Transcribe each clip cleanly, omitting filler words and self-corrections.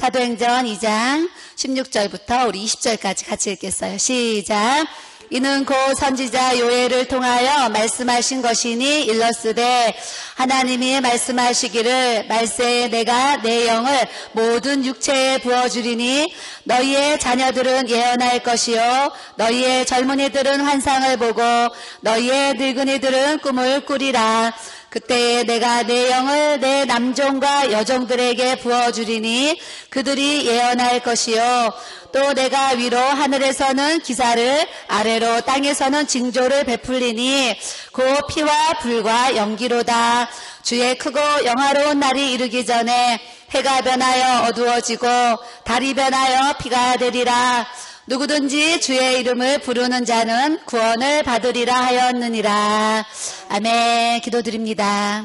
사도행전 2장 16절부터 우리 20절까지 같이 읽겠어요. 시작. 이는 곧 선지자 요엘을 통하여 말씀하신 것이니 일렀으되 하나님이 말씀하시기를 말세에 내가 내 영을 모든 육체에 부어주리니 너희의 자녀들은 예언할 것이요 너희의 젊은이들은 환상을 보고 너희의 늙은이들은 꿈을 꾸리라. 그때에 내가 내 영을 내 남종과 여종들에게 부어주리니 그들이 예언할 것이요 또 내가 위로 하늘에서는 기사를 아래로 땅에서는 징조를 베풀리니 곧 피와 불과 연기로다. 주의 크고 영화로운 날이 이르기 전에 해가 변하여 어두워지고 달이 변하여 비가 되리라. 누구든지 주의 이름을 부르는 자는 구원을 받으리라 하였느니라. 아멘. 기도드립니다.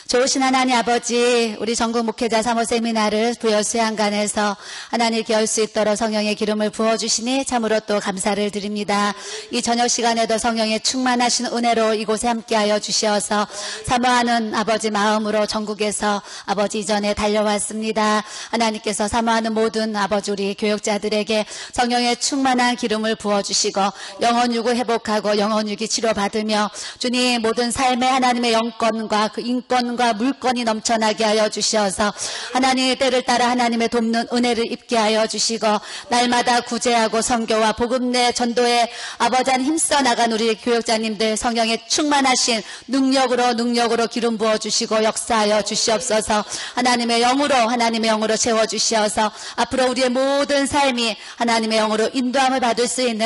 좋으신 하나님 아버지, 우리 전국 목회자 사모 세미나를 부여 수양관에서 하나님께 열 수 있도록 성령의 기름을 부어주시니 참으로 또 감사를 드립니다. 이 저녁 시간에도 성령의 충만하신 은혜로 이곳에 함께하여 주시어서 사모하는 아버지 마음으로 전국에서 아버지 이전에 달려왔습니다. 하나님께서 사모하는 모든 아버지 우리 교역자들에게 성령의 충만한 기름을 부어주시고 영혼유구 회복하고 영혼유기 치료받으며 주님 모든 삶의 하나님의 영권과 그 인권과 물건이 넘쳐나게 하여 주시어서 하나님의 때를 따라 하나님의 돕는 은혜를 입게 하여 주시고 날마다 구제하고 선교와 복음 내 전도에 아버지 한 힘써 나간 우리 교역자님들 성령의 충만하신 능력으로 기름 부어 주시고 역사하여 주시옵소서. 하나님의 영으로 채워 주시어서 앞으로 우리의 모든 삶이 하나님의 영으로 인도함을 받을 수 있는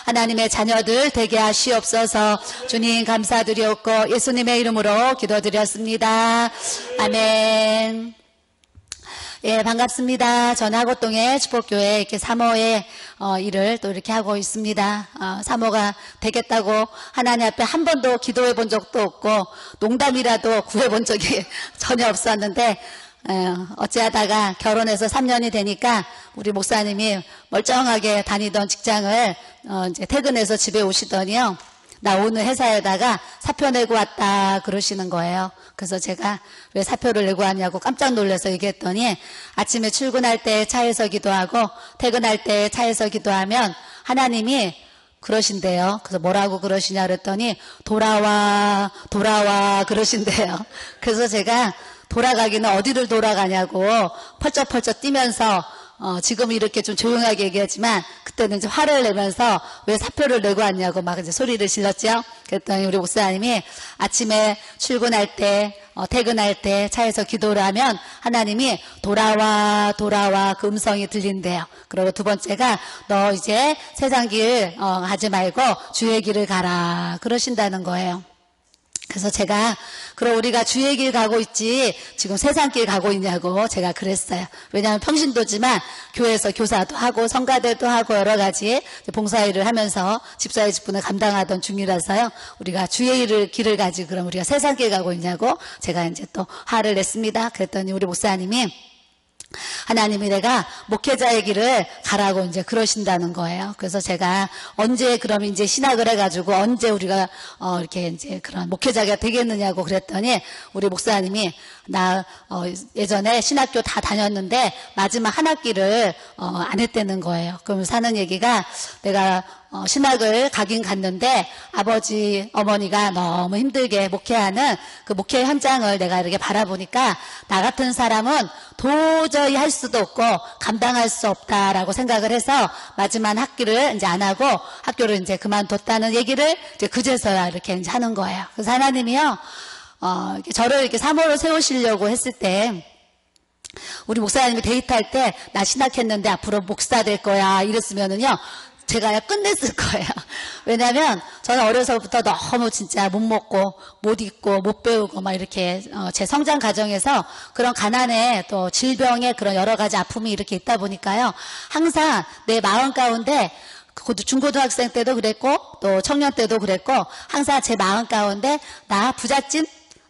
하나님의 자녀들 되게 하시옵소서. 주님 감사드리옵고 예수님의 이름으로 기도드렸습니다. 아멘. 예, 반갑습니다. 저는 하고동의 축복교회 이렇게 사모의 일을 또 이렇게 하고 있습니다. 사모가 되겠다고 하나님 앞에 한 번도 기도해 본 적도 없고 농담이라도 구해 본 적이 전혀 없었는데 어찌하다가 결혼해서 3년이 되니까 우리 목사님이 멀쩡하게 다니던 직장을 이제 퇴근해서 집에 오시더니요. 나 오늘 회사에다가 사표 내고 왔다 그러시는 거예요. 그래서 제가 왜 사표를 내고 왔냐고 깜짝 놀라서 얘기했더니 아침에 출근할 때 차에서 기도하고 퇴근할 때 차에서 기도하면 하나님이 그러신대요. 그래서 뭐라고 그러시냐 그랬더니 돌아와 그러신대요. 그래서 제가 돌아가기는 어디를 돌아가냐고 펄쩍펄쩍 뛰면서 지금 이렇게 좀 조용하게 얘기하지만 그때는 이제 화를 내면서 왜 사표를 내고 왔냐고 막 이제 소리를 질렀죠. 그랬더니 우리 목사님이 아침에 출근할 때 퇴근할 때 차에서 기도를 하면 하나님이 돌아와 그 음성이 들린대요. 그리고 두 번째가 너 이제 세상 길 하지 말고 주의 길을 가라 그러신다는 거예요. 그래서 제가 그럼 우리가 주의 길 가고 있지 지금 세상 길 가고 있냐고 제가 그랬어요. 왜냐하면 평신도지만 교회에서 교사도 하고 성가대도 하고 여러 가지 봉사일을 하면서 집사의 직분을 감당하던 중이라서요. 우리가 주의 길을 가지 그럼 우리가 세상 길 가고 있냐고 제가 이제 또 화를 냈습니다. 그랬더니 우리 목사님이 하나님이 내가 목회자의 길을 가라고 이제 그러신다는 거예요. 그래서 제가 언제 그럼 이제 신학을 해가지고 언제 우리가 이렇게 이제 그런 목회자가 되겠느냐고 그랬더니 우리 목사님이 나 예전에 신학교 다 다녔는데 마지막 한 학기를 안 했다는 거예요. 그럼 사는 얘기가 내가 신학을 가긴 갔는데 아버지 어머니가 너무 힘들게 목회하는 그 목회 현장을 내가 이렇게 바라보니까 나 같은 사람은 도저히 할 수도 없고 감당할 수 없다라고 생각을 해서 마지막 학기를 이제 안 하고 학교를 이제 그만뒀다는 얘기를 이제 그제서야 이렇게 이제 하는 거예요. 그래서 하나님이요, 저를 이렇게 사모를 세우시려고 했을 때 우리 목사님이 데이트할 때 나 신학했는데 앞으로 목사 될 거야 이랬으면은요. 제가 끝냈을 거예요. 왜냐하면 저는 어려서부터 너무 진짜 못 먹고 못 입고 못 배우고 막 이렇게 제 성장 과정에서 그런 가난에 또 질병에 그런 여러 가지 아픔이 이렇게 있다 보니까요. 항상 내 마음 가운데 중고등학생 때도 그랬고 또 청년 때도 그랬고 항상 제 마음 가운데 나 부잣집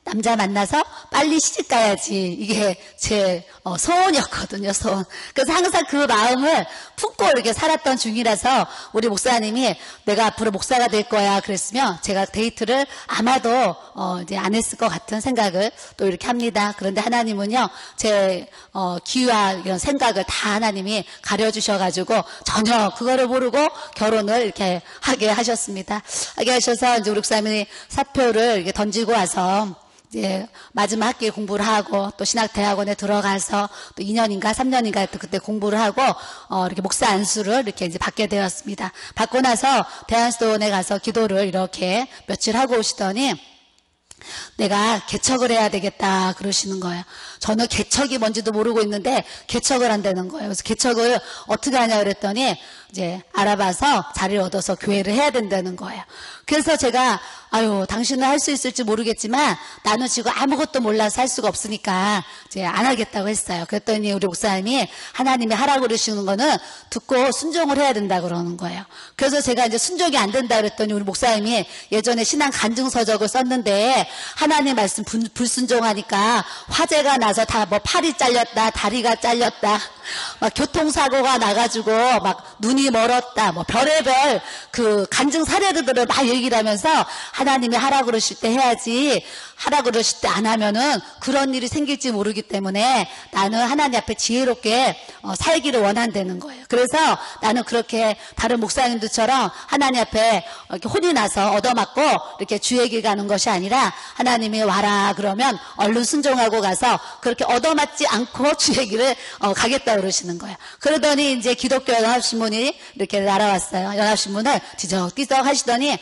남자 만나서 빨리 시집 가야지. 이게 제 소원이었거든요, 소원. 그래서 항상 그 마음을 품고 이렇게 살았던 중이라서 우리 목사님이 내가 앞으로 목사가 될 거야 그랬으면 제가 데이트를 아마도 이제 안 했을 것 같은 생각을 또 이렇게 합니다. 그런데 하나님은요, 제 기와 이런 생각을 다 하나님이 가려주셔가지고 전혀 그거를 모르고 결혼을 이렇게 하게 하셨습니다. 하게 하셔서 이제 우리 목사님이 사표를 이렇게 던지고 와서 이제 마지막 학기에 공부를 하고 또 신학대학원에 들어가서 또 2년인가 3년인가 또 그때 공부를 하고 이렇게 목사 안수를 이렇게 이제 받게 되었습니다. 받고 나서 대한수도원에 가서 기도를 이렇게 며칠 하고 오시더니 내가 개척을 해야 되겠다 그러시는 거예요. 저는 개척이 뭔지도 모르고 있는데 개척을 한다는 거예요. 그래서 개척을 어떻게 하냐 그랬더니 이제 알아봐서 자리를 얻어서 교회를 해야 된다는 거예요. 그래서 제가 아유, 당신은 할 수 있을지 모르겠지만 나는 지금 아무것도 몰라서 할 수가 없으니까 이제 안 하겠다고 했어요. 그랬더니 우리 목사님이 하나님이 하라고 그러시는 거는 듣고 순종을 해야 된다 그러는 거예요. 그래서 제가 이제 순종이 안 된다 그랬더니 우리 목사님이 예전에 신앙 간증서적을 썼는데 하나님 말씀 불순종하니까 화재가 나서 다 뭐 팔이 잘렸다, 다리가 잘렸다, 막 교통사고가 나가지고 막 눈이 멀었다, 뭐 별의별 그 간증 사례들을 막 얘기를 하면서 하나님이 하라고 그러실 때 해야지 하라고 그러실 때 안 하면은 그런 일이 생길지 모르기 때문에 나는 하나님 앞에 지혜롭게 살기를 원한다는 거예요. 그래서 나는 그렇게 다른 목사님들처럼 하나님 앞에 이렇게 혼이 나서 얻어맞고 이렇게 주의 길 가는 것이 아니라 하나님이 와라 그러면 얼른 순종하고 가서 그렇게 얻어맞지 않고 주의 길을 가겠다 그러시는 거예요. 그러더니 이제 기독교 연합신문이 이렇게 날아왔어요. 연합신문을 뒤적뒤적 하시더니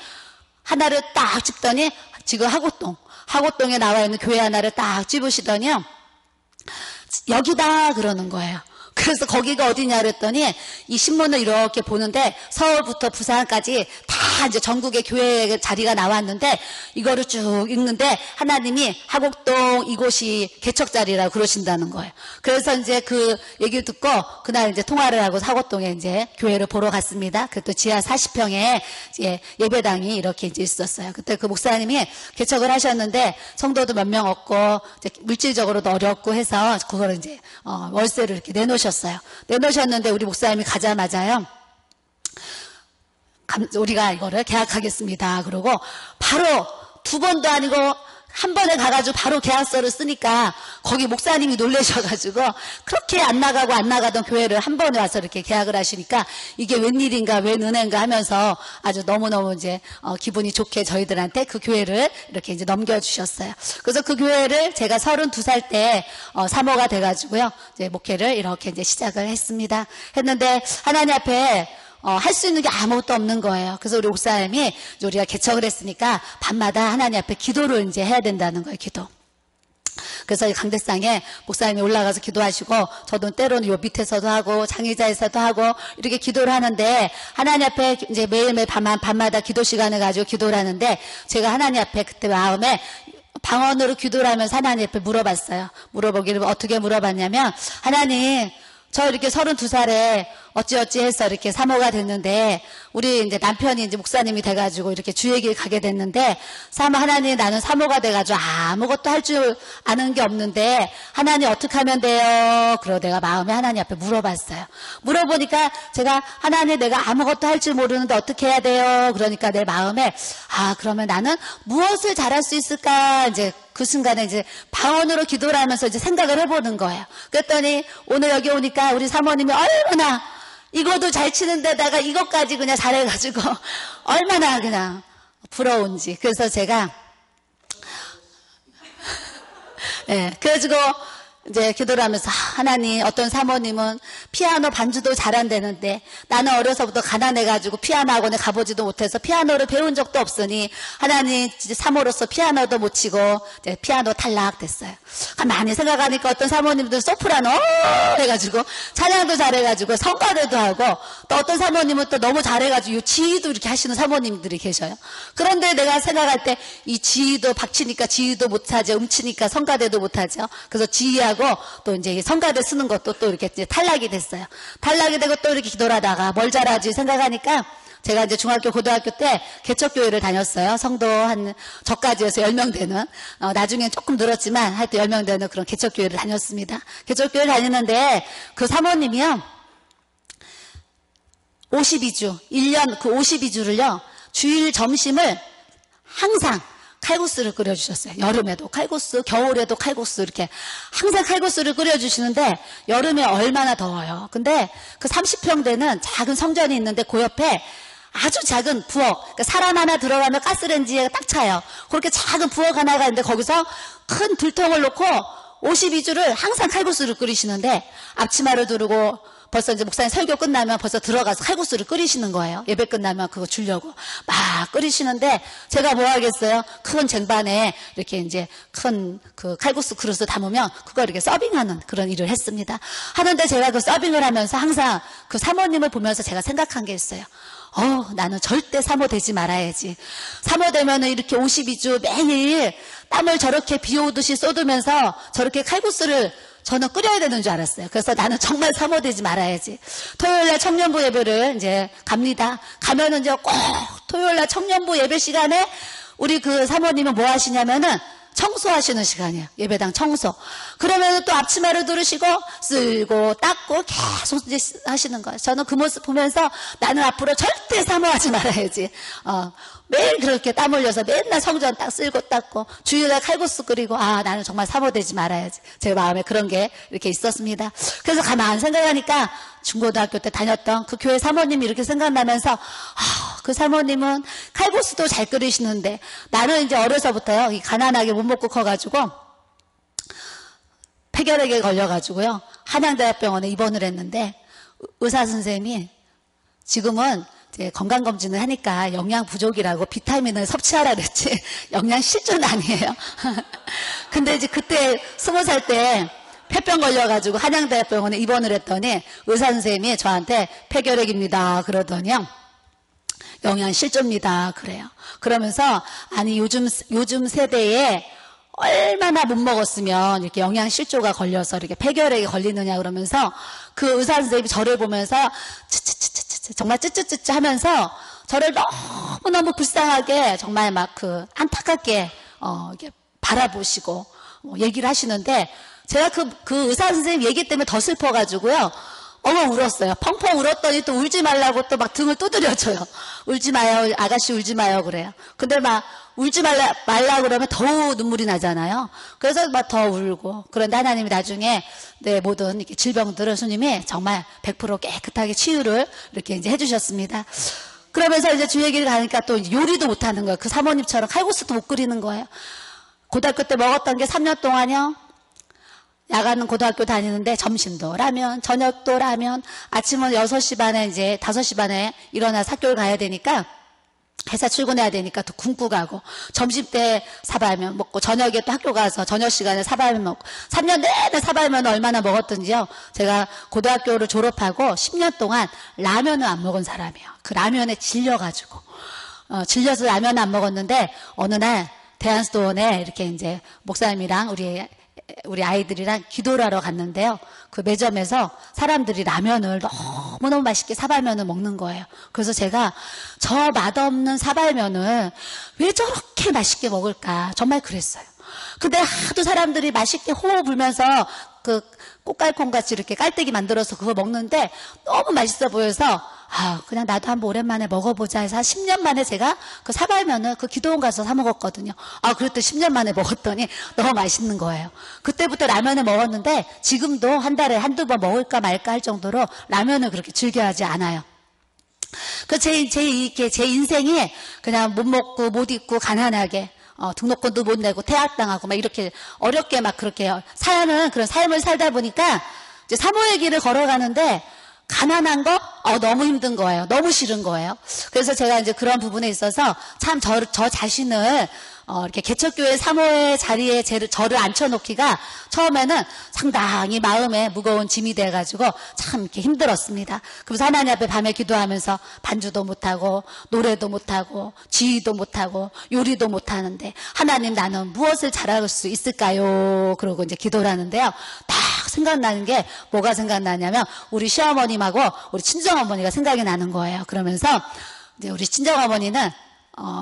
하나를 딱 찍더니 지금 하고동에 나와 있는 교회 하나를 딱 집으시더니요, 여기다 그러는 거예요. 그래서 거기가 어디냐 그랬더니 이 신문을 이렇게 보는데 서울부터 부산까지 다 이제 전국의 교회 자리가 나왔는데 이거를 쭉 읽는데 하나님이 하곡동 이곳이 개척 자리라고 그러신다는 거예요. 그래서 이제 그 얘기를 듣고 그날 이제 통화를 하고 하곡동에 이제 교회를 보러 갔습니다. 그때 지하 40평에 예배당이 이렇게 이제 있었어요. 그때 그 목사님이 개척을 하셨는데 성도도 몇 명 없고 이제 물질적으로도 어렵고 해서 그거를 이제 월세를 이렇게 내놓으셨는데 우리 목사님이 가자마자요, 우리가 이거를 계약하겠습니다. 그러고 바로 두 번도 아니고 한 번에 가가지고 바로 계약서를 쓰니까 거기 목사님이 놀라셔가지고 그렇게 안 나가던 교회를 한 번에 와서 이렇게 계약을 하시니까 이게 웬일인가 웬 은혜인가 하면서 아주 너무너무 이제 기분이 좋게 저희들한테 그 교회를 이렇게 이제 넘겨주셨어요. 그래서 그 교회를 제가 32살 때 사모가 돼가지고요, 이제 목회를 이렇게 이제 시작을 했는데 하나님 앞에 할 수 있는 게 아무것도 없는 거예요. 그래서 우리 목사님이 우리가 개척을 했으니까 밤마다 하나님 앞에 기도를 이제 해야 된다는 거예요, 기도. 그래서 이 강대상에 목사님이 올라가서 기도하시고 저도 때로는 요 밑에서도 하고 장의자에서도 하고 이렇게 기도를 하는데 하나님 앞에 이제 매일매일 밤마다 기도 시간을 가지고 기도를 하는데 제가 하나님 앞에 그때 마음에 방언으로 기도를 하면서 하나님 앞에 물어봤어요. 물어보기를 어떻게 물어봤냐면, 하나님, 저 이렇게 32살에 어찌어찌 해서 이렇게 사모가 됐는데, 우리 이제 남편이 이제 목사님이 돼가지고 이렇게 주의 길 가게 됐는데, 하나님, 나는 사모가 돼가지고 아무것도 할 줄 아는 게 없는데, 하나님 어떻게 하면 돼요? 그러고 내가 마음에 하나님 앞에 물어봤어요. 물어보니까 제가 하나님, 내가 아무것도 할 줄 모르는데 어떻게 해야 돼요? 그러니까 내 마음에, 그러면 나는 무엇을 잘할 수 있을까? 이제 그 순간에 이제 방언으로 기도를 하면서 이제 생각을 해보는 거예요. 그랬더니 오늘 여기 오니까 우리 사모님이 얼마나 이거도 잘 치는 데다가 이것까지 그냥 잘해가지고 얼마나 그냥 부러운지. 그래서 제가 그래가지고 이제 기도를 하면서, 하나님, 어떤 사모님은 피아노 반주도 잘한다는데 나는 어려서부터 가난해가지고 피아노 학원에 가보지도 못해서 피아노를 배운 적도 없으니 하나님, 사모로서 피아노도 못 치고 이제 피아노 탈락됐어요. 가만히 생각하니까 어떤 사모님들은 소프라노 해가지고 찬양도 잘해가지고 성가대도 하고, 또 어떤 사모님은 또 너무 잘해가지고 지휘도 이렇게 하시는 사모님들이 계셔요. 그런데 내가 생각할 때 이 지휘도 박치니까 지휘도 못하죠, 음치니까 성가대도 못하죠. 그래서 지휘하고 또 이제 성가대 쓰는 것도 또 이렇게 이제 탈락이 됐어요. 탈락이 되고 또 이렇게 기도를 하다가 뭘 잘하지 생각하니까 제가 이제 중학교, 고등학교 때 개척교회를 다녔어요. 성도 저까지 해서 10명 되는, 나중엔 조금 늘었지만 하여튼 10명 되는 그런 개척교회를 다녔습니다. 개척교회를 다녔는데 그 사모님이요, 52주, 1년 그 52주를요, 주일 점심을 항상 칼국수를 끓여주셨어요. 여름에도 칼국수, 겨울에도 칼국수, 이렇게 항상 칼국수를 끓여주시는데 여름에 얼마나 더워요. 근데 그 30평 되는 작은 성전이 있는데 그 옆에 아주 작은 부엌, 그러니까 사람 하나 들어가면 가스레인지에 딱 차요. 그렇게 작은 부엌 하나가 있는데 거기서 큰 들통을 놓고 52주를 항상 칼국수를 끓이시는데 앞치마를 두르고 벌써 이제 목사님 설교 끝나면 벌써 들어가서 칼국수를 끓이시는 거예요. 예배 끝나면 그거 주려고 막 끓이시는데 제가 뭐 하겠어요? 큰 쟁반에 이렇게 이제 큰 그 칼국수 그릇을 담으면 그거 이렇게 서빙하는 그런 일을 했습니다. 하는데 제가 그 서빙을 하면서 항상 그 사모님을 보면서 제가 생각한 게 있어요. 나는 절대 사모 되지 말아야지. 사모 되면은 이렇게 52주 매일 땀을 저렇게 비 오듯이 쏟으면서 저렇게 칼국수를 저는 끓여야 되는 줄 알았어요. 그래서 나는 정말 사모되지 말아야지. 토요일날 청년부 예배를 이제 갑니다. 가면은 이제 꼭 토요일날 청년부 예배 시간에 우리 그 사모님은 뭐 하시냐면은 청소하시는 시간이에요. 예배당 청소. 그러면 또 앞치마를 두르시고 쓸고 닦고 계속 이제 하시는 거예요. 저는 그 모습 보면서 나는 앞으로 절대 사모하지 말아야지. 매일 그렇게 땀 흘려서 맨날 성전 딱 쓸고 닦고 주일날 칼국수 끓이고 나는 정말 사모되지 말아야지. 제 마음에 그런 게 이렇게 있었습니다. 그래서 가만 생각하니까 중고등학교 때 다녔던 그 교회 사모님이 이렇게 생각나면서 그 사모님은 칼국수도 잘 끓이시는데 나는 이제 어려서부터요 가난하게 못 먹고 커가지고 폐결핵에 걸려가지고요 한양대학병원에 입원을 했는데 의사 선생님이 지금은 이제 건강검진을 하니까 영양 부족이라고 비타민을 섭취하라 그랬지 영양 실조는 아니에요. 근데 이제 그때 20살 때 폐병 걸려가지고 한양대학병원에 입원을 했더니 의사 선생님이 저한테 폐결핵입니다 그러더니요 영양 실조입니다 그래요. 그러면서 아니 요즘 세대에 얼마나 못 먹었으면 이렇게 영양 실조가 걸려서 이렇게 폐결핵이 걸리느냐 그러면서 그 의사 선생님이 저를 보면서 정말 쯔쯔쯔쯔 하면서 저를 너무너무 불쌍하게 정말 막 그 안타깝게 이렇게 바라보시고 얘기를 하시는데 제가 그 의사 선생님 얘기 때문에 더 슬퍼가지고요 엉엉 울었어요. 펑펑 울었더니 또 울지 말라고 또 막 등을 두드려줘요. 울지 마요 아가씨 울지 마요 그래요. 근데 막 울지 말라 그러면 더 눈물이 나잖아요. 그래서 막 더 울고 그런데 하나님이 나중에 내 모든 이렇게 질병들을 주님이 정말 100% 깨끗하게 치유를 이렇게 이제 해주셨습니다. 그러면서 이제 주 얘기를 가니까 또 요리도 못하는 거예요. 그 사모님처럼 칼국수도 못 끓이는 거예요. 고등학교 때 먹었던 게 3년 동안요. 야간은 고등학교 다니는데 점심도 라면, 저녁도 라면, 아침은 6시 반에 이제 5시 반에 일어나서 학교를 가야 되니까 회사 출근해야 되니까 또 굶고 가고 점심 때 사발면 먹고 저녁에 또 학교 가서 저녁 시간에 사발면 먹고 3년 내내 사발면 얼마나 먹었던지요. 제가 고등학교를 졸업하고 10년 동안 라면을 안 먹은 사람이에요. 그 라면에 질려가지고 질려서 라면을 안 먹었는데 어느 날 대한수도원에 이렇게 이제 목사님이랑 우리 아이들이랑 기도를 하러 갔는데요. 그 매점에서 사람들이 라면을 너무너무 맛있게 사발면을 먹는 거예요. 그래서 제가 저 맛없는 사발면을 왜 저렇게 맛있게 먹을까 정말 그랬어요. 근데 하도 사람들이 맛있게 호호 불면서 그 꽃갈콘같이 이렇게 깔때기 만들어서 그거 먹는데 너무 맛있어 보여서 그냥 나도 한번 오랜만에 먹어보자 해서 한 10년 만에 제가 그 사발면을 그 기도원 가서 사 먹었거든요. 그랬더니 10년 만에 먹었더니 너무 맛있는 거예요. 그때부터 라면을 먹었는데 지금도 한 달에 한두 번 먹을까 말까 할 정도로 라면을 그렇게 즐겨하지 않아요. 제 인생이 그냥 못 먹고 못 입고 가난하게 등록금도 못 내고 퇴학당하고 막 이렇게 어렵게 막 그렇게 사는 그런 삶을 살다 보니까 이제 사모의 길을 걸어가는데 가난한 거 너무 힘든 거예요. 너무 싫은 거예요. 그래서 제가 이제 그런 부분에 있어서 참 저 자신을 이렇게 개척교회 사모의 자리에 저를 앉혀놓기가 처음에는 상당히 마음에 무거운 짐이 돼가지고 참 이렇게 힘들었습니다. 그래서 하나님 앞에 밤에 기도하면서 반주도 못하고 노래도 못하고 지휘도 못하고 요리도 못하는데 하나님 나는 무엇을 잘할 수 있을까요? 그러고 이제 기도를 하는데요. 딱 생각나는 게 뭐가 생각나냐면 우리 시어머님하고 우리 친정어머니가 생각이 나는 거예요. 그러면서 이제 우리 친정어머니는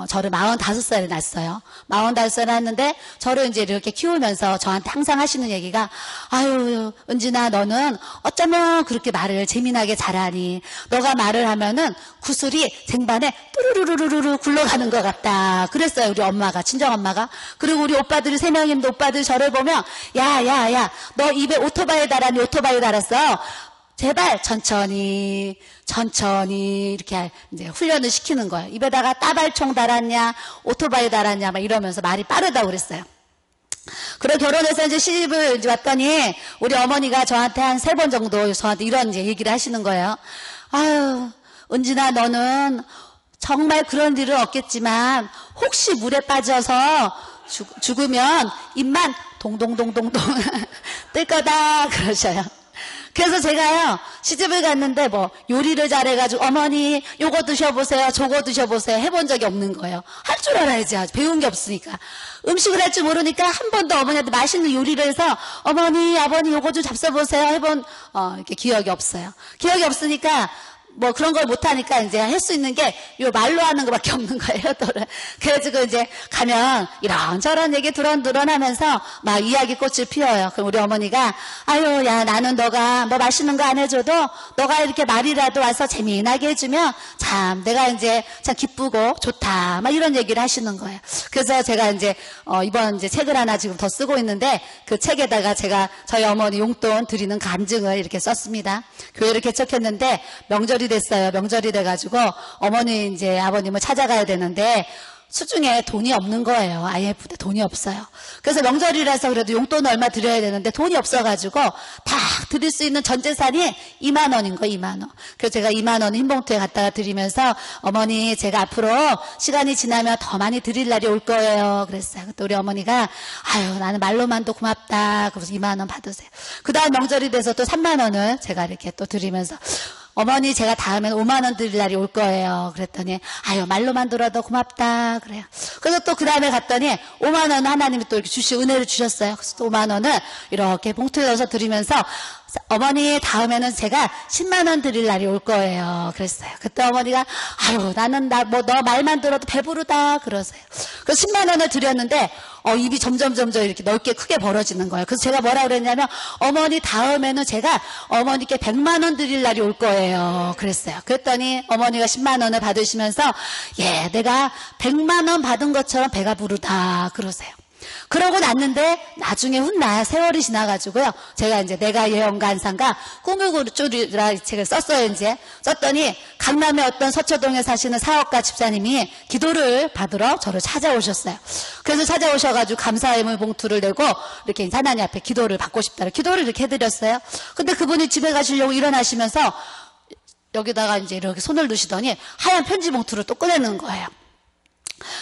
저를 45살에 낳았어요. 45살에 낳았는데 저를 이제 이렇게 키우면서 저한테 항상 하시는 얘기가, 아유 은진아, 너는 어쩌면 그렇게 말을 재미나게 잘하니, 너가 말을 하면은 구슬이 쟁반에 뚜루루루루루 굴러가는 것 같다 그랬어요, 우리 엄마가, 친정엄마가. 그리고 우리 오빠들이 3명인데 오빠들이 저를 보면, 야야야, 너 입에 오토바이 달았니? 오토바이 달았어. 제발 천천히 이렇게 이제 훈련을 시키는 거예요. 입에다가 따발총 달았냐, 오토바이 달았냐, 막 이러면서 말이 빠르다고 그랬어요. 그래 결혼해서 이제 시집을 이제 왔더니 우리 어머니가 저한테 한 3번 정도 저한테 이런 이제 얘기를 하시는 거예요. 아유, 은진아, 너는 정말 그런 일은 없겠지만 혹시 물에 빠져서 죽으면 입만 동동동동동 뜰 거다 그러셔요. 그래서 제가요, 시집을 갔는데 뭐 요리를 잘해가지고 어머니 요거 드셔보세요, 저거 드셔보세요 해본 적이 없는 거예요. 할 줄 알아야지, 아직 배운 게 없으니까. 음식을 할 줄 모르니까 한 번도 어머니한테 맛있는 요리를 해서 어머니 아버님 요거 좀 잡숴보세요 해본 이렇게 기억이 없어요. 기억이 없으니까 뭐 그런 걸 못하니까 이제 할 수 있는 게 요 말로 하는 것밖에 없는 거예요. 그래가지고 이제 가면 이런저런 얘기 두런두런 하면서 막 이야기꽃을 피워요. 그럼 우리 어머니가, 아유 야, 나는 너가 뭐 맛있는 거 안 해줘도 너가 이렇게 말이라도 와서 재미나게 해주면 참 내가 이제 참 기쁘고 좋다, 막 이런 얘기를 하시는 거예요. 그래서 제가 이제 이번 이제 책을 하나 지금 더 쓰고 있는데, 그 책에다가 제가 저희 어머니 용돈 드리는 간증을 이렇게 썼습니다. 교회를 개척했는데 명절이 됐어요. 명절이 돼가지고 어머니 이제 아버님을 찾아가야 되는데 수중에 돈이 없는 거예요. IF 때 돈이 없어요. 그래서 명절이라서 그래도 용돈 얼마 드려야 되는데 돈이 없어가지고 다 드릴 수 있는 전 재산이 2만 원인 거예요. 2만 원. 그래서 제가 2만 원 흰 봉투에 갖다가 드리면서, 어머니 제가 앞으로 시간이 지나면 더 많이 드릴 날이 올 거예요 그랬어요. 그때 우리 어머니가, 아유 나는 말로만도 고맙다 그래서 2만 원 받으세요. 그 다음 명절이 돼서 또 3만 원을 제가 이렇게 또 드리면서, 어머니 제가 다음엔 5만 원 드릴 날이 올 거예요 그랬더니, 아유 말로만 들어도 고맙다 그래요. 그래서 또 그 다음에 갔더니 5만 원 하나님이 또 이렇게 은혜를 주셨어요. 그래서 또 5만 원을 이렇게 봉투에 넣어서 드리면서, 어머니 다음에는 제가 10만 원 드릴 날이 올 거예요 그랬어요. 그때 어머니가, 아유 나는 너 말만 들어도 배부르다 그러세요. 그래서 10만 원을 드렸는데 입이 점점 이렇게 넓게 크게 벌어지는 거예요. 그래서 제가 뭐라 그랬냐면, 어머니 다음에는 제가 어머니께 100만 원 드릴 날이 올 거예요 그랬어요. 그랬더니 어머니가 10만 원을 받으시면서, 예, 내가 100만 원 받은 것처럼 배가 부르다 그러세요. 그러고 났는데 나중에 훗날 세월이 지나가지고요, 제가 이제 내가 예언간상가 꿈을 꾸리라 책을 썼어요. 이제 썼더니 강남의 어떤 서초동에 사시는 사업가 집사님이 기도를 받으러 저를 찾아오셨어요. 그래서 찾아오셔가지고 감사의 봉투를 내고 이렇게 하나님 앞에 기도를 받고 싶다, 기도를 이렇게 해드렸어요. 근데 그분이 집에 가시려고 일어나시면서 여기다가 이제 이렇게 손을 넣으시더니 하얀 편지 봉투를 또 꺼내는 거예요.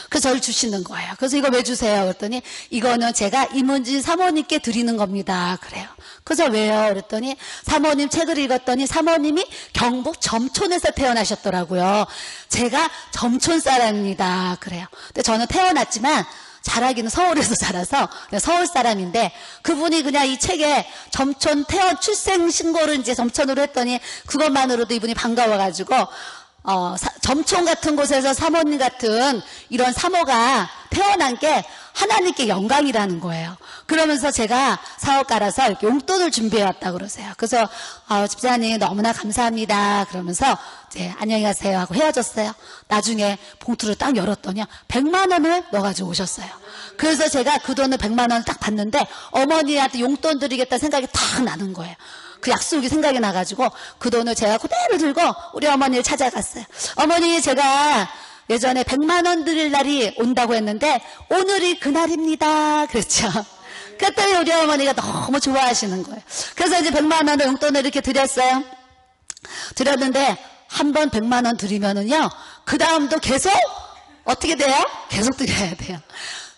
그래서 저를 주시는 거예요. 그래서 이거 왜 주세요? 그랬더니 이거는 제가 임은진 사모님께 드리는 겁니다 그래요. 그래서 왜요? 그랬더니 사모님 책을 읽었더니 사모님이 경북 점촌에서 태어나셨더라고요. 제가 점촌 사람입니다 그래요. 근데 저는 태어났지만 자라기는 서울에서 자라서 서울 사람인데, 그분이 그냥 이 책에 점촌 출생 신고를 이제 점촌으로 했더니 그것만으로도 이분이 반가워가지고 점촌 같은 곳에서 사모님 같은 이런 사모가 태어난 게 하나님께 영광이라는 거예요. 그러면서 제가 사업가라서 이렇게 용돈을 준비해 왔다 그러세요. 그래서 집사님 너무나 감사합니다 그러면서 이제 안녕히 가세요 하고 헤어졌어요. 나중에 봉투를 딱 열었더니 100만 원을 넣어가지고 오셨어요. 그래서 제가 그 돈을 100만 원을 딱 받는데 어머니한테 용돈 드리겠다는 생각이 딱 나는 거예요. 그 약속이 생각이 나가지고 그 돈을 제가 그대로 들고 우리 어머니를 찾아갔어요. 어머니, 제가 예전에 100만 원 드릴 날이 온다고 했는데 오늘이 그날입니다 그랬죠. 그랬더니 우리 어머니가 너무 좋아하시는 거예요. 그래서 이제 100만 원을 용돈을 이렇게 드렸어요. 드렸는데 한 번 100만 원 드리면은요, 그 다음도 계속 어떻게 돼요? 계속 드려야 돼요.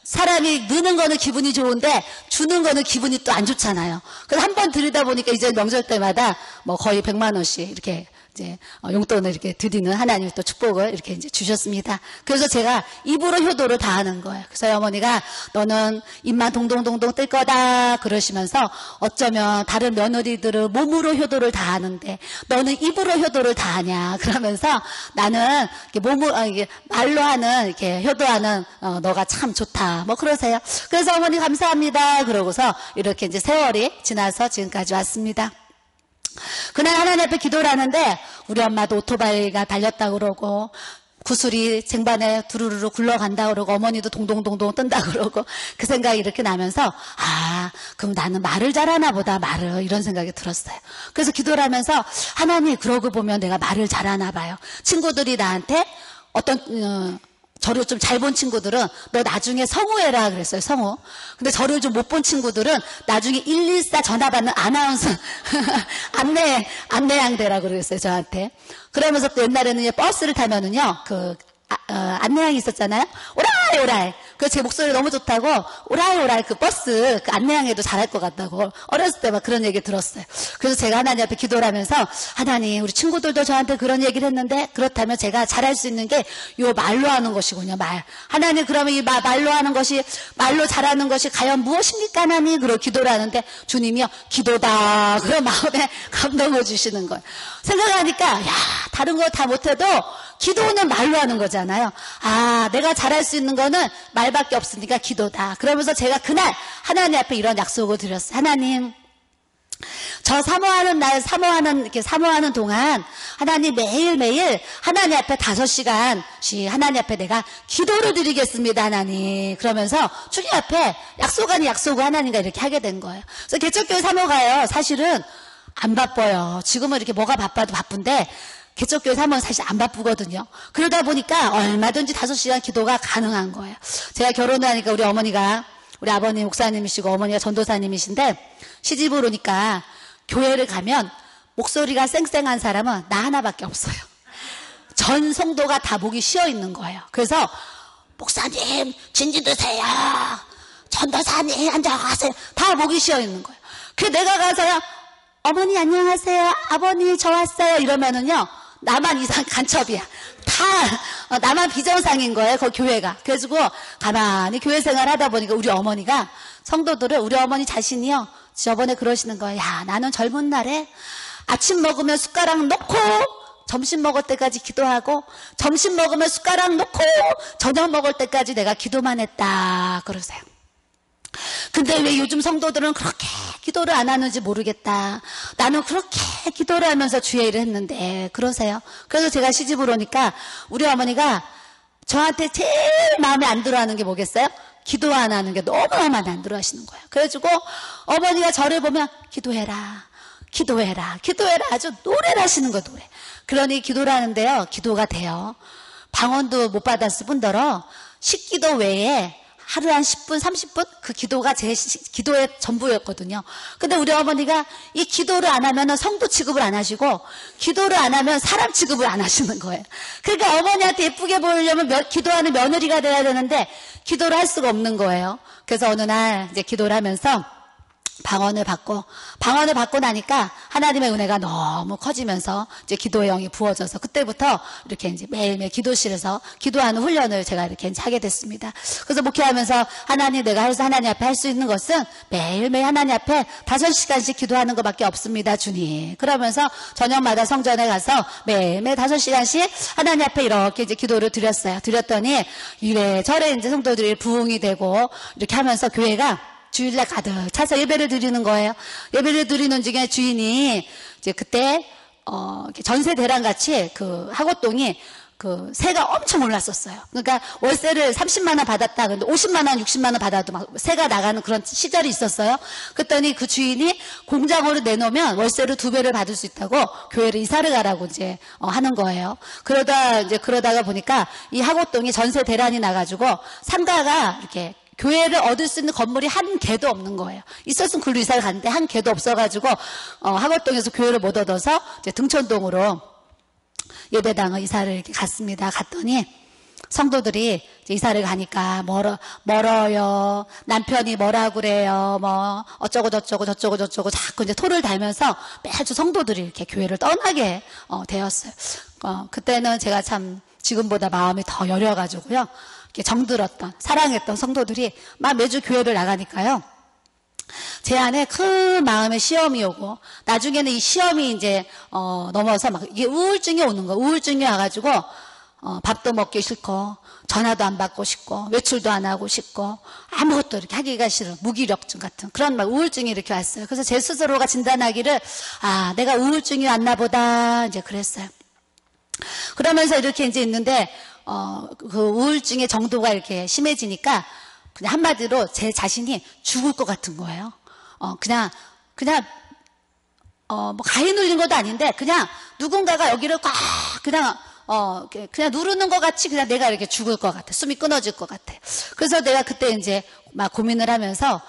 사람이 느는 거는 기분이 좋은데 주는 거는 기분이 또 안 좋잖아요. 그래서 한 번 드리다 보니까 이제 명절 때마다 뭐 거의 100만 원씩 이렇게 이제 용돈을 이렇게 드리는 하나님의 또 축복을 이렇게 이제 주셨습니다. 그래서 제가 입으로 효도를 다 하는 거예요. 그래서 어머니가 너는 입만 동동동동 뜰 거다 그러시면서 어쩌면 다른 며느리들은 몸으로 효도를 다 하는데 너는 입으로 효도를 다 하냐 그러면서 나는 이게 말로 하는 이렇게 효도하는 너가 참 좋다 뭐 그러세요. 그래서 어머니 감사합니다 그러고서 이렇게 이제 세월이 지나서 지금까지 왔습니다. 그날 하나님 앞에 기도를 하는데 우리 엄마도 오토바이가 달렸다 그러고 구슬이 쟁반에 두루루루 굴러간다 그러고 어머니도 동동동동 뜬다 그러고 그 생각이 이렇게 나면서 그럼 나는 말을 잘하나 보다 말을 이런 생각이 들었어요. 그래서 기도를 하면서 하나님 그러고 보면 내가 말을 잘하나 봐요. 친구들이 나한테 어떤 저를 좀 잘 본 친구들은 너 나중에 성우해라 그랬어요. 성우. 근데 저를 좀 못 본 친구들은 나중에 114 전화 받는 아나운서 안내양 되라고 그랬어요. 저한테. 그러면서 또 옛날에는 버스를 타면은요 안내양이 있었잖아요. 오라이 오라이. 그래서 제 목소리 너무 좋다고 오라이 오라이 그 버스 그 안내양에도 잘할 것 같다고 어렸을 때 막 그런 얘기 들었어요. 그래서 제가 하나님 앞에 기도를 하면서 하나님 우리 친구들도 저한테 그런 얘기를 했는데 그렇다면 제가 잘할 수 있는 게 요 말로 하는 것이군요. 말. 하나님 그러면 이 말로 하는 것이 말로 잘하는 것이 과연 무엇입니까 하나님? 그러고 기도를 하는데 주님이요 기도다. 그런 마음에 감동을 주시는 거예요. 생각하니까 야 다른 거 다 못해도 기도는 말로 하는 거잖아요. 내가 잘할 수 있는 거는 말밖에 없으니까 기도다. 그러면서 제가 그날 하나님 앞에 이런 약속을 드렸어요. 하나님, 저 사모하는 동안 하나님 매일매일 하나님 앞에 5시간씩 하나님 앞에 내가 기도를 드리겠습니다. 하나님. 그러면서 주님 앞에 약속 아닌 약속을 하나님과 이렇게 하게 된 거예요. 그래서 개척교회 사모가요. 사실은 안 바빠요. 지금은 이렇게 뭐가 바빠도 바쁜데 개척교회 사모는 사실 안 바쁘거든요. 그러다 보니까 얼마든지 5시간 기도가 가능한 거예요. 제가 결혼을 하니까 우리 어머니가 우리 아버님 목사님이시고 어머니가 전도사님이신데 시집을 오니까 교회를 가면 목소리가 쌩쌩한 사람은 나 하나밖에 없어요. 전 성도가 다 목이 쉬어 있는 거예요. 그래서 목사님 진지 드세요. 전도사님 앉아가세요. 다 목이 쉬어 있는 거예요. 그래서 내가 가서요. 어머니 안녕하세요. 아버님 저 왔어요. 이러면은요. 나만 이상 간첩이야. 다 나만 비정상인 거예요. 그 교회가. 그래가지고 가만히 교회 생활 하다 보니까 우리 어머니가 성도들을 우리 어머니 자신이요. 저번에 그러시는 거예요. 야 나는 젊은 날에 아침 먹으면 숟가락 놓고 점심 먹을 때까지 기도하고 점심 먹으면 숟가락 놓고 저녁 먹을 때까지 내가 기도만 했다 그러세요. 근데 왜 요즘 성도들은 그렇게 기도를 안 하는지 모르겠다. 나는 그렇게 기도를 하면서 주의 일을 했는데 그러세요. 그래서 제가 시집을 오니까 우리 어머니가 저한테 제일 마음에 안 들어하는 게 뭐겠어요? 기도 안 하는 게 너무 마음에 안 들어 하시는 거예요. 그래가지고 어머니가 저를 보면 기도해라 기도해라 기도해라 아주 노래를 하시는 거예요. 노래. 그러니 기도를 하는데요. 기도가 돼요. 방언도 못 받았을 뿐더러 식기도 외에 하루에 한 10분, 30분? 그 기도가 제 기도의 전부였거든요. 근데 우리 어머니가 이 기도를 안 하면 성도 취급을 안 하시고, 기도를 안 하면 사람 취급을 안 하시는 거예요. 그러니까 어머니한테 예쁘게 보이려면 기도하는 며느리가 돼야 되는데, 기도를 할 수가 없는 거예요. 그래서 어느 날 이제 기도를 하면서, 방언을 받고 나니까 하나님의 은혜가 너무 커지면서 이제 기도의 영이 부어져서 그때부터 이렇게 이제 매일매일 기도실에서 기도하는 훈련을 제가 이렇게 이제 하게 됐습니다. 그래서 목회하면서 하나님 내가 하나님 앞에 할 수 있는 것은 매일매일 하나님 앞에 5시간씩 기도하는 것밖에 없습니다, 주님. 그러면서 저녁마다 성전에 가서 매일매일 5시간씩 하나님 앞에 이렇게 이제 기도를 드렸더니 이래저래 이제 성도들이 부흥이 되고 이렇게 하면서 교회가 주일날 가득 차서 예배를 드리는 거예요. 예배를 드리는 중에 주인이 이제 그때 전세 대란 같이 그 하곶동이 그 세가 엄청 올랐었어요. 그러니까 월세를 30만 원 받았다. 근데 50만 원, 60만 원 받아도 막 세가 나가는 그런 시절이 있었어요. 그랬더니 그 주인이 공장으로 내놓으면 월세를 2배를 받을 수 있다고 교회를 이사를 가라고 이제 하는 거예요. 그러다가 보니까 이 하곶동이 전세 대란이 나가지고 상가가 이렇게 교회를 얻을 수 있는 건물이 한 개도 없는 거예요. 있었으면 글로 이사를 갔는데 한 개도 없어가지고 하곶동에서 교회를 못 얻어서 이제 등촌동으로 예배당을 이사를 이렇게 갔습니다. 갔더니 성도들이 이제 이사를 가니까 멀어요. 남편이 뭐라 그래요. 뭐 어쩌고 저쩌고 자꾸 이제 토를 달면서 매주 성도들이 이렇게 교회를 떠나게 되었어요. 그때는 제가 참 지금보다 마음이 더 여려가지고요. 이렇게 정들었던 사랑했던 성도들이 막 매주 교회를 나가니까요. 제 안에 큰 마음의 시험이 오고 나중에는 이 시험이 이제 넘어서 막 이게 우울증이 오는 거. 우울증이 와가지고 밥도 먹기 싫고 전화도 안 받고 싶고 외출도 안 하고 싶고 아무것도 이렇게 하기가 싫은 무기력증 같은 그런 막 우울증이 이렇게 왔어요. 그래서 제 스스로가 진단하기를 내가 우울증이 왔나 보다 이제 그랬어요. 그러면서 이렇게 이제 있는데 그 우울증의 정도가 이렇게 심해지니까 그냥 한마디로 제 자신이 죽을 것 같은 거예요. 그냥 뭐 가위 눌린 것도 아닌데 그냥 누군가가 여기를 꽉 그냥 누르는 것 같이 그냥 내가 이렇게 죽을 것 같아. 숨이 끊어질 것 같아. 그래서 내가 그때 이제 막 고민을 하면서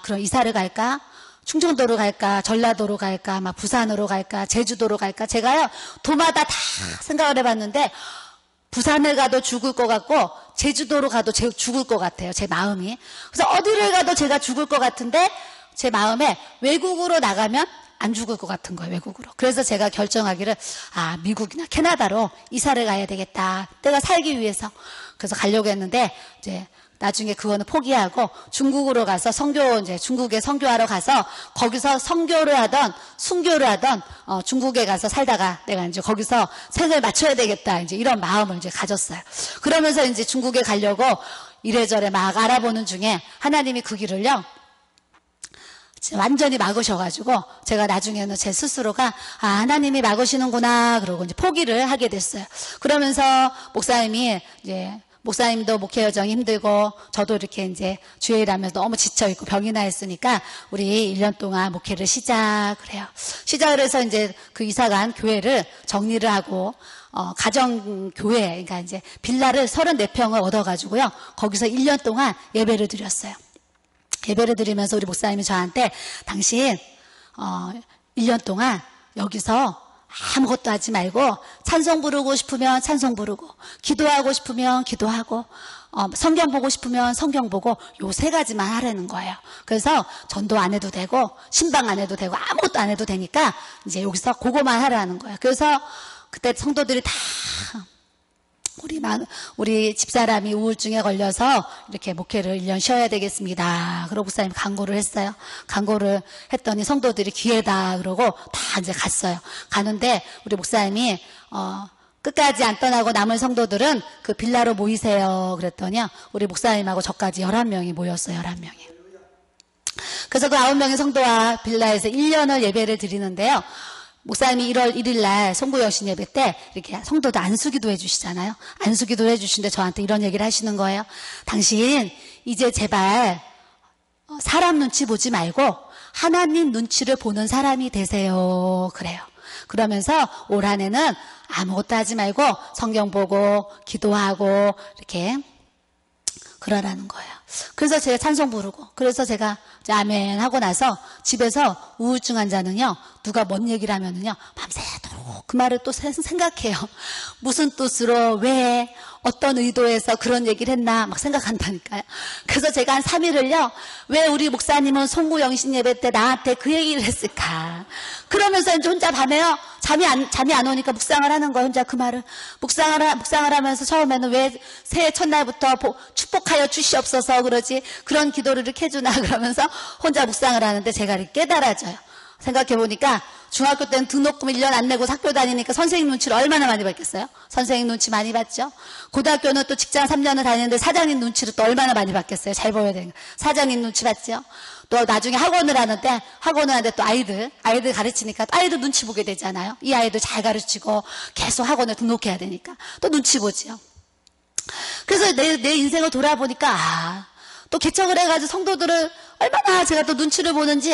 그럼 이사를 갈까? 충청도로 갈까? 전라도로 갈까? 막 부산으로 갈까? 제주도로 갈까? 제가요 도마다 다 생각을 해봤는데 부산을 가도 죽을 것 같고 제주도로 가도 죽을 것 같아요. 제 마음이. 그래서 어디를 가도 제가 죽을 것 같은데 제 마음에 외국으로 나가면 안 죽을 것 같은 거예요. 외국으로. 그래서 제가 결정하기를 미국이나 캐나다로 이사를 가야 되겠다. 내가 살기 위해서. 그래서 가려고 했는데 이제 나중에 그거는 포기하고 중국으로 가서 이제 중국에 선교하러 가서 거기서 선교를 하던 순교를 하던 중국에 가서 살다가 내가 이제 거기서 생을 맞춰야 되겠다. 이제 이런 마음을 이제 가졌어요. 그러면서 이제 중국에 가려고 이래저래 막 알아보는 중에 하나님이 그 길을요. 완전히 막으셔가지고 제가 나중에는 제 스스로가 하나님이 막으시는구나 그러고 이제 포기를 하게 됐어요. 그러면서 목사님도 목회 여정이 힘들고 저도 이렇게 이제 주일 하면서 너무 지쳐있고 병이 나 있으니까 우리 1년 동안 목회를 시작을 해요. 시작을 해서 이제 그 이사간 교회를 정리를 하고 가정교회 그러니까 이제 빌라를 34평을 얻어가지고요. 거기서 1년 동안 예배를 드렸어요. 예배를 드리면서 우리 목사님이 저한테 당신 1년 동안 여기서 아무것도 하지 말고 찬송 부르고 싶으면 찬송 부르고 기도하고 싶으면 기도하고 성경 보고 싶으면 성경 보고 요 3가지만 하라는 거예요. 그래서 전도 안 해도 되고 신방 안 해도 되고 아무것도 안 해도 되니까 이제 여기서 그거만 하라는 거예요. 그래서 그때 성도들이 다 우리 집사람이 우울증에 걸려서 이렇게 목회를 1년 쉬어야 되겠습니다. 그러고 목사님 강구를 했어요. 강구를 했더니 성도들이 기회다 그러고 다 이제 갔어요. 가는데 우리 목사님이 끝까지 안 떠나고 남은 성도들은 그 빌라로 모이세요. 그랬더니요. 우리 목사님하고 저까지 11명이 모였어요. 11명이. 그래서 그 9명의 성도와 빌라에서 1년을 예배를 드리는데요. 목사님이 1월 1일 날 송구 여신 예배 때 이렇게 성도들 안수기도 해주시잖아요. 안수기도 해주시는데 저한테 이런 얘기를 하시는 거예요. 당신 이제 제발 사람 눈치 보지 말고 하나님 눈치를 보는 사람이 되세요. 그래요. 그러면서 올 한 해는 아무것도 하지 말고 성경 보고 기도하고 이렇게 그러라는 거예요. 그래서 제가 찬송 부르고 그래서 제가 이제 아멘 하고 나서 집에서 우울증 환자는요 누가 뭔 얘기를 하면은요 밤새도록 그 말을 또 생각해요. 무슨 뜻으로 왜 어떤 의도에서 그런 얘기를 했나 막 생각한다니까요. 그래서 제가 한 3일을요 왜 우리 목사님은 송구 영신 예배 때 나한테 그 얘기를 했을까 그러면서 이제 혼자 밤에요 잠이 안 오니까 묵상을 하는 거예요. 혼자 그 말을 묵상을 하면서 처음에는 왜 새해 첫날부터 축복하여 주시옵소서 그러지 그런 기도를 이렇게 해주나 그러면서 혼자 묵상을 하는데 제가 이렇게 깨달아져요. 생각해보니까 중학교 때는 등록금 1년 안 내고 학교 다니니까 선생님 눈치를 얼마나 많이 받겠어요? 선생님 눈치 많이 받죠? 고등학교는 또 직장 3년을 다니는데 사장님 눈치를 또 얼마나 많이 받겠어요? 잘 보여야 되니까. 사장님 눈치 받죠? 또 나중에 학원을 하는데 또 아이들 가르치니까 또 아이들 눈치 보게 되잖아요. 이 아이들 잘 가르치고 계속 학원에 등록해야 되니까 또 눈치 보지요. 그래서 내 인생을 돌아보니까 또 개척을 해가지고 성도들을 얼마나 제가 또 눈치를 보는지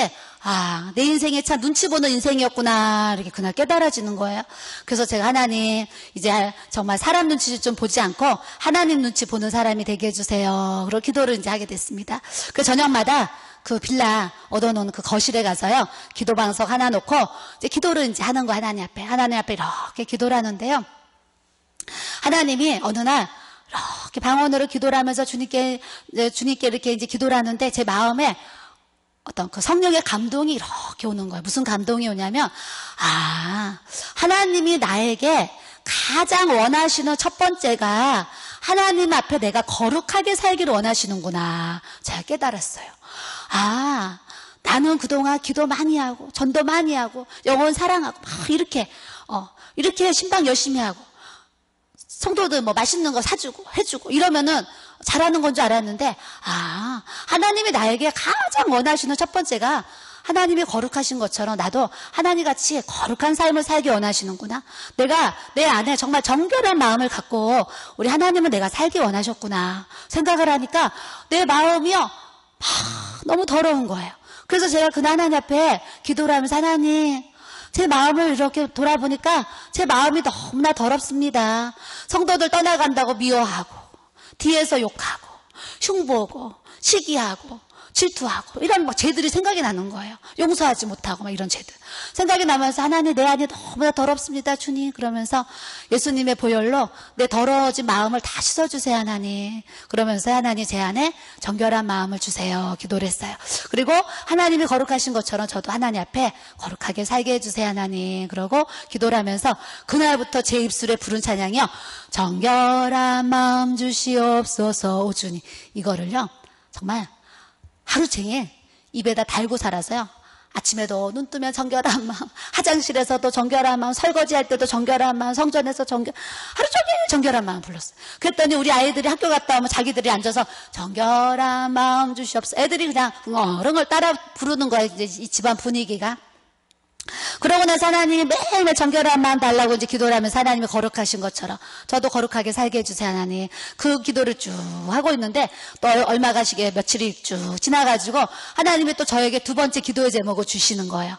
내 인생이 참 눈치 보는 인생이었구나 이렇게 그날 깨달아지는 거예요. 그래서 제가 하나님 이제 정말 사람 눈치 좀 보지 않고 하나님 눈치 보는 사람이 되게 해주세요. 그리고 기도를 이제 하게 됐습니다. 그 저녁마다 그 빌라 얻어놓은 그 거실에 가서요 기도 방석 하나 놓고 이제 기도를 이제 하는 거 하나님 앞에 이렇게 기도를 하는데요. 하나님이 어느 날 이렇게 방언으로 기도를 하면서 주님께 이렇게 이제 기도를 하는데 제 마음에 어떤 그 성령의 감동이 이렇게 오는 거예요. 무슨 감동이 오냐면, 하나님이 나에게 가장 원하시는 첫 번째가 하나님 앞에 내가 거룩하게 살기를 원하시는구나. 제가 깨달았어요. 나는 그동안 기도 많이 하고 전도 많이 하고 영혼 사랑하고 막 이렇게 신방 열심히 하고 성도들 뭐 맛있는 거 사주고 해주고 이러면은 잘하는 건 줄 알았는데, 하나님이 나에게 가장 원하시는 첫 번째가 하나님이 거룩하신 것처럼 나도 하나님 같이 거룩한 삶을 살기 원하시는구나. 내가 내 안에 정말 정결한 마음을 갖고 우리 하나님은 내가 살기 원하셨구나 생각을 하니까 내 마음이요 너무 더러운 거예요. 그래서 제가 그 하나님 앞에 기도를 하면서, 하나님, 제 마음을 이렇게 돌아보니까 제 마음이 너무나 더럽습니다. 성도들 떠나간다고 미워하고 뒤에서 욕하고 흉보고 시기하고 질투하고 이런 뭐 죄들이 생각이 나는 거예요. 용서하지 못하고 막 이런 죄들 생각이 나면서, 하나님, 내 안이 너무나 더럽습니다, 주님. 그러면서 예수님의 보혈로 내 더러워진 마음을 다 씻어주세요, 하나님. 그러면서 하나님 제 안에 정결한 마음을 주세요 기도를 했어요. 그리고 하나님이 거룩하신 것처럼 저도 하나님 앞에 거룩하게 살게 해주세요, 하나님. 그러고 기도를 하면서 그날부터 제 입술에 부른 찬양이요, 정결한 마음 주시옵소서 오 주님. 이거를요 정말 하루 종일 입에다 달고 살아서요. 아침에도 눈 뜨면 정결한 마음, 화장실에서도 정결한 마음, 설거지할 때도 정결한 마음, 성전에서 하루 종일 정결한 마음 불렀어요. 그랬더니 우리 아이들이 학교 갔다 오면 자기들이 앉아서 정결한 마음 주시옵소서. 애들이 그냥 그런 걸 따라 부르는 거예요. 이제 이 집안 분위기가. 그러고 나서 하나님이 매일매일 정결한 마음 달라고 이제 기도를 하면서 하나님이 거룩하신 것처럼 저도 거룩하게 살게 해주세요, 하나님. 그 기도를 쭉 하고 있는데 또 얼마 가시게 며칠이 쭉 지나가지고 하나님이 또 저에게 두 번째 기도의 제목을 주시는 거예요.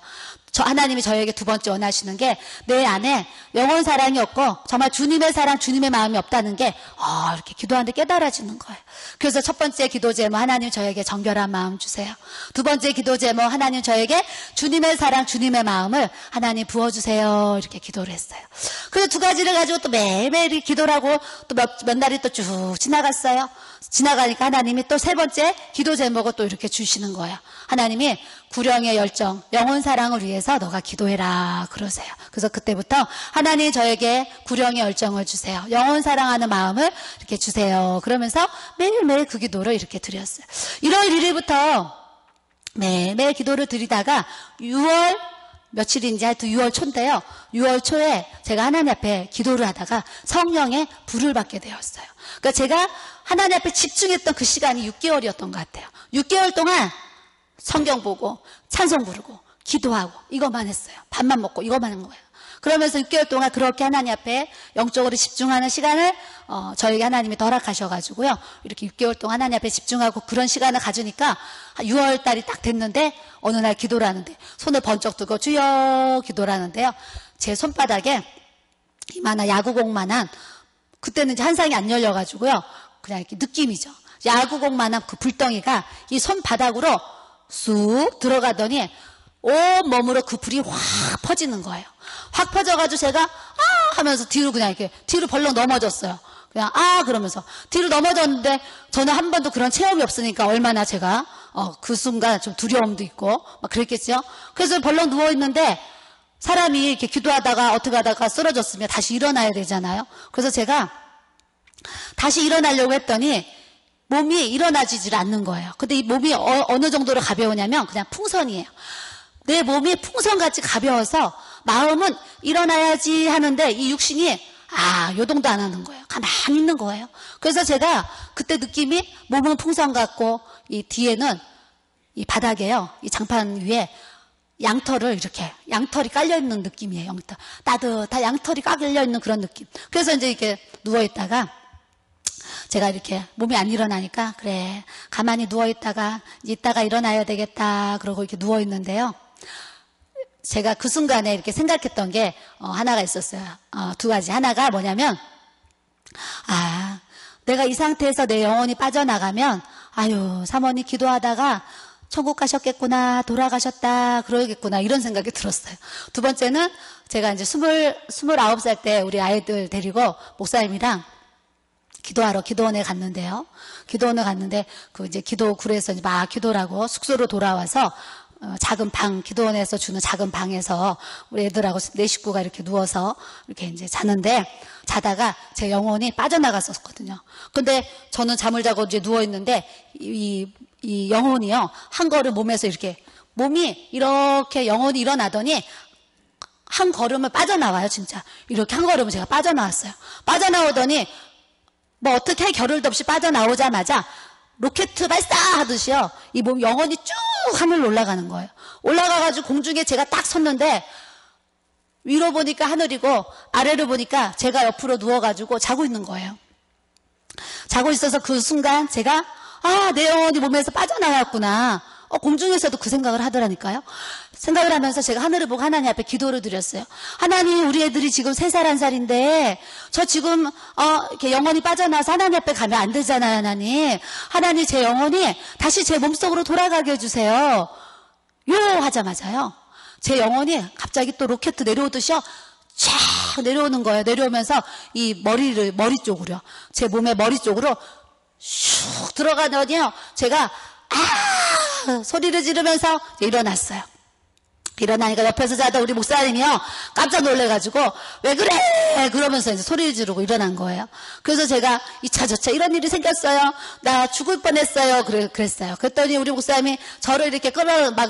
하나님이 저에게 두 번째 원하시는 게 내 안에 영혼 사랑이 없고 정말 주님의 사랑, 주님의 마음이 없다는 게 이렇게 기도하는데 깨달아지는 거예요. 그래서 첫 번째 기도 제목, 하나님 저에게 정결한 마음 주세요. 두 번째 기도 제목, 하나님 저에게 주님의 사랑, 주님의 마음을 하나님 부어주세요. 이렇게 기도를 했어요. 그래서 두 가지를 가지고 또 매일매일 기도를 하고 또 몇 날이 또 쭉 지나갔어요. 지나가니까 하나님이 또 세 번째 기도 제목을 또 이렇게 주시는 거예요. 하나님이 구령의 열정, 영혼 사랑을 위해서 너가 기도해라 그러세요. 그래서 그때부터 하나님 저에게 구령의 열정을 주세요. 영혼 사랑하는 마음을 이렇게 주세요. 그러면서 매일매일 그 기도를 이렇게 드렸어요. 1월 1일부터 매일매일 기도를 드리다가 6월 며칠인지 하여튼 6월 초인데요. 6월 초에 제가 하나님 앞에 기도를 하다가 성령의 불을 받게 되었어요. 그러니까 제가 하나님 앞에 집중했던 그 시간이 6개월이었던 것 같아요. 6개월 동안 성경 보고 찬송 부르고 기도하고 이것만 했어요. 밥만 먹고 이것만 한 거예요. 그러면서 6개월 동안 그렇게 하나님 앞에 영적으로 집중하는 시간을 저에게 하나님이 허락하셔가지고요. 이렇게 6개월 동안 하나님 앞에 집중하고 그런 시간을 가지니까 6월 달이 딱 됐는데 어느 날 기도를 하는데 손을 번쩍 들고 주여 기도를 하는데요. 제 손바닥에 이만한 야구공만한, 그때는 이제 한상이 안 열려가지고요. 그냥 이렇게 느낌이죠. 야구공만한 그 불덩이가 이 손바닥으로 쑥 들어가더니 온 몸으로 그 불이 확 퍼지는 거예요. 확 퍼져가지고 제가 하면서 뒤로 그냥 이렇게 뒤로 벌렁 넘어졌어요. 그냥 그러면서 뒤로 넘어졌는데 저는 한 번도 그런 체험이 없으니까 얼마나 제가 그 순간 좀 두려움도 있고 막 그랬겠죠. 그래서 벌렁 누워있는데 사람이 이렇게 기도하다가 어떻게 하다가 쓰러졌으면 다시 일어나야 되잖아요. 그래서 제가 다시 일어나려고 했더니 몸이 일어나지질 않는 거예요. 근데 이 몸이 어느 정도로 가벼우냐면 그냥 풍선이에요. 내 몸이 풍선같이 가벼워서 마음은 일어나야지 하는데 이 육신이 요동도 안 하는 거예요. 가만히 있는 거예요. 그래서 제가 그때 느낌이 몸은 풍선 같고 이 뒤에는 이 바닥에요. 이 장판 위에 양털이 깔려있는 느낌이에요. 따뜻한 양털이 깔려있는 그런 느낌. 그래서 이제 이렇게 누워있다가 제가 이렇게 몸이 안 일어나니까 그래 가만히 누워있다가 이따가 일어나야 되겠다 그러고 이렇게 누워있는데요. 제가 그 순간에 이렇게 생각했던 게 하나가 있었어요. 두 가지. 하나가 뭐냐면 내가 이 상태에서 내 영혼이 빠져나가면 사모님 기도하다가 천국 가셨겠구나, 돌아가셨다 그러겠구나 이런 생각이 들었어요. 두 번째는 제가 이제 29살 때 우리 아이들 데리고 목사님이랑 기도하러 기도원에 갔는데요. 기도원에 갔는데 그 이제 기도굴에서 이제 막 기도라고 숙소로 돌아와서 작은 방, 기도원에서 주는 작은 방에서 우리 애들하고 네 식구가 이렇게 누워서 이렇게 이제 자는데, 자다가 제 영혼이 빠져나갔었거든요. 근데 저는 잠을 자고 이제 누워있는데 이 영혼이요, 한 걸음 몸에서 이렇게, 몸이 이렇게 영혼이 일어나더니 한 걸음을 빠져나와요. 진짜 이렇게 한 걸음을 제가 빠져나왔어요. 빠져나오더니 뭐 어떻게 할 겨를도 없이 빠져나오자마자 로켓 발사하듯이요, 이 몸 영혼이 쭉 하늘로 올라가는 거예요. 올라가가지고 공중에 제가 딱 섰는데, 위로 보니까 하늘이고 아래로 보니까 제가 옆으로 누워가지고 자고 있는 거예요. 자고 있어서 그 순간 제가 내 영혼이 몸에서 빠져나왔구나. 공중에서도 그 생각을 하더라니까요. 생각을 하면서 제가 하늘을 보고 하나님 앞에 기도를 드렸어요. 하나님, 우리 애들이 지금 3살 1살인데 저 지금 이렇게 영혼이 빠져나와서 하나님 앞에 가면 안 되잖아요. 하나님, 하나님, 제 영혼이 다시 제 몸속으로 돌아가게 해주세요. 요 하자마자요, 제 영혼이 갑자기 또 로켓 내려오듯이요, 쫙 내려오는 거예요. 내려오면서 이 머리 쪽으로요, 제 몸의 머리 쪽으로 슉 들어가더니요, 제가 소리를 지르면서 일어났어요. 일어나니까 옆에서 자던 우리 목사님이요, 깜짝 놀래가지고 왜 그래 그러면서 이제 소리를 지르고 일어난 거예요. 그래서 제가 이차 저차 이런 일이 생겼어요, 나 죽을 뻔했어요 그랬어요. 그랬더니 우리 목사님이 저를 이렇게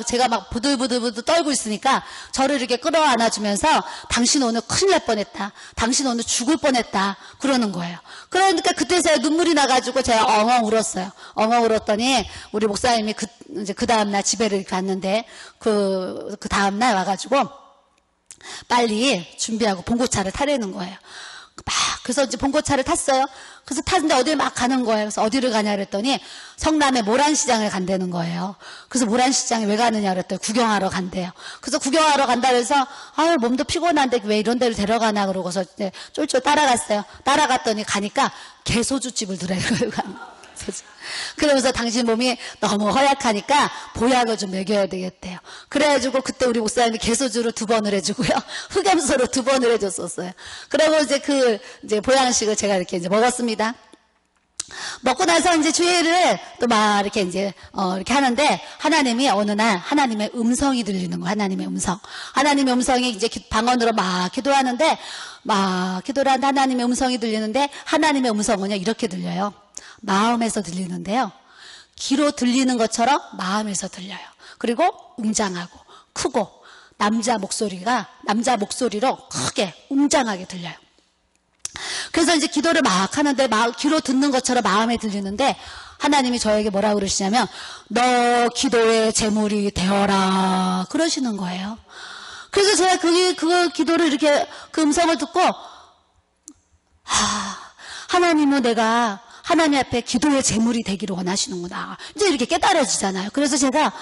제가 막 부들부들 떨고 있으니까 저를 이렇게 끌어안아주면서 당신 오늘 큰일 날 뻔했다, 당신 오늘 죽을 뻔했다 그러는 거예요. 그러니까 그때 제가 눈물이 나가지고 제가 엉엉 울었어요. 엉엉 울었더니 우리 목사님이 이제 그 다음날 집에를 갔는데 그 다음날 와가지고 빨리 준비하고 봉고차를 타려는 거예요. 그래서 이제 봉고차를 탔어요. 그래서 탔는데 어딜 막 가는 거예요. 그래서 어디를 가냐 그랬더니 성남의 모란시장을 간다는 거예요. 그래서 모란시장에 왜 가느냐 그랬더니 구경하러 간대요. 그래서 구경하러 간다 그래서 몸도 피곤한데 왜 이런 데를 데려가나 그러고서 이제 쫄쫄 따라갔어요. 따라갔더니 가니까 개소주집을 들어가요. 그러면서 당신 몸이 너무 허약하니까 보약을 좀 먹여야 되겠대요. 그래가지고 그때 우리 목사님이 개소주를 2번을 해주고요, 흑염소를 2번을 해줬었어요. 그리고 이제 보양식을 제가 이렇게 이제 먹었습니다. 먹고 나서 이제 주일을 또 막 이렇게 이제 이렇게 하는데, 하나님이 어느 날 하나님의 음성이 들리는 거예요. 하나님의 음성. 하나님의 음성이 이제 방언으로 막 기도하는데, 막 기도를 하는데 하나님의 음성이 들리는데, 하나님의 음성은요 이렇게 들려요. 마음에서 들리는데요, 귀로 들리는 것처럼 마음에서 들려요. 그리고 웅장하고 크고 남자 목소리로 크게 웅장하게 들려요. 그래서 이제 기도를 막 하는데 귀로 듣는 것처럼 마음에 들리는데, 하나님이 저에게 뭐라고 그러시냐면 너 기도의 제물이 되어라 그러시는 거예요. 그래서 제가 그 기도를 이렇게 그 음성을 듣고, 하나님은 내가 하나님 앞에 기도의 제물이 되기를 원하시는구나, 이제 이렇게 깨달아지잖아요. 그래서 제가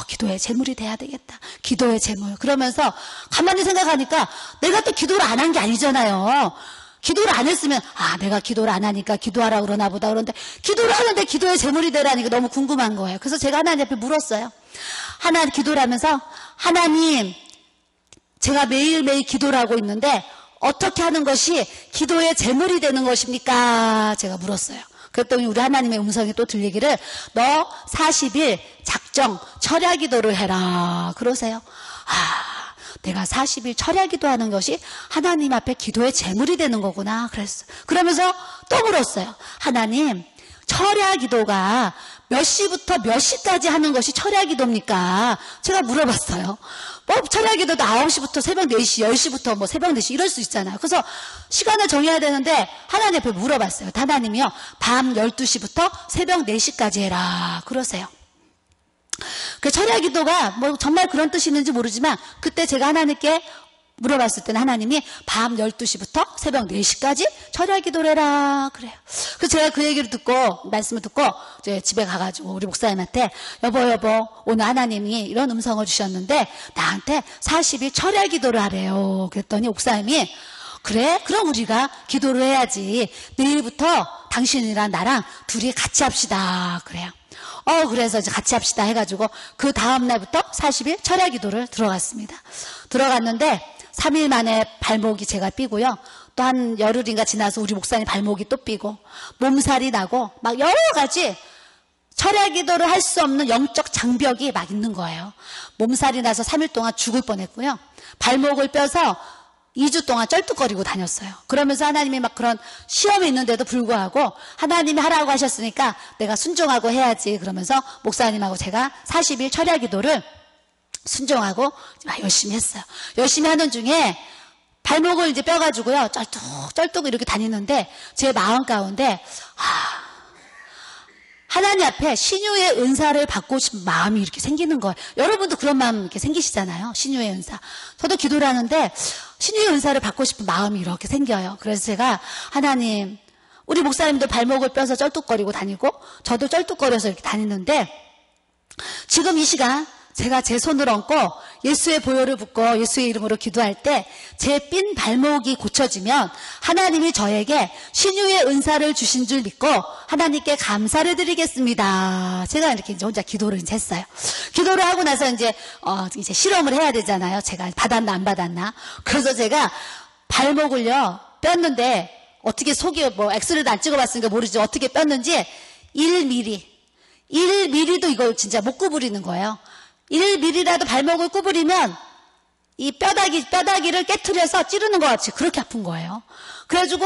기도의 제물이 돼야 되겠다, 기도의 제물. 그러면서 가만히 생각하니까 내가 또 기도를 안 한 게 아니잖아요. 기도를 안 했으면 내가 기도를 안 하니까 기도하라 그러나 보다. 그런데 기도를 하는데 기도의 제물이 되라니까 너무 궁금한 거예요. 그래서 제가 하나님 앞에 물었어요. 기도를 하면서, 하나님, 제가 매일매일 기도를 하고 있는데 어떻게 하는 것이 기도의 제물이 되는 것입니까? 제가 물었어요. 그랬더니 우리 하나님의 음성이 또 들리기를 너 40일 작정 철야 기도를 해라 그러세요. 내가 40일 철야 기도하는 것이 하나님 앞에 기도의 제물이 되는 거구나 그랬어요. 그러면서 또 물었어요. 하나님, 철야 기도가 몇 시부터 몇 시까지 하는 것이 철야 기도입니까? 제가 물어봤어요. 철야 기도도 9시부터 새벽 4시, 10시부터 새벽 4시 이럴 수 있잖아요. 그래서 시간을 정해야 되는데 하나님 앞에 물어봤어요. 하나님이요, 밤 12시부터 새벽 4시까지 해라 그러세요. 그 철야 기도가 정말 그런 뜻이 있는지 모르지만, 그때 제가 하나님께 물어봤을 때는 하나님이 밤 12시부터 새벽 4시까지 철야 기도를 해라 그래요. 그래서 제가 그 얘기를 듣고, 말씀을 듣고 이제 집에 가가지고 우리 목사님한테 여보 오늘 하나님이 이런 음성을 주셨는데 나한테 40일 철야 기도를 하래요. 그랬더니 목사님이 그래? 그럼 우리가 기도를 해야지. 내일부터 당신이랑 나랑 둘이 같이 합시다 그래요. 그래서 이제 같이 합시다 해가지고 그 다음날부터 40일 철야 기도를 들어갔습니다. 들어갔는데 3일 만에 발목이 제가 삐고요. 또 한 열흘인가 지나서 우리 목사님 발목이 또 삐고 몸살이 나고 막 여러 가지 철야 기도를 할 수 없는 영적 장벽이 막 있는 거예요. 몸살이 나서 3일 동안 죽을 뻔했고요. 발목을 뼈서 2주 동안 쩔뚝거리고 다녔어요. 그러면서 하나님이 막 그런 시험이 있는데도 불구하고 하나님이 하라고 하셨으니까 내가 순종하고 해야지 그러면서 목사님하고 제가 40일 철야 기도를 순종하고 열심히 했어요. 열심히 하는 중에 발목을 이제 뼈가지고요. 쩔뚝 이렇게 다니는데 제 마음 가운데 하나님 앞에 신유의 은사를 받고 싶은 마음이 이렇게 생기는 거예요. 여러분도 그런 마음 이렇게 생기시잖아요. 신유의 은사. 저도 기도를 하는데 신유의 은사를 받고 싶은 마음이 이렇게 생겨요. 그래서 제가 하나님, 우리 목사님도 발목을 뼈서 쩔뚝거리고 다니고 저도 쩔뚝거려서 이렇게 다니는데 지금 이 시간 제가 제 손을 얹고 예수의 보혈을 붓고 예수의 이름으로 기도할 때 제 삔 발목이 고쳐지면 하나님이 저에게 신유의 은사를 주신 줄 믿고 하나님께 감사를 드리겠습니다. 제가 이렇게 이제 혼자 기도를 이제 했어요. 기도를 하고 나서 이제 실험을 해야 되잖아요. 제가 받았나 안 받았나. 그래서 제가 발목을요 뺐는데 어떻게 속이 뭐 엑스레이도 안 찍어봤으니까 모르지 어떻게 뺐는지 1mm도 이걸 진짜 못 구부리는 거예요. 1mm라도 발목을 구부리면 이 뼈다귀를 깨트려서 찌르는 것 같이 그렇게 아픈 거예요. 그래가지고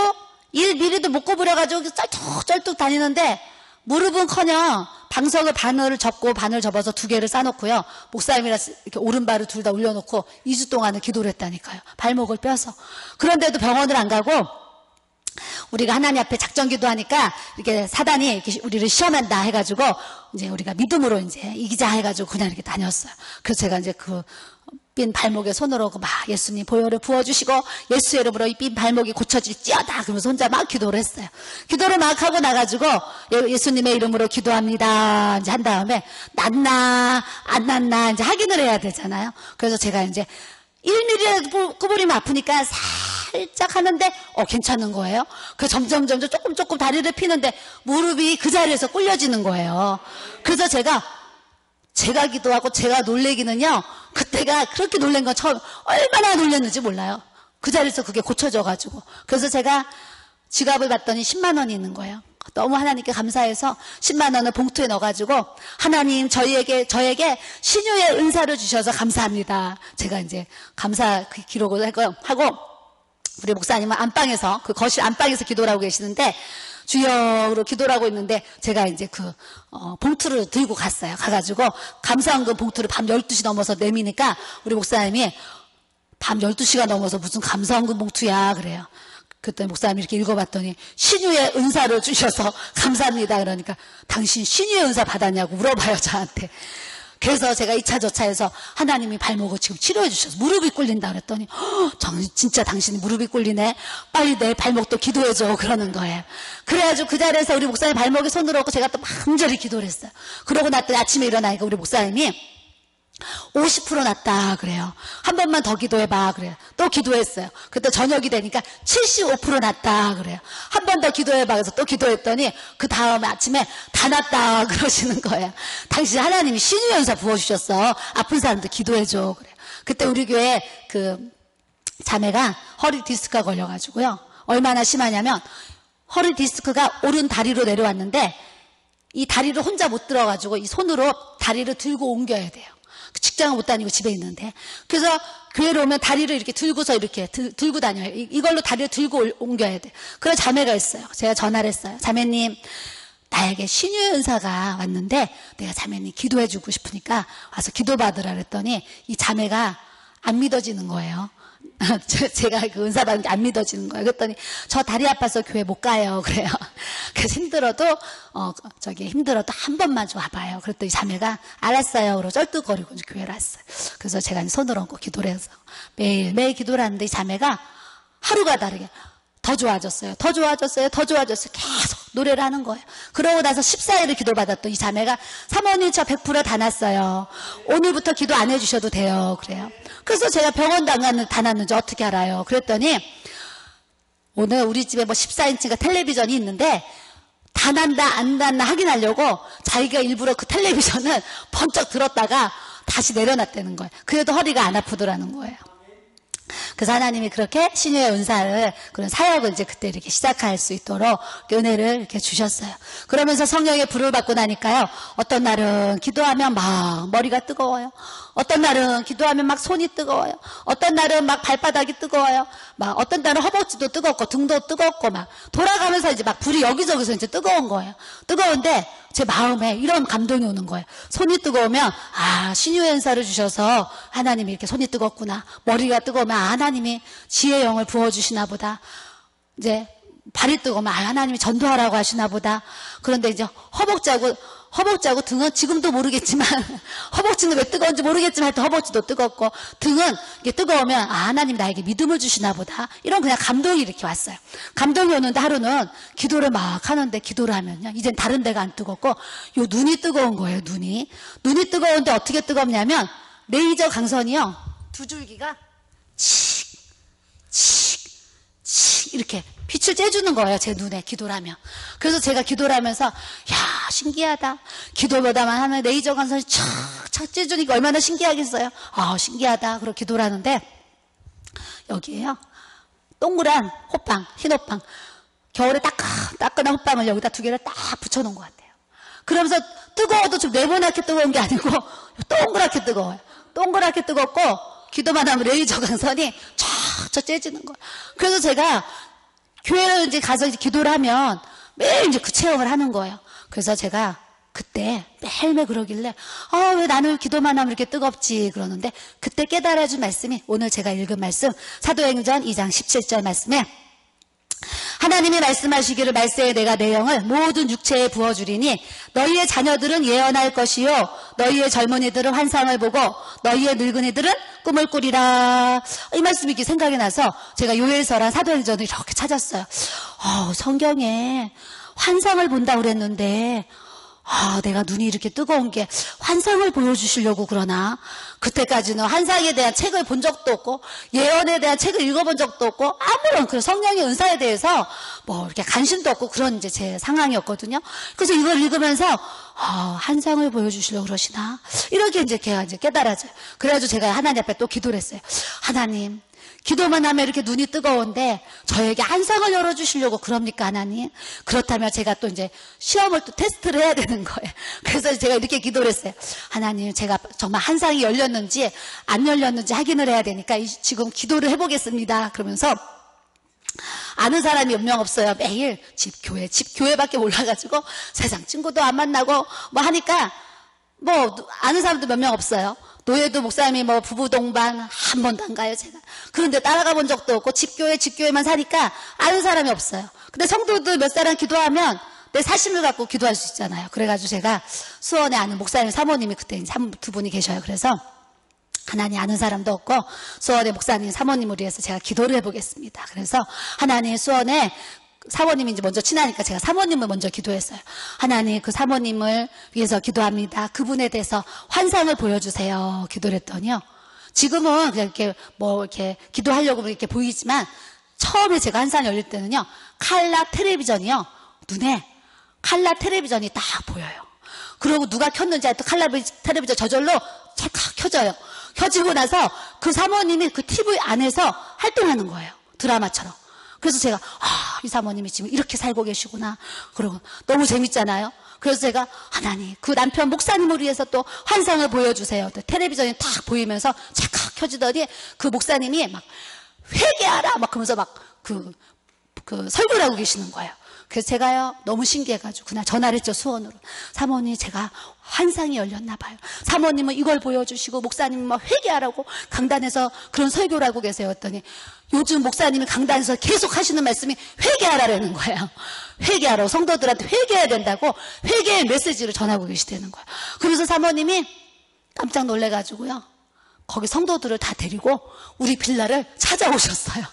1mm도 못 구부려가지고 쩔뚝쩔뚝 다니는데 무릎은커녕 방석을 반을 접고 반을 접어서 2개를 싸놓고요. 목사님이랑 이렇게 오른발을 둘 다 올려놓고 2주 동안은 기도를 했다니까요. 발목을 뼈서. 그런데도 병원을 안 가고 우리가 하나님 앞에 작전 기도하니까 이렇게 사단이 이렇게 우리를 시험한다 해가지고 이제 우리가 믿음으로 이제 이기자 해가지고 그냥 이렇게 다녔어요. 그래서 제가 이제 그 삔 발목에 손으로 막 예수님 보혈을 부어주시고 예수의 이름으로 이 삔 발목이 고쳐질지어다 그러면서 혼자 막 기도를 했어요. 기도를 막 하고 나가지고 예수님의 이름으로 기도합니다 이제 한 다음에 낫나 안 낫나 이제 확인을 해야 되잖아요. 그래서 제가 이제 1mm라도 구부리면 아프니까 살짝 하는데 괜찮은 거예요. 그래서 점점 조금 다리를 피는데 무릎이 그 자리에서 꿀려지는 거예요. 그래서 제가 기도하고 제가 놀래기는요. 그때가 그렇게 놀란 건 처음 얼마나 놀랐는지 몰라요. 그 자리에서 그게 고쳐져가지고. 그래서 제가 지갑을 봤더니 10만 원이 있는 거예요. 너무 하나님께 감사해서 10만 원을 봉투에 넣어가지고 하나님 저에게 신유의 은사를 주셔서 감사합니다. 제가 이제 감사 기록을 하고 우리 목사님은 안방에서 그 거실 안방에서 기도를 하고 계시는데 주여로 기도를 하고 있는데 제가 이제 그 봉투를 들고 갔어요. 가가지고 감사원금 봉투를 밤 12시 넘어서 내미니까 우리 목사님이 밤 12시가 넘어서 무슨 감사원금 봉투야 그래요. 그때 목사님이 이렇게 읽어봤더니 신유의 은사를 주셔서 감사합니다. 그러니까 당신 신유의 은사 받았냐고 물어봐요 저한테. 그래서 제가 2차 저차에서 하나님이 발목을 지금 치료해 주셔서 무릎이 꿇린다 그랬더니 진짜 당신이 무릎이 꿇리네. 빨리 내 발목도 기도해줘 그러는 거예요. 그래가지고 그 자리에서 우리 목사님 발목에 손을 얹고 제가 또 간절히 기도를 했어요. 그러고 났더니 아침에 일어나니까 우리 목사님이 50% 났다 그래요. 한 번만 더 기도해봐 그래요. 또 기도했어요. 그때 저녁이 되니까 75% 났다 그래요. 한 번 더 기도해봐 그래서 또 기도했더니 그 다음 아침에 다 났다 그러시는 거예요. 당신 하나님이 신유연사 부어주셨어. 아픈 사람들 기도해줘 그래요. 그때 우리 교회 그 자매가 허리 디스크가 걸려가지고요. 얼마나 심하냐면 허리 디스크가 오른 다리로 내려왔는데 이 다리를 혼자 못 들어가지고 이 손으로 다리를 들고 옮겨야 돼요. 직장을 못 다니고 집에 있는데. 그래서 교회로 오면 다리를 이렇게 들고서 이렇게 들고 다녀요. 이걸로 다리를 들고 옮겨야 돼. 그래서 자매가 있어요. 제가 전화를 했어요. 자매님, 나에게 신유의 은사가 왔는데 내가 자매님 기도해주고 싶으니까 와서 기도받으라 그랬더니 이 자매가 안 믿어지는 거예요. 제가 그 은사 받은 게 안 믿어지는 거예요. 그랬더니 저 다리 아파서 교회 못 가요. 그래요. 그래서 힘들어도 한 번만 좀 와봐요. 그랬더니 자매가 알았어요. 그러고 쩔뚝거리고 이제 교회를 왔어요. 그래서 제가 손을 얹고 기도를 해서 매일 기도를 하는데 이 자매가 하루가 다르게 더 좋아졌어요. 계속 노래를 하는 거예요. 그러고 나서 14일을 기도받았더니 이 자매가 사모님 저 100%다 났어요. 오늘부터 기도 안 해주셔도 돼요. 그래요. 그래서 제가 병원도 안 갔는데 다 났는지 어떻게 알아요? 그랬더니 오늘 우리 집에 14인치가 텔레비전이 있는데 다 난다 안 났나 확인하려고 자기가 일부러 그 텔레비전을 번쩍 들었다가 다시 내려놨다는 거예요. 그래도 허리가 안 아프더라는 거예요. 그래서 하나님이 그렇게 신유의 은사를, 그런 사역을 이제 그때 이렇게 시작할 수 있도록 은혜를 이렇게 주셨어요. 그러면서 성령의 불을 받고 나니까요, 어떤 날은 기도하면 막 머리가 뜨거워요. 어떤 날은 기도하면 막 손이 뜨거워요. 어떤 날은 막 발바닥이 뜨거워요. 막 어떤 날은 허벅지도 뜨겁고 등도 뜨겁고 막 돌아가면서 이제 막 불이 여기저기서 이제 뜨거운 거예요. 뜨거운데 제 마음에 이런 감동이 오는 거예요. 손이 뜨거우면 아, 신유의 은사를 주셔서 하나님이 이렇게 손이 뜨겁구나. 머리가 뜨거우면 아, 하나님이 지혜의 영을 부어주시나 보다. 이제 발이 뜨거우면 아, 하나님이 전도하라고 하시나 보다. 그런데 이제 허벅지하고 등은 지금도 모르겠지만 허벅지는 왜 뜨거운지 모르겠지만 하여튼 허벅지도 뜨겁고 등은 이게 뜨거우면 아, 하나님 나에게 믿음을 주시나 보다. 이런 그냥 감동이 이렇게 왔어요. 감동이 오는데 하루는 기도를 막 하는데, 기도를 하면요, 이젠 다른 데가 안 뜨겁고 요 눈이 뜨거운 거예요. 눈이 뜨거운데 어떻게 뜨겁냐면 레이저 강선이요, 두 줄기가 칙 이렇게 빛을 쬐주는 거예요, 제 눈에, 기도를 하면. 그래서 제가 기도를 하면서 야, 신기하다. 기도보다만 하면 레이저 강선이 착착 쬐주니까 얼마나 신기하겠어요. 아, 신기하다. 그리고 기도를 하는데 여기에요, 동그란 호빵, 흰 호빵, 겨울에 따끈한 호빵을 여기다 두 개를 딱 붙여놓은 것 같아요. 그러면서 뜨거워도 좀 네모나게 뜨거운 게 아니고 동그랗게 뜨거워요. 동그랗게 뜨겁고 기도만 하면 레이저 강선이 쫙 쬐지는 거예요. 그래서 제가 교회를 이제 가서 이제 기도를 하면 매일 이제 그 체험을 하는 거예요. 그래서 제가 그때 매일매일 그러길래 왜 나는 기도만 하면 이렇게 뜨겁지 그러는데, 그때 깨달아준 말씀이 오늘 제가 읽은 말씀, 사도행전 2장 17절 말씀에 하나님이 말씀하시기를 말세에 내가 내 영을 모든 육체에 부어주리니 너희의 자녀들은 예언할 것이요 너희의 젊은이들은 환상을 보고 너희의 늙은이들은 꿈을 꾸리라. 이 말씀이 이렇게 생각이 나서 제가 요엘서랑 사도행전을 이렇게 찾았어요. 성경에 환상을 본다고 그랬는데 내가 눈이 이렇게 뜨거운 게 환상을 보여주시려고 그러나, 그때까지는 환상에 대한 책을 본 적도 없고 예언에 대한 책을 읽어본 적도 없고 아무런 그런 성령의 은사에 대해서 뭐 이렇게 관심도 없고 그런 이제 제 상황이었거든요. 그래서 이걸 읽으면서 환상을 보여주시려고 그러시나, 이렇게 이제 제가 이제 깨달아져요. 그래가지고 제가 하나님 앞에 또 기도를 했어요. 하나님, 기도만 하면 이렇게 눈이 뜨거운데 저에게 환상을 열어주시려고 그럽니까, 하나님? 그렇다면 제가 또 이제 시험을 또 테스트를 해야 되는 거예요. 그래서 제가 이렇게 기도를 했어요. 하나님, 제가 정말 환상이 열렸는지 안 열렸는지 확인을 해야 되니까 지금 기도를 해보겠습니다. 그러면서 아는 사람이 몇 명 없어요. 매일 집 교회밖에 몰라가지고 세상 친구도 안 만나고 뭐 하니까 뭐 아는 사람도 몇 명 없어요. 노예도 목사님이 뭐 부부 동반 한 번도 안 가요, 제가. 그런데 따라가 본 적도 없고 집교회만 사니까 아는 사람이 없어요. 근데 성도들 몇 사람 기도하면 내 사심을 갖고 기도할 수 있잖아요. 그래가지고 제가 수원에 아는 목사님 사모님이 그때 두 분이 계셔요. 그래서 하나님, 아는 사람도 없고 수원의 목사님 사모님을 위해서 제가 기도를 해보겠습니다. 그래서 하나님, 수원에 사모님이 이제 먼저 친하니까 제가 사모님을 먼저 기도했어요. 하나님, 그 사모님을 위해서 기도합니다. 그분에 대해서 환상을 보여주세요. 기도를 했더니요, 지금은 그냥 이렇게 뭐 이렇게 기도하려고 이렇게 보이지만 처음에 제가 환상이 열릴 때는요, 칼라 텔레비전이요, 눈에 칼라 텔레비전이 딱 보여요. 그리고 누가 켰는지 하여튼 칼라 텔레비전 저절로 찰칵 켜져요. 켜지고 나서 그 사모님이 그 TV 안에서 활동하는 거예요. 드라마처럼. 그래서 제가 이 사모님이 지금 이렇게 살고 계시구나. 그러고 너무 재밌잖아요. 그래서 제가 하나님, 그 남편 목사님을 위해서 또 환상을 보여주세요. 또 텔레비전이 탁 보이면서 착각 켜지더니 그 목사님이 막 회개하라 막 그러면서 막 그 설교를 하고 계시는 거예요. 그래서 제가요, 너무 신기해가지고 그날 전화를 했죠, 수원으로. 사모님, 제가 환상이 열렸나 봐요. 사모님은 이걸 보여주시고 목사님은 막 회개하라고 강단에서 그런 설교를 하고 계세요. 했더니 요즘 목사님이 강단에서 계속 하시는 말씀이 회개하라라는 거예요. 회개하라고, 성도들한테 회개해야 된다고 회개의 메시지를 전하고 계시다는 거예요. 그래서 사모님이 깜짝 놀래가지고요, 거기 성도들을 다 데리고 우리 빌라를 찾아오셨어요.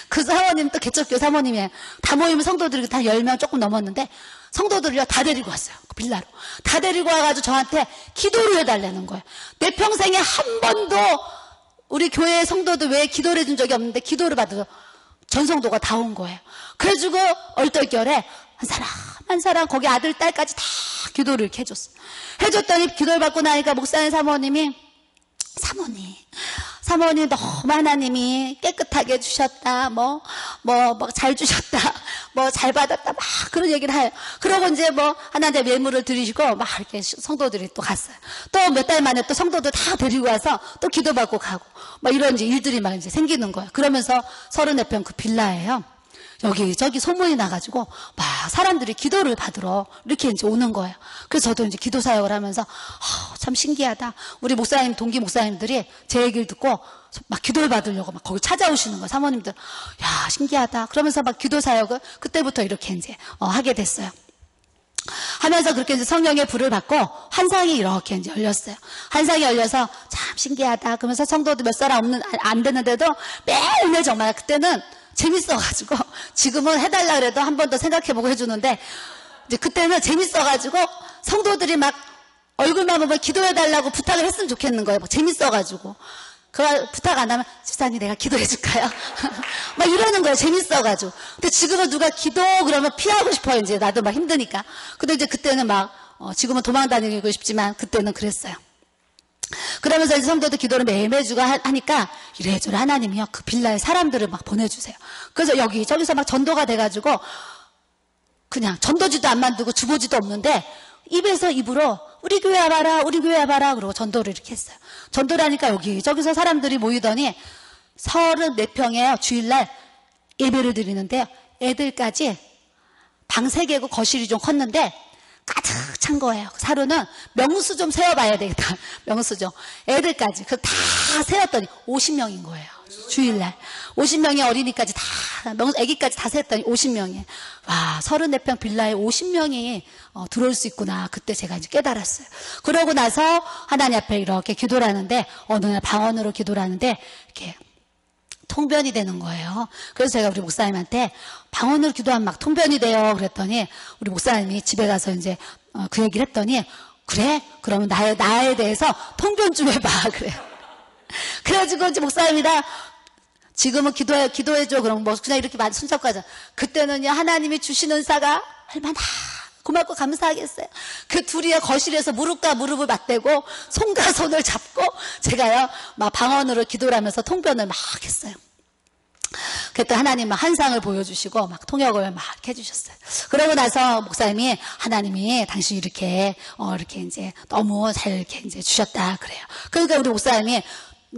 그 사모님 또 개척교 사모님이에요. 다 모이면 성도들이 다 10명 조금 넘었는데 성도들을 다 데리고 왔어요. 그 빌라로. 다 데리고 와가지고 저한테 기도를 해달라는 거예요. 내 평생에 한 번도 우리 교회 성도들 외에 기도를 해준 적이 없는데 기도를 받아서 전성도가 다 온 거예요. 그래가지고 얼떨결에 한 사람 거기 아들 딸까지 다 기도를 이렇게 해줬어요. 해줬더니 기도를 받고 나니까 목사님 사모님이 사모님 너무 하나님이 깨끗하게 해주셨다, 잘 주셨다, 잘 받았다, 막 그런 얘기를 해요. 그러고 이제 하나님의 예물을 드리시고, 막 이렇게 성도들이 또 갔어요. 또 몇 달 만에 또 성도들 다 데리고 와서 또 기도받고 가고, 이런 이제 일들이 막 이제 생기는 거예요. 그러면서 34평 그 빌라예요. 여기저기 소문이 나가지고 막 사람들이 기도를 받으러 이렇게 이제 오는 거예요. 그래서 저도 이제 기도 사역을 하면서 참 신기하다. 우리 목사님, 동기 목사님들이 제 얘기를 듣고 막 기도를 받으려고 막 거기 찾아오시는 거예요. 사모님들. 야, 신기하다. 그러면서 막 기도 사역을 그때부터 이렇게 이제 하게 됐어요. 하면서 그렇게 이제 성령의 불을 받고 환상이 이렇게 이제 열렸어요. 환상이 열려서 참 신기하다. 그러면서 성도도 몇 사람 안 되는데도 매일매일 정말 그때는 재밌어가지고, 지금은 해달라 그래도 한 번 더 생각해보고 해주는데, 이제 그때는 재밌어가지고, 성도들이 막 얼굴만 보면 기도해달라고 부탁을 했으면 좋겠는 거예요. 막 재밌어가지고. 그 부탁 안 하면, 집사님 내가 기도해줄까요? 막 이러는 거예요. 재밌어가지고. 근데 지금은 누가 기도 그러면 피하고 싶어요. 이제 나도 막 힘드니까. 근데 이제 그때는 지금은 도망 다니고 싶지만, 그때는 그랬어요. 그러면서 이제 성도들 기도를 매일매일 주고 하니까 이래저래 하나님이요 그 빌라에 사람들을 막 보내주세요. 그래서 여기저기서 막 전도가 돼가지고 그냥 전도지도 안 만들고 주보지도 없는데 입에서 입으로 우리 교회 와봐라, 우리 교회 와봐라 그러고 전도를 이렇게 했어요. 전도를 하니까 여기저기서 사람들이 모이더니 34평에 주일날 예배를 드리는데 애들까지 방 3개고 거실이 좀 컸는데 가득 찬 거예요. 하루는 명수 좀 세어봐야 되겠다. 명수 좀. 애들까지. 다 세었더니 50명인 거예요. 주일날. 50명의 어린이까지 애기까지 다 세었더니 50명이에요. 와, 34평 빌라에 50명이 들어올 수 있구나. 그때 제가 이제 깨달았어요. 그러고 나서 하나님 앞에 이렇게 기도를 하는데, 어느 날 방언으로 기도를 하는데, 이렇게 통변이 되는 거예요. 그래서 제가 우리 목사님한테 방언으로 기도하면 막 통변이 돼요. 그랬더니 우리 목사님이 집에 가서 이제 그 얘기를 했더니 그래? 그러면 나에 대해서 통변 좀 해봐. 그래. 그래가지고 이제 목사님이랑 지금은 기도해줘. 그럼 그냥 이렇게 손잡고 하자. 그때는요, 하나님이 주시는 은사가 얼마나 고맙고 감사하겠어요. 그 둘이요, 거실에서 무릎과 무릎을 맞대고 손과 손을 잡고 제가요, 막 방언으로 기도를 하면서 통변을 막 했어요. 그랬더니 하나님 막 한상을 보여주시고 막 통역을 막 해주셨어요. 그러고 나서 목사님이 하나님이 당신 이렇게 이제 너무 잘 이렇게 이제 주셨다 그래요. 그러니까 우리 목사님이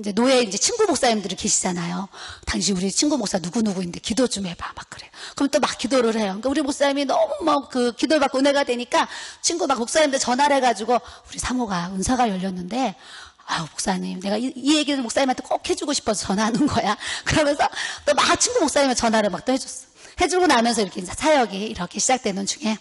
이제 노예 이제 친구 목사님들이 계시잖아요. 당신 우리 친구 목사 누구누구인데 기도 좀 해봐. 막 그래요. 그럼 또 막 기도를 해요. 그러니까 우리 목사님이 너무 그 기도를 받고 은혜가 되니까 친구 막 목사님들 전화를 해가지고 우리 사모가 은사가 열렸는데 아유 목사님 내가 이 얘기를 목사님한테 꼭 해주고 싶어서 전화하는 거야. 그러면서 또 막 친구 목사님의 전화를 막 또 해줬어. 해주고 나면서 이렇게 사역이 이렇게 시작되는 중에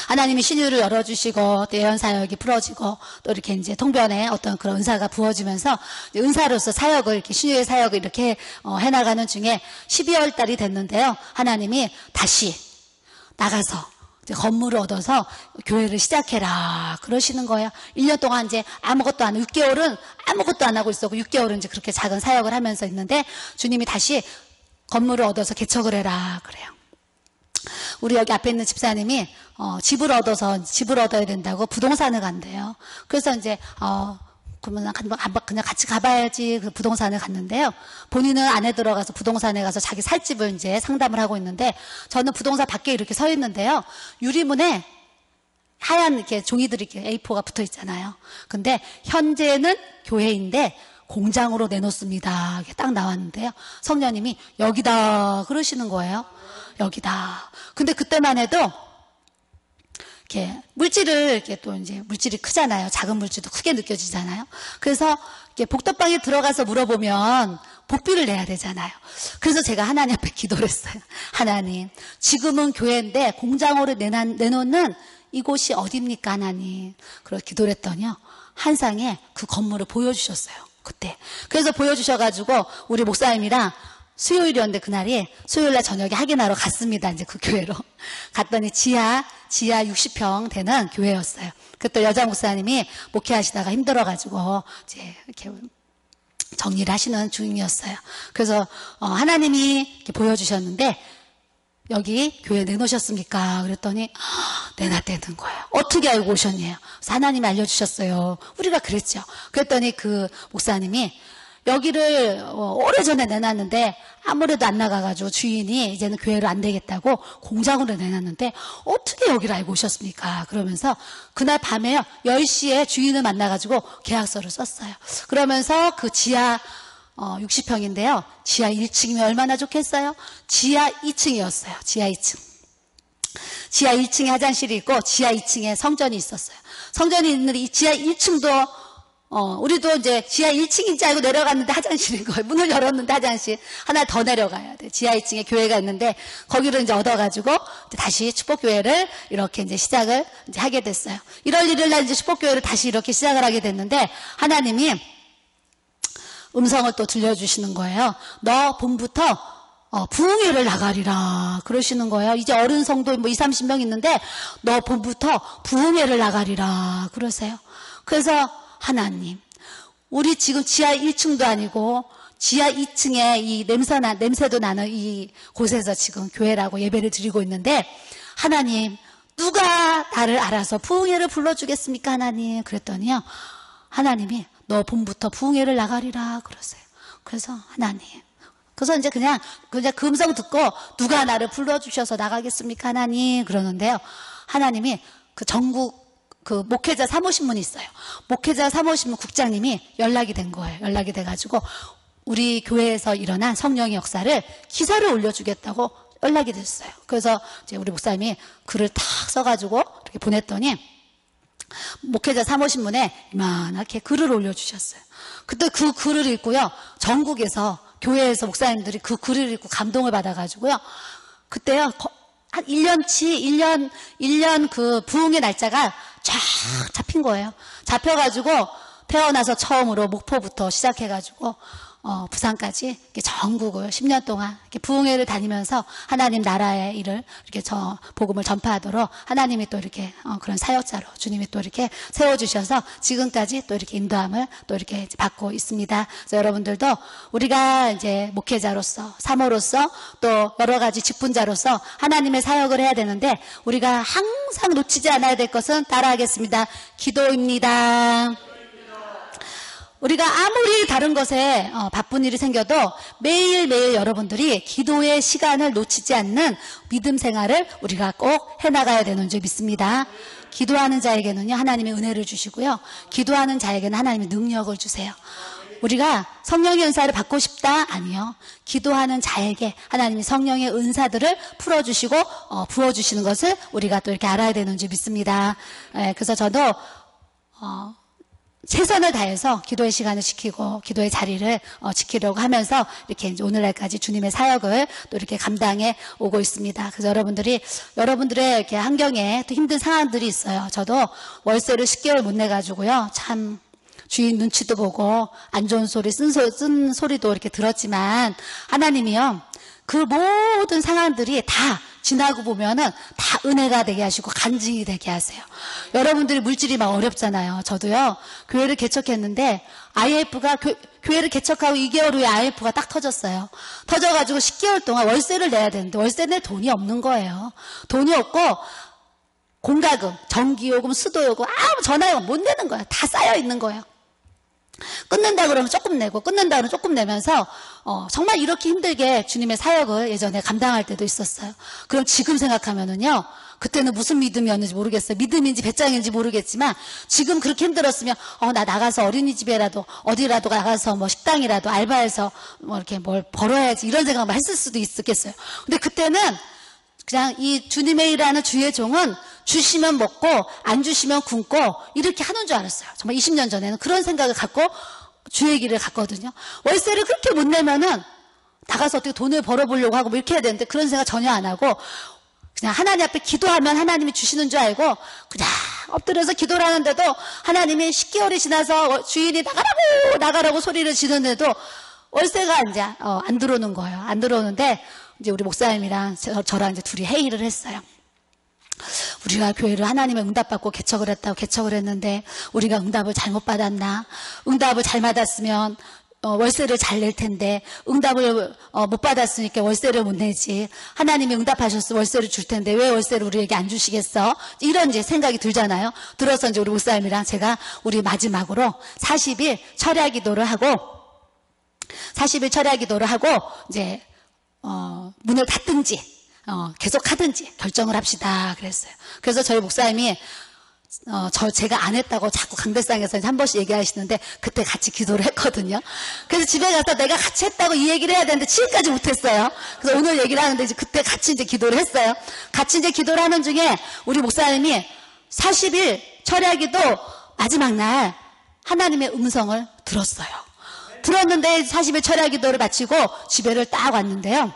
하나님이 신유를 열어주시고 또 예언 사역이 풀어지고 또 이렇게 이제 통변에 어떤 그런 은사가 부어지면서 은사로서 사역을 이렇게 신유의 사역을 이렇게 해나가는 중에 12월 달이 됐는데요. 하나님이 다시 나가서 이제 건물을 얻어서 교회를 시작해라 그러시는 거예요. 1년 동안 이제 아무것도 안 하고 6개월은 아무것도 안 하고 있었고 6개월은 이제 그렇게 작은 사역을 하면서 있는데 주님이 다시 건물을 얻어서 개척을 해라 그래요. 우리 여기 앞에 있는 집사님이 집을 얻어야 된다고 부동산을 간대요. 그래서 이제 그러면 그냥 같이 가봐야지 그 부동산을 갔는데요. 본인은 안에 들어가서 부동산에 가서 자기 살 집을 이제 상담을 하고 있는데 저는 부동산 밖에 이렇게 서 있는데요. 유리문에 하얀 이렇게 종이들이 이렇게 A4가 붙어 있잖아요. 근데 현재는 교회인데 공장으로 내놓습니다. 이게 딱 나왔는데요. 성령님이 여기다 그러시는 거예요. 여기다. 근데 그때만 해도 이렇게 물질을 이렇게 또 이제 물질이 크잖아요. 작은 물질도 크게 느껴지잖아요. 그래서 이렇게 복덕방에 들어가서 물어보면 복비를 내야 되잖아요. 그래서 제가 하나님 앞에 기도를 했어요. 하나님, 지금은 교회인데 공장으로 내놓는 이곳이 어디입니까, 하나님? 그래서 기도를 했더니요. 한상에 그 건물을 보여주셨어요. 그때. 그래서 보여주셔가지고 우리 목사님이랑 수요일이었는데 그날이 수요일날 저녁에 확인하러 갔습니다. 이제 그 교회로. 갔더니 지하 60평 되는 교회였어요. 그때 여자 목사님이 목회하시다가 힘들어가지고 이제 이렇게 정리를 하시는 중이었어요. 그래서 하나님이 이렇게 보여주셨는데 여기 교회 내놓으셨습니까? 그랬더니 내놨다는 거예요. 어떻게 알고 오셨냐요? 그래서 하나님이 알려주셨어요. 우리가 그랬죠. 그랬더니 그 목사님이 여기를 오래전에 내놨는데 아무래도 안 나가가지고 주인이 이제는 교회로 안 되겠다고 공장으로 내놨는데 어떻게 여기를 알고 오셨습니까? 그러면서 그날 밤에요 10시에 주인을 만나가지고 계약서를 썼어요. 그러면서 그 지하 60평인데요. 지하 1층이면 얼마나 좋겠어요? 지하 2층이었어요. 지하 2층. 지하 1층에 화장실이 있고 지하 2층에 성전이 있었어요. 성전이 있는 이 지하 1층도 우리도 이제 지하 1층인 줄 알고 내려갔는데 화장실인 거예요. 문을 열었는데 화장실. 하나 더 내려가야 돼. 지하 2층에 교회가 있는데 거기를 이제 얻어가지고 이제 다시 축복교회를 이렇게 이제 시작을 이제 하게 됐어요. 1월 1일 날 이제 축복교회를 다시 이렇게 시작을 하게 됐는데 하나님이 음성을 또 들려주시는 거예요. 너 봄부터 부흥회를 나가리라 그러시는 거예요. 이제 어른 성도 뭐 20, 30명 있는데 너 봄부터 부흥회를 나가리라 그러세요. 그래서 하나님, 우리 지금 지하 1층도 아니고 지하 2층에 이 냄새도 나는 이 곳에서 지금 교회라고 예배를 드리고 있는데 하나님, 누가 나를 알아서 부흥회를 불러주겠습니까 하나님? 그랬더니요. 하나님이 너 봄부터 부흥회를 나가리라 그러세요. 그래서 하나님, 그래서 이제 그냥 그 음성 듣고 누가 나를 불러주셔서 나가겠습니까 하나님? 그러는데요. 하나님이 그 전국 그 목회자 사모신문이 있어요. 목회자 사모신문 국장님이 연락이 된 거예요. 연락이 돼가지고 우리 교회에서 일어난 성령의 역사를 기사를 올려주겠다고 연락이 됐어요. 그래서 이제 우리 목사님이 글을 탁 써가지고 이렇게 보냈더니 목회자 사모신문에 이만하게 글을 올려주셨어요. 그때 그 글을 읽고요. 전국에서 교회에서 목사님들이 그 글을 읽고 감동을 받아가지고요. 그때요. 한 1년치, 1년 그 부흥의 날짜가 쫙 잡힌 거예요. 잡혀가지고 태어나서 처음으로 목포부터 시작해가지고 부산까지 이렇게 전국을 10년 동안 이렇게 부흥회를 다니면서 하나님 나라의 일을 이렇게 복음을 전파하도록 하나님이 또 이렇게 그런 사역자로 주님이 또 이렇게 세워주셔서 지금까지 또 이렇게 인도함을 또 이렇게 받고 있습니다. 그래서 여러분들도 우리가 이제 목회자로서, 사모로서 또 여러 가지 직분자로서 하나님의 사역을 해야 되는데 우리가 항상 놓치지 않아야 될 것은 따라하겠습니다. 기도입니다. 우리가 아무리 다른 것에 바쁜 일이 생겨도 매일매일 여러분들이 기도의 시간을 놓치지 않는 믿음 생활을 우리가 꼭 해나가야 되는 줄 믿습니다. 기도하는 자에게는요 하나님의 은혜를 주시고요. 기도하는 자에게는 하나님의 능력을 주세요. 우리가 성령의 은사를 받고 싶다? 아니요. 기도하는 자에게 하나님이 성령의 은사들을 풀어주시고 부어주시는 것을 우리가 또 이렇게 알아야 되는 줄 믿습니다. 그래서 저도 최선을 다해서 기도의 시간을 지키고 기도의 자리를 지키려고 하면서 이렇게 이제 오늘날까지 주님의 사역을 또 이렇게 감당해 오고 있습니다. 그래서 여러분들의 이렇게 환경에 또 힘든 상황들이 있어요. 저도 월세를 10개월 못 내가지고요. 참 주인 눈치도 보고 안 좋은 소리, 쓴 소리도 이렇게 들었지만 하나님이요. 그 모든 상황들이 다 지나고 보면은 다 은혜가 되게 하시고 간증이 되게 하세요. 여러분들이 물질이 막 어렵잖아요. 저도요, 교회를 개척했는데 IMF가 교회를 개척하고 2개월 후에 IMF가 딱 터졌어요. 터져가지고 10개월 동안 월세를 내야 되는데 월세 낼 돈이 없는 거예요. 돈이 없고 공과금, 전기요금, 수도요금, 아무 전화요금 못 내는 거예요. 다 쌓여 있는 거예요. 끊는다 그러면 조금 내고 끊는다 그러면 조금 내면서 정말 이렇게 힘들게 주님의 사역을 예전에 감당할 때도 있었어요. 그럼 지금 생각하면은요, 그때는 무슨 믿음이었는지 모르겠어요. 믿음인지 배짱인지 모르겠지만 지금 그렇게 힘들었으면 나 나가서 어린이집에라도 어디라도 나가서 뭐 식당이라도 알바해서 뭐 이렇게 뭘 벌어야지 이런 생각만 했을 수도 있었겠어요. 근데 그때는 그냥 이 주님의 일하는 주의 종은 주시면 먹고 안 주시면 굶고 이렇게 하는 줄 알았어요. 정말 20년 전에는 그런 생각을 갖고 주의 길을 갔거든요. 월세를 그렇게 못 내면은 나가서 어떻게 돈을 벌어보려고 하고 뭐 이렇게 해야 되는데 그런 생각 전혀 안 하고 그냥 하나님 앞에 기도하면 하나님이 주시는 줄 알고 그냥 엎드려서 기도를 하는데도 하나님이 10개월이 지나서 주인이 나가라고 소리를 지르는데도 월세가 이제 안 들어오는 거예요. 안 들어오는데 이제 우리 목사님이랑 저랑 이제 둘이 회의를 했어요. 우리가 교회를 하나님의 응답받고 개척을 했는데 우리가 응답을 잘못 받았나? 응답을 잘 받았으면 월세를 잘 낼 텐데 응답을 못 받았으니까 월세를 못 내지. 하나님이 응답하셨어 월세를 줄 텐데 왜 월세를 우리에게 안 주시겠어? 이런 이제 생각이 들잖아요. 들어서 이제 우리 목사님이랑 제가 우리 마지막으로 40일 철야 기도를 하고 40일 철야 기도를 하고 이제 문을 닫든지 계속 하든지 결정을 합시다 그랬어요. 그래서 저희 목사님이 제가 안 했다고 자꾸 강대상에서 한 번씩 얘기하시는데 그때 같이 기도를 했거든요. 그래서 집에 가서 내가 같이 했다고 이 얘기를 해야 되는데 지금까지 못했어요. 그래서 오늘 얘기를 하는데 이제 그때 같이 이제 기도를 했어요. 같이 이제 기도를 하는 중에 우리 목사님이 40일 철야기도 마지막 날 하나님의 음성을 들었어요. 들었는데 40일 철야기도를 마치고 집에를 딱 왔는데요.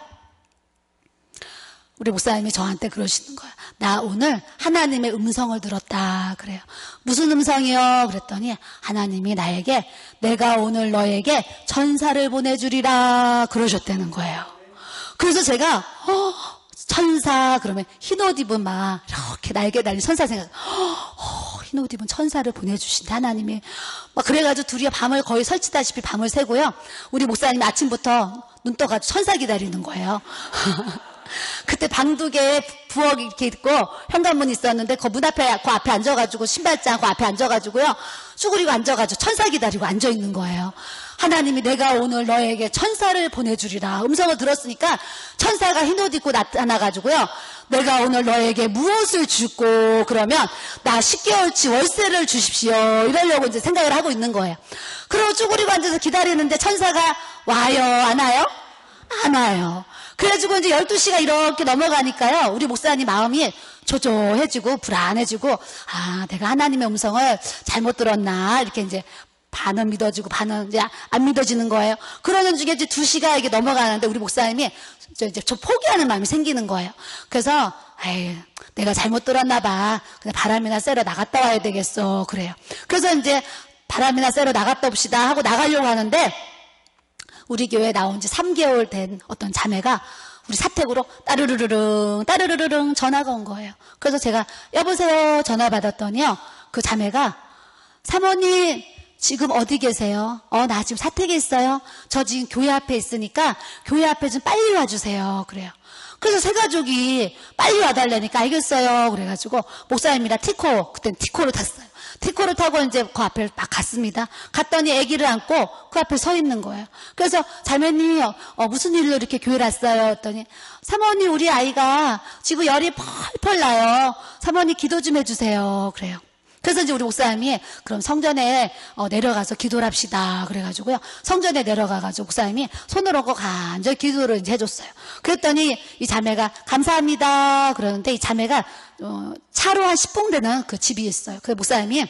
우리 목사님이 저한테 그러시는 거예요. 나 오늘 하나님의 음성을 들었다 그래요. 무슨 음성이요? 그랬더니 하나님이 나에게 내가 오늘 너에게 천사를 보내주리라 그러셨다는 거예요. 그래서 제가 천사 그러면 흰 옷 입은 막 이렇게 날개 달린 천사 생각 흰 옷 입은 천사를 보내주신다 하나님이 막 그래가지고 둘이 밤을 거의 설치다시피 밤을 새고요. 우리 목사님이 아침부터 눈 떠가지고 천사 기다리는 거예요. 그때 방두개 부엌 이렇게 있고 현관문이 있었는데 그 문 앞에 그 앞에 앉아가지고 신발장 그 앞에 앉아가지고요 쭈그리고 앉아가지고 천사 기다리고 앉아 있는 거예요. 하나님이 내가 오늘 너에게 천사를 보내주리라 음성을 들었으니까 천사가 흰옷 입고 나타나가지고요 내가 오늘 너에게 무엇을 주고 그러면 나 10개월치 월세를 주십시오 이러려고 이제 생각을 하고 있는 거예요. 그러고 쭈그리고 앉아서 기다리는데 천사가 와요 안 와요? 안 와요. 그래가지고 이제 12시가 이렇게 넘어가니까요 우리 목사님 마음이 초조해지고 불안해지고 내가 하나님의 음성을 잘못 들었나 이렇게 이제 반은 믿어지고 반은 이제 안 믿어지는 거예요. 그러는 중에 이제 2시가 이게 넘어가는데 우리 목사님이 이제 저 포기하는 마음이 생기는 거예요. 그래서 내가 잘못 들었나 봐. 그냥 바람이나 쐬러 나갔다 와야 되겠어. 그래요. 그래서 이제 바람이나 쐬러 나갔다 옵시다 하고 나가려고 하는데 우리 교회에 나온 지 3개월 된 어떤 자매가 우리 사택으로 따르르르릉 전화가 온 거예요. 그래서 제가 여보세요 전화 받았더니요. 그 자매가 사모님 지금 어디 계세요? 나 지금 사택에 있어요. 저 지금 교회 앞에 있으니까 교회 앞에 좀 빨리 와주세요. 그래요. 그래서 새 가족이 빨리 와달라니까 알겠어요. 그래가지고 목사님이랑 그땐 티코를 탔어요. 티코를 타고 이제 그 앞에 막 갔습니다. 갔더니 아기를 안고 그 앞에 서 있는 거예요. 그래서 자매님이 무슨 일로 이렇게 교회를 왔어요? 했더니 사모님 우리 아이가 지금 열이 펄펄 나요. 사모님 기도 좀 해주세요. 그래요. 그래서 이제 우리 목사님이 그럼 성전에 내려가서 기도를 합시다. 그래가지고요. 성전에 내려가가지고 목사님이 손을 얹고 간절히 기도를 이제 해줬어요. 그랬더니 이 자매가 감사합니다. 그러는데 이 자매가 차로 한 10분 되는 그 집이 있어요. 그 목사님이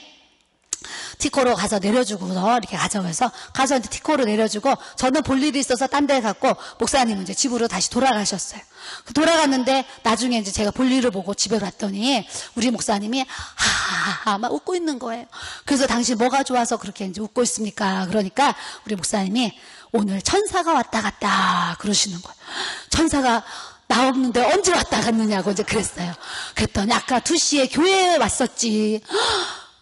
티코로 가서 내려주고서 이렇게 가져와서 가서 이제 티코로 내려주고 저는 볼 일이 있어서 딴 데 갔고 목사님은 이제 집으로 다시 돌아가셨어요. 돌아갔는데 나중에 이제 제가 볼 일을 보고 집에 갔더니 우리 목사님이 하하하 막 웃고 있는 거예요. 그래서 당신 뭐가 좋아서 그렇게 이제 웃고 있습니까? 그러니까 우리 목사님이 오늘 천사가 왔다 갔다 그러시는 거예요. 천사가 나 없는데 언제 왔다 갔느냐고 이제 그랬어요. 그랬더니 아까 2시에 교회에 왔었지.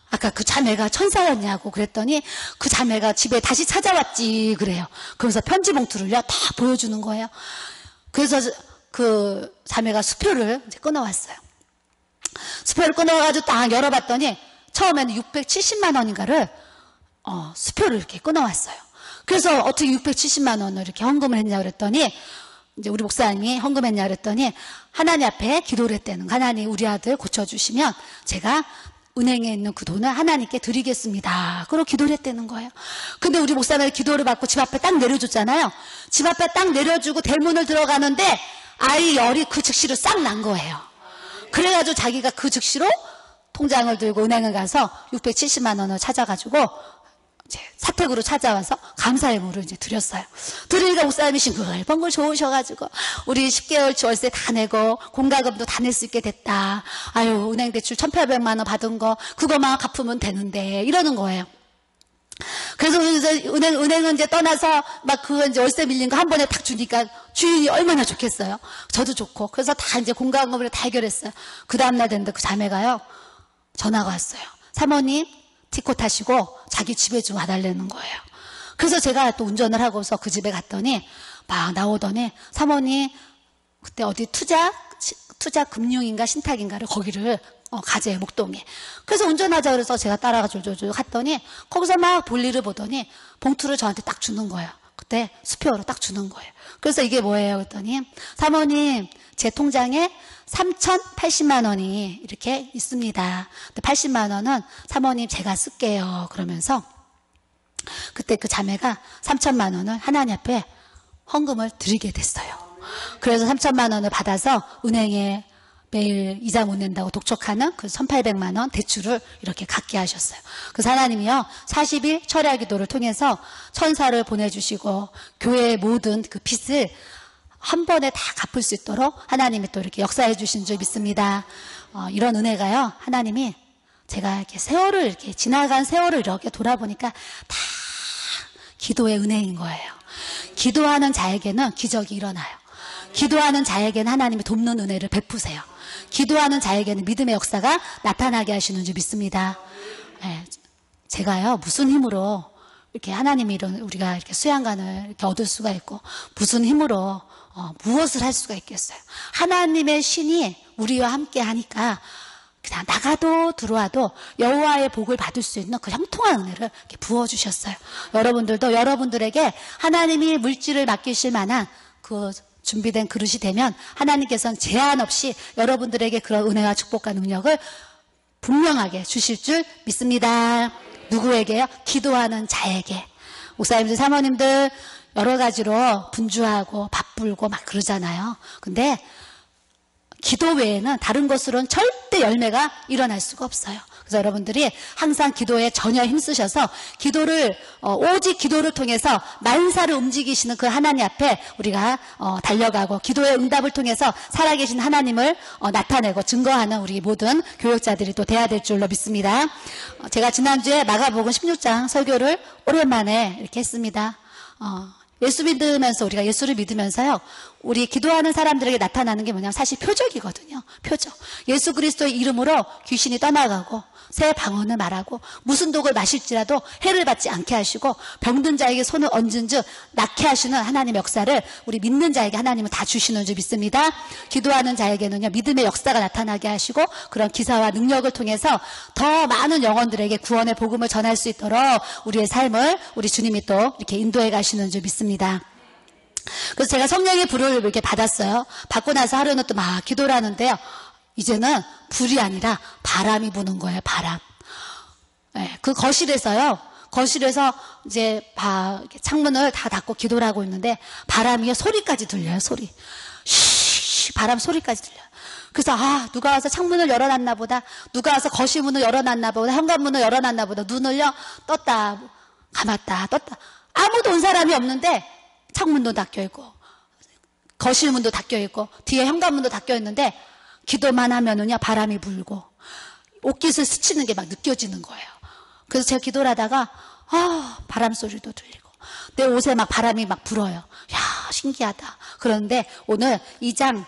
아까 그 자매가 천사였냐고 그랬더니 그 자매가 집에 다시 찾아왔지 그래요. 그러면서 편지 봉투를요 다 보여주는 거예요. 그래서 그 자매가 수표를 이제 끊어왔어요. 수표를 끊어가지고 딱 열어봤더니 처음에는 670만 원인가를 수표를 이렇게 끊어왔어요. 그래서 어떻게 670만 원을 이렇게 헌금을 했냐 그랬더니 이제 우리 목사님이 헌금했냐 그랬더니 하나님 앞에 기도를 했다는 하나님 우리 아들 고쳐주시면 제가 은행에 있는 그 돈을 하나님께 드리겠습니다. 그러고 기도를 했다는 거예요. 근데 우리 목사님이 기도를 받고 집 앞에 딱 내려줬잖아요. 집 앞에 딱 내려주고 대문을 들어가는데 아이 열이 그 즉시로 싹 난 거예요. 그래가지고 자기가 그 즉시로 통장을 들고 은행을 가서 670만 원을 찾아가지고 이제 사택으로 찾아와서 감사의 물을 이제 드렸어요. 드리니까 목사님이 싱글벙글 좋으셔가지고 우리 10개월치 월세 다 내고 공과금도 다 낼 수 있게 됐다. 아유 은행 대출 1,800만 원 받은 거 그거만 갚으면 되는데 이러는 거예요. 그래서 이제 은행은 이제 떠나서 막 그거 이제 월세 밀린 거 한 번에 딱 주니까 주인이 얼마나 좋겠어요. 저도 좋고 그래서 다 이제 공과금을 다 해결했어요. 그 다음날 됐는데 그 자매가요 전화가 왔어요. 사모님 티코 타시고 자기 집에 좀 와달라는 거예요. 그래서 제가 또 운전을 하고서 그 집에 갔더니 막 나오더니 사모님 그때 어디 투자 금융인가 신탁인가를 거기를 가재요 목동에. 그래서 운전하자 그래서 제가 따라가 졸졸졸 갔더니 거기서 막 볼일을 보더니 봉투를 저한테 딱 주는 거예요. 그때 수표로 딱 주는 거예요. 그래서 이게 뭐예요? 그랬더니 사모님 제 통장에 3,080만 원이 이렇게 있습니다. 80만 원은 사모님 제가 쓸게요. 그러면서 그때 그 자매가 3천만 원을 하나님 앞에 헌금을 드리게 됐어요. 그래서 3천만 원을 받아서 은행에 매일 이자 못 낸다고 독촉하는 그 1,800만 원 대출을 이렇게 갚게 하셨어요. 그래서 하나님이요 40일 철야 기도를 통해서 천사를 보내주시고 교회의 모든 그 빚을 한 번에 다 갚을 수 있도록 하나님이 또 이렇게 역사해 주신 줄 믿습니다. 이런 은혜가요 하나님이 제가 이렇게 세월을 이렇게 지나간 세월을 이렇게 돌아보니까 다 기도의 은혜인 거예요. 기도하는 자에게는 기적이 일어나요. 기도하는 자에게는 하나님이 돕는 은혜를 베푸세요. 기도하는 자에게는 믿음의 역사가 나타나게 하시는 줄 믿습니다. 네, 제가요 무슨 힘으로 이렇게 하나님이 이런 우리가 이렇게 수양관을 이렇게 얻을 수가 있고 무슨 힘으로 무엇을 할 수가 있겠어요. 하나님의 신이 우리와 함께 하니까 그냥 나가도 들어와도 여호와의 복을 받을 수 있는 그 형통한 은혜를 이렇게 부어주셨어요. 여러분들도 여러분들에게 하나님이 물질을 맡기실 만한 그 준비된 그릇이 되면 하나님께서는 제한 없이 여러분들에게 그런 은혜와 축복과 능력을 분명하게 주실 줄 믿습니다. 누구에게요? 기도하는 자에게. 목사님들, 사모님들 여러 가지로 분주하고 바쁘고 막 그러잖아요. 근데 기도 외에는 다른 것으로는 절대 열매가 일어날 수가 없어요. 그래서 여러분들이 항상 기도에 전혀 힘쓰셔서 기도를 오직 기도를 통해서 만사를 움직이시는 그 하나님 앞에 우리가 달려가고 기도의 응답을 통해서 살아계신 하나님을 나타내고 증거하는 우리 모든 교역자들이 또 돼야 될 줄로 믿습니다. 제가 지난주에 마가복음 16장 설교를 오랜만에 이렇게 했습니다. 예수 믿으면서 우리가 예수를 믿으면서요 우리 기도하는 사람들에게 나타나는 게 뭐냐면 사실 표적이거든요. 표적. 예수 그리스도의 이름으로 귀신이 떠나가고 새 방언을 말하고 무슨 독을 마실지라도 해를 받지 않게 하시고 병든 자에게 손을 얹은 즉 낫게 하시는 하나님의 역사를 우리 믿는 자에게 하나님은 다 주시는 줄 믿습니다. 기도하는 자에게는요 믿음의 역사가 나타나게 하시고 그런 기사와 능력을 통해서 더 많은 영혼들에게 구원의 복음을 전할 수 있도록 우리의 삶을 우리 주님이 또 이렇게 인도해 가시는 줄 믿습니다. 그래서 제가 성령의 불을 이렇게 받았어요. 받고 나서 하루는 또 막 기도를 하는데요. 이제는 불이 아니라 바람이 부는 거예요. 바람. 네, 그 거실에서요. 거실에서 이제 창문을 다 닫고 기도를 하고 있는데 바람이 소리까지 들려요. 소리. 쉬 바람 소리까지 들려요. 그래서 누가 와서 창문을 열어놨나 보다. 누가 와서 거실 문을 열어놨나 보다. 현관문을 열어놨나 보다. 눈을요 떴다 감았다 떴다. 아무도 온 사람이 없는데 창문도 닫혀있고 거실 문도 닫혀있고 뒤에 현관문도 닫혀있는데 기도만 하면은요 바람이 불고 옷깃을 스치는 게 막 느껴지는 거예요. 그래서 제가 기도를 하다가 바람 소리도 들리고 내 옷에 막 바람이 막 불어요. 야 신기하다. 그런데 오늘 2장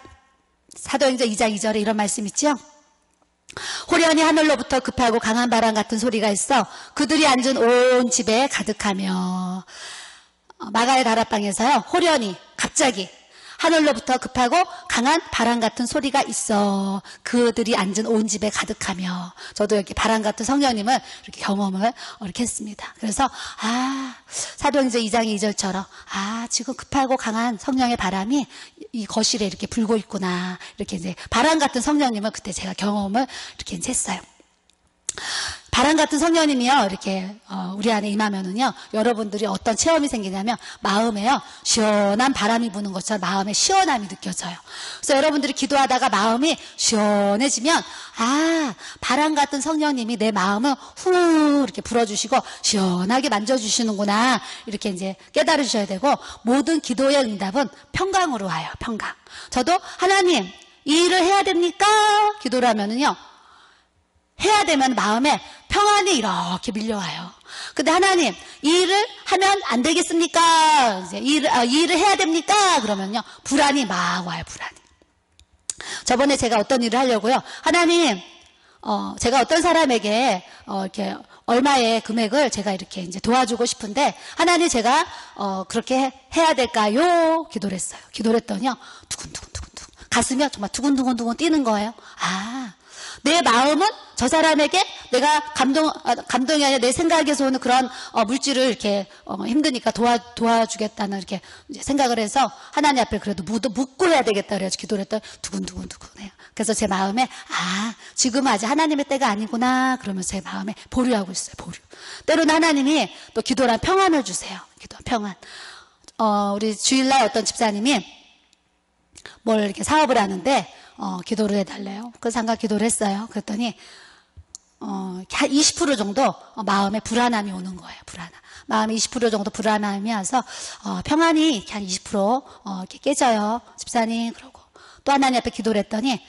사도행전 2장 2절에 이런 말씀 있죠. 호련히 하늘로부터 급하고 강한 바람 같은 소리가 있어 그들이 앉은 온 집에 가득하며 마가의 다락방에서요 호련히 갑자기 하늘로부터 급하고 강한 바람 같은 소리가 있어 그들이 앉은 온 집에 가득하며 저도 이렇게 바람 같은 성령님을 이렇게 경험을 이렇게 했습니다. 그래서 사도행전 2장 2절처럼 지금 급하고 강한 성령의 바람이 이 거실에 이렇게 불고 있구나 이렇게 이제 바람 같은 성령님을 그때 제가 경험을 이렇게 이제 했어요. 바람 같은 성령님이요 이렇게 우리 안에 임하면은요 여러분들이 어떤 체험이 생기냐면 마음에요 시원한 바람이 부는 것처럼 마음에 시원함이 느껴져요. 그래서 여러분들이 기도하다가 마음이 시원해지면 바람 같은 성령님이 내 마음을 후 이렇게 불어주시고 시원하게 만져주시는구나 이렇게 이제 깨달으셔야 되고 모든 기도의 응답은 평강으로 와요. 평강. 저도 하나님 이 일을 해야 됩니까? 기도를 하면은요 해야 되면 마음에 평안이 이렇게 밀려와요. 근데 하나님 이 일을 하면 안 되겠습니까? 이제 이 일을 해야 됩니까? 그러면요 불안이 막 와요. 불안이. 저번에 제가 어떤 일을 하려고요. 하나님 제가 어떤 사람에게 이렇게 얼마의 금액을 제가 이렇게 이제 도와주고 싶은데 하나님 제가 그렇게 해야 될까요? 기도를 했어요. 기도를 했더니요 두근두근 가슴이 정말 두근두근 뛰는 거예요. 내 마음은 저 사람에게 내가 감동이 아니라 내 생각에서 오는 그런 물질을 이렇게 힘드니까 도와주겠다는 이렇게 이제 생각을 해서 하나님 앞에 그래도 묻고 해야 되겠다 그래가지고 기도를 했더니 두근두근해요. 그래서 제 마음에 지금은 아직 하나님의 때가 아니구나 그러면서 제 마음에 보류하고 있어요. 보류. 때로는 하나님이 또 기도란 평안을 주세요. 기도 평안. 우리 주일날 어떤 집사님이 뭘 이렇게 사업을 하는데 기도를 해달래요. 그래서 잠깐 기도를 했어요. 그랬더니 한 20% 정도 마음에 불안함이 오는 거예요. 마음에 20% 정도 불안함이 와서 평안이 이렇게 한 20% 이렇게 깨져요. 집사님 그러고 또 하나님 앞에 기도를 했더니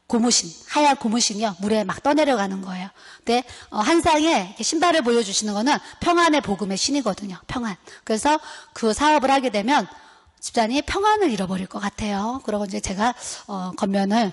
고무신, 하얀 고무신이요 물에 막 떠내려가는 거예요. 근데 한 쌍에 이렇게 신발을 보여주시는 거는 평안의 복음의 신이거든요. 평안. 그래서 그 사업을 하게 되면 집사님이 평안을 잃어버릴 것 같아요. 그러고 이제 제가 겉면을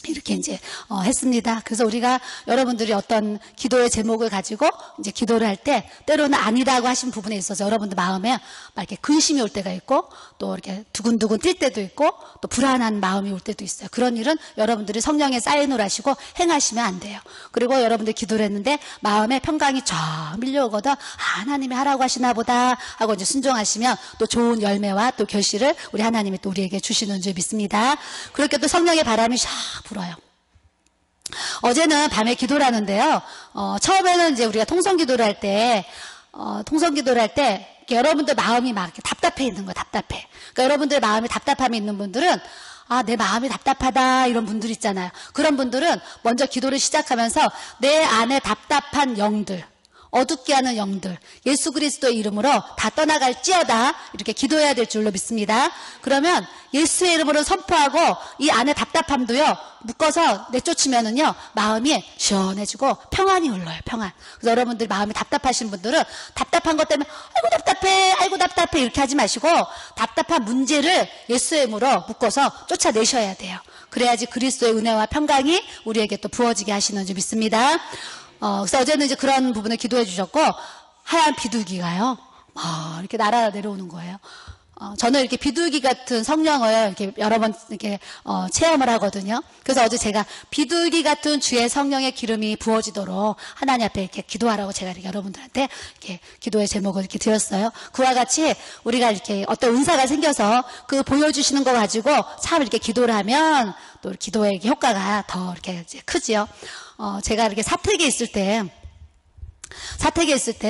이렇게 이제 했습니다. 그래서 우리가 여러분들이 어떤 기도의 제목을 가지고 이제 기도를 할 때 때로는 아니라고 하신 부분에 있어서 여러분들 마음에 막 이렇게 근심이 올 때가 있고 또 이렇게 두근두근 뛸 때도 있고 또 불안한 마음이 올 때도 있어요. 그런 일은 여러분들이 성령의 사인을 하시고 행하시면 안 돼요. 그리고 여러분들 기도를 했는데 마음에 평강이 쫙 밀려오거든. 하나님이 하라고 하시나 보다 하고 이제 순종하시면 또 좋은 열매와 또 결실을 우리 하나님이 또 우리에게 주시는 줄 믿습니다. 그렇게 또 성령의 바람이 샥 불어요. 어제는 밤에 기도를 하는데요. 처음에는 이제 우리가 통성기도를 할 때, 여러분들 마음이 막 이렇게 답답해 있는 거예요. 답답해. 그러니까 여러분들 마음이 답답함이 있는 분들은 내 마음이 답답하다 이런 분들 있잖아요. 그런 분들은 먼저 기도를 시작하면서 내 안에 답답한 영들, 어둡게 하는 영들 예수 그리스도의 이름으로 다 떠나갈지어다 이렇게 기도해야 될 줄로 믿습니다. 그러면 예수의 이름으로 선포하고 이 안에 답답함도요 묶어서 내쫓으면은요 마음이 시원해지고 평안이 흘러요. 평안. 그래서 여러분들 마음이 답답하신 분들은 답답한 것 때문에 아이고 답답해 이렇게 하지 마시고 답답한 문제를 예수의 이름으로 묶어서 쫓아내셔야 돼요. 그래야지 그리스도의 은혜와 평강이 우리에게 또 부어지게 하시는 줄 믿습니다. 그래서 어제는 이제 그런 부분을 기도해 주셨고, 하얀 비둘기가요, 이렇게 날아 내려오는 거예요. 저는 이렇게 비둘기 같은 성령을 이렇게 여러 번 이렇게, 체험을 하거든요. 그래서 어제 제가 비둘기 같은 주의 성령의 기름이 부어지도록 하나님 앞에 이렇게 기도하라고 제가 이렇게 여러분들한테 이렇게 기도의 제목을 이렇게 드렸어요. 그와 같이 우리가 이렇게 어떤 은사가 생겨서 그 보여주시는 거 가지고 참 이렇게 기도를 하면 또 기도의 효과가 더 이렇게 이제 크지요. 제가 이렇게 사택에 있을 때요,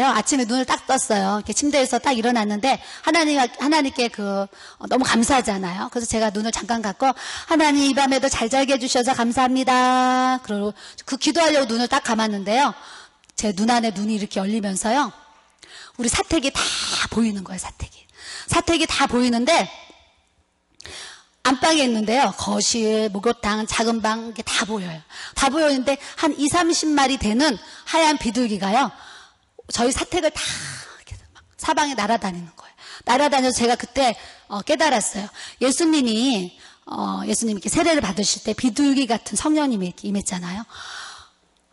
아침에 눈을 딱 떴어요. 이렇게 침대에서 딱 일어났는데, 하나님께 너무 감사하잖아요. 그래서 제가 눈을 잠깐 감고, 하나님 이 밤에도 잘 자게 해주셔서 감사합니다. 그리고 그 기도하려고 눈을 딱 감았는데요. 제 눈 안에 눈이 이렇게 열리면서요, 우리 사택이 다 보이는 거예요, 사택이 다 보이는데, 안방에 있는데요. 거실, 목욕탕, 작은 방, 이게 다 보여요. 다 보이는데 한 20, 30마리 되는 하얀 비둘기가요. 저희 사택을 다 이렇게 막 사방에 날아다니는 거예요. 날아다녀서 제가 그때 깨달았어요. 예수님이 이렇게 세례를 받으실 때 비둘기 같은 성령님이 이렇게 임했잖아요.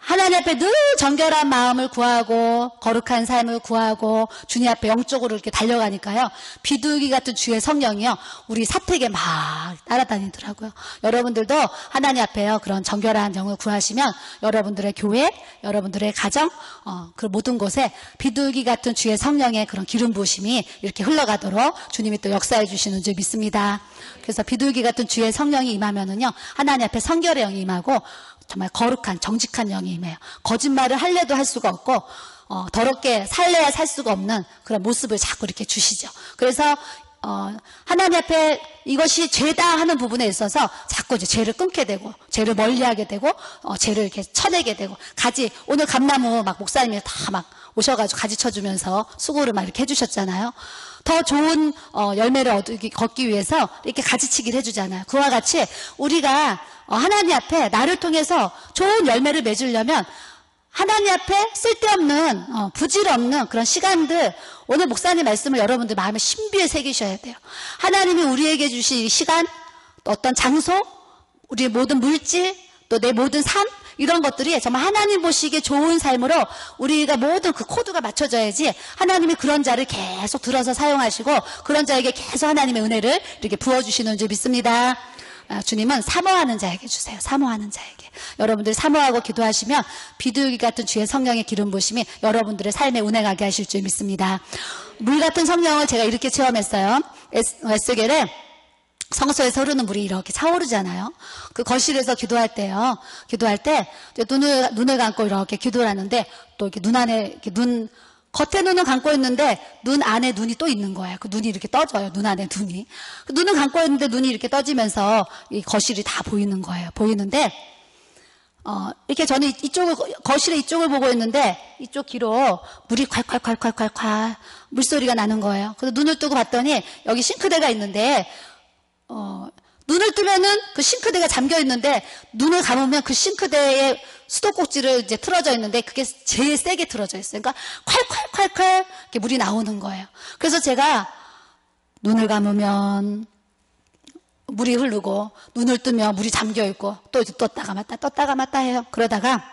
하나님 앞에 늘 정결한 마음을 구하고 거룩한 삶을 구하고 주님 앞에 영적으로 이렇게 달려가니까요. 비둘기 같은 주의 성령이요. 우리 사택에 막 날아다니더라고요. 여러분들도 하나님 앞에요. 그런 정결한 영을 구하시면 여러분들의 교회, 여러분들의 가정, 그 모든 곳에 비둘기 같은 주의 성령의 그런 기름 부으심이 이렇게 흘러가도록 주님이 또 역사해 주시는 줄 믿습니다. 그래서 비둘기 같은 주의 성령이 임하면은요. 하나님 앞에 성결의 영이 임하고 정말 거룩한 정직한 영이 임해요. 거짓말을 할래도 할 수가 없고 더럽게 살래야 살 수가 없는 그런 모습을 자꾸 이렇게 주시죠. 그래서 하나님 앞에 이것이 죄다 하는 부분에 있어서 자꾸 이제 죄를 끊게 되고 죄를 멀리하게 되고 죄를 이렇게 쳐내게 되고 오늘 감나무 막 목사님이 다 막 오셔가지고 가지 쳐주면서 수고를 막 이렇게 해주셨잖아요. 더 좋은 열매를 걷기 위해서 이렇게 가지치기를 해주잖아요. 그와 같이 우리가 하나님 앞에 나를 통해서 좋은 열매를 맺으려면 하나님 앞에 쓸데없는 부질없는 그런 시간들, 오늘 목사님 말씀을 여러분들 마음에 신비에 새기셔야 돼요. 하나님이 우리에게 주신 이 시간, 어떤 장소, 우리의 모든 물질, 또 내 모든 삶, 이런 것들이 정말 하나님 보시기에 좋은 삶으로 우리가 모든 그 코드가 맞춰져야지 하나님이 그런 자를 계속 들어서 사용하시고 그런 자에게 계속 하나님의 은혜를 이렇게 부어주시는 줄 믿습니다. 주님은 사모하는 자에게 주세요. 사모하는 자에게. 여러분들이 사모하고 기도하시면 비둘기 같은 주의 성령의 기름 부으심이 여러분들의 삶에 운행하게 하실 줄 믿습니다. 물 같은 성령을 제가 이렇게 체험했어요. 에스겔에 성소에서 흐르는 물이 이렇게 차오르잖아요. 그 거실에서 기도할 때요. 기도할 때 눈을 감고 이렇게 기도를 하는데 또 이렇게 눈 안에 이렇게 겉에 눈은 감고 있는데 눈 안에 눈이 또 있는 거예요. 그 눈이 이렇게 떠져요. 눈 안에 눈이. 그 눈은 감고 있는데 눈이 이렇게 떠지면서 이 거실이 다 보이는 거예요. 보이는데 이렇게 저는 거실의 이쪽을 보고 있는데 이쪽 귀로 물이 콸콸콸콸콸콸 물소리가 나는 거예요. 그래서 눈을 뜨고 봤더니 여기 싱크대가 있는데 눈을 뜨면은 그 싱크대가 잠겨 있는데 눈을 감으면 그 싱크대에 수도꼭지를 이제 틀어져 있는데 그게 제일 세게 틀어져 있어요. 그러니까 콸콸콸콸 이렇게 물이 나오는 거예요. 그래서 제가 눈을 감으면 물이 흐르고 눈을 뜨면 물이 잠겨 있고 또 이제 떴다가 맞다 해요. 그러다가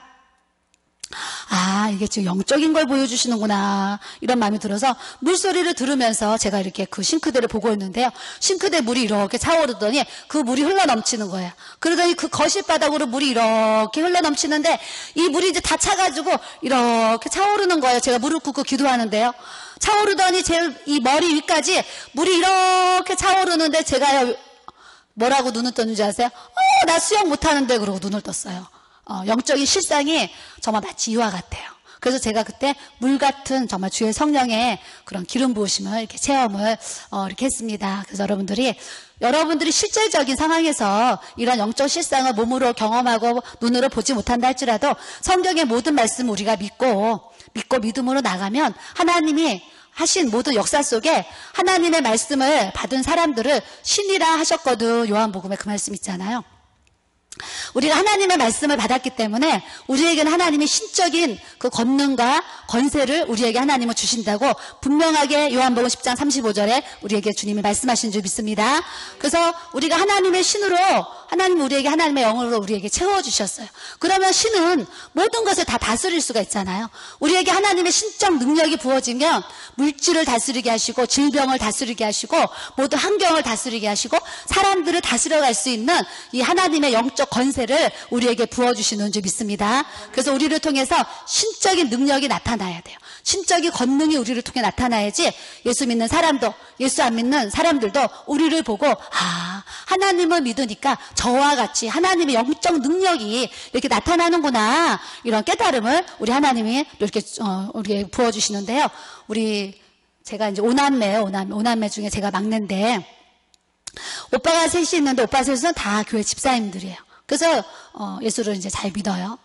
이게 지금 영적인 걸 보여주시는구나 이런 마음이 들어서 물소리를 들으면서 제가 이렇게 그 싱크대를 보고 있는데요. 싱크대 물이 이렇게 차오르더니 그 물이 흘러넘치는 거예요. 그러더니 그 거실 바닥으로 물이 이렇게 흘러넘치는데 이 물이 이제 다 차가지고 이렇게 차오르는 거예요. 제가 무릎 꿇고 기도하는데요. 차오르더니 제 이 머리 위까지 물이 이렇게 차오르는데 제가 뭐라고 눈을 떴는지 아세요? 나 수영 못하는데 그러고 눈을 떴어요. 영적인 실상이 정말 마치 이와 같아요. 그래서 제가 그때 물 같은 정말 주의 성령의 그런 기름 부으심을 이렇게 체험을 이렇게 했습니다. 그래서 여러분들이 실질적인 상황에서 이런 영적 실상을 몸으로 경험하고 눈으로 보지 못한다 할지라도 성경의 모든 말씀을 우리가 믿고 믿음으로 나가면 하나님이 하신 모든 역사 속에 하나님의 말씀을 받은 사람들을 신이라 하셨거든. 요한복음에 그 말씀 있잖아요. 우리가 하나님의 말씀을 받았기 때문에 우리에게는 하나님이 신적인 그 권능과 권세를 우리에게 하나님은 주신다고 분명하게 요한복음 10장 35절에 우리에게 주님이 말씀하신 줄 믿습니다. 그래서 우리가 하나님의 신으로 하나님 우리에게 하나님의 영으로 우리에게 채워주셨어요. 그러면 신은 모든 것을 다 다스릴 수가 있잖아요. 우리에게 하나님의 신적 능력이 부어지면 물질을 다스리게 하시고 질병을 다스리게 하시고 모든 환경을 다스리게 하시고 사람들을 다스려갈 수 있는 이 하나님의 영적 권세를 우리에게 부어주시는 줄 믿습니다. 그래서 우리를 통해서 신적인 능력이 나타나야 돼요. 신적인 권능이 우리를 통해 나타나야지 예수 믿는 사람도 예수 안 믿는 사람들도 우리를 보고 하나님을 믿으니까 저와 같이 하나님의 영적 능력이 이렇게 나타나는구나 이런 깨달음을 우리 하나님이 이렇게 우리에게 부어주시는데요. 제가 이제 오남매 중에 제가 막내인데 오빠가 셋이 있는데 오빠 셋은 다 교회 집사님들이에요. 그래서 예수를 이제 잘 믿어요.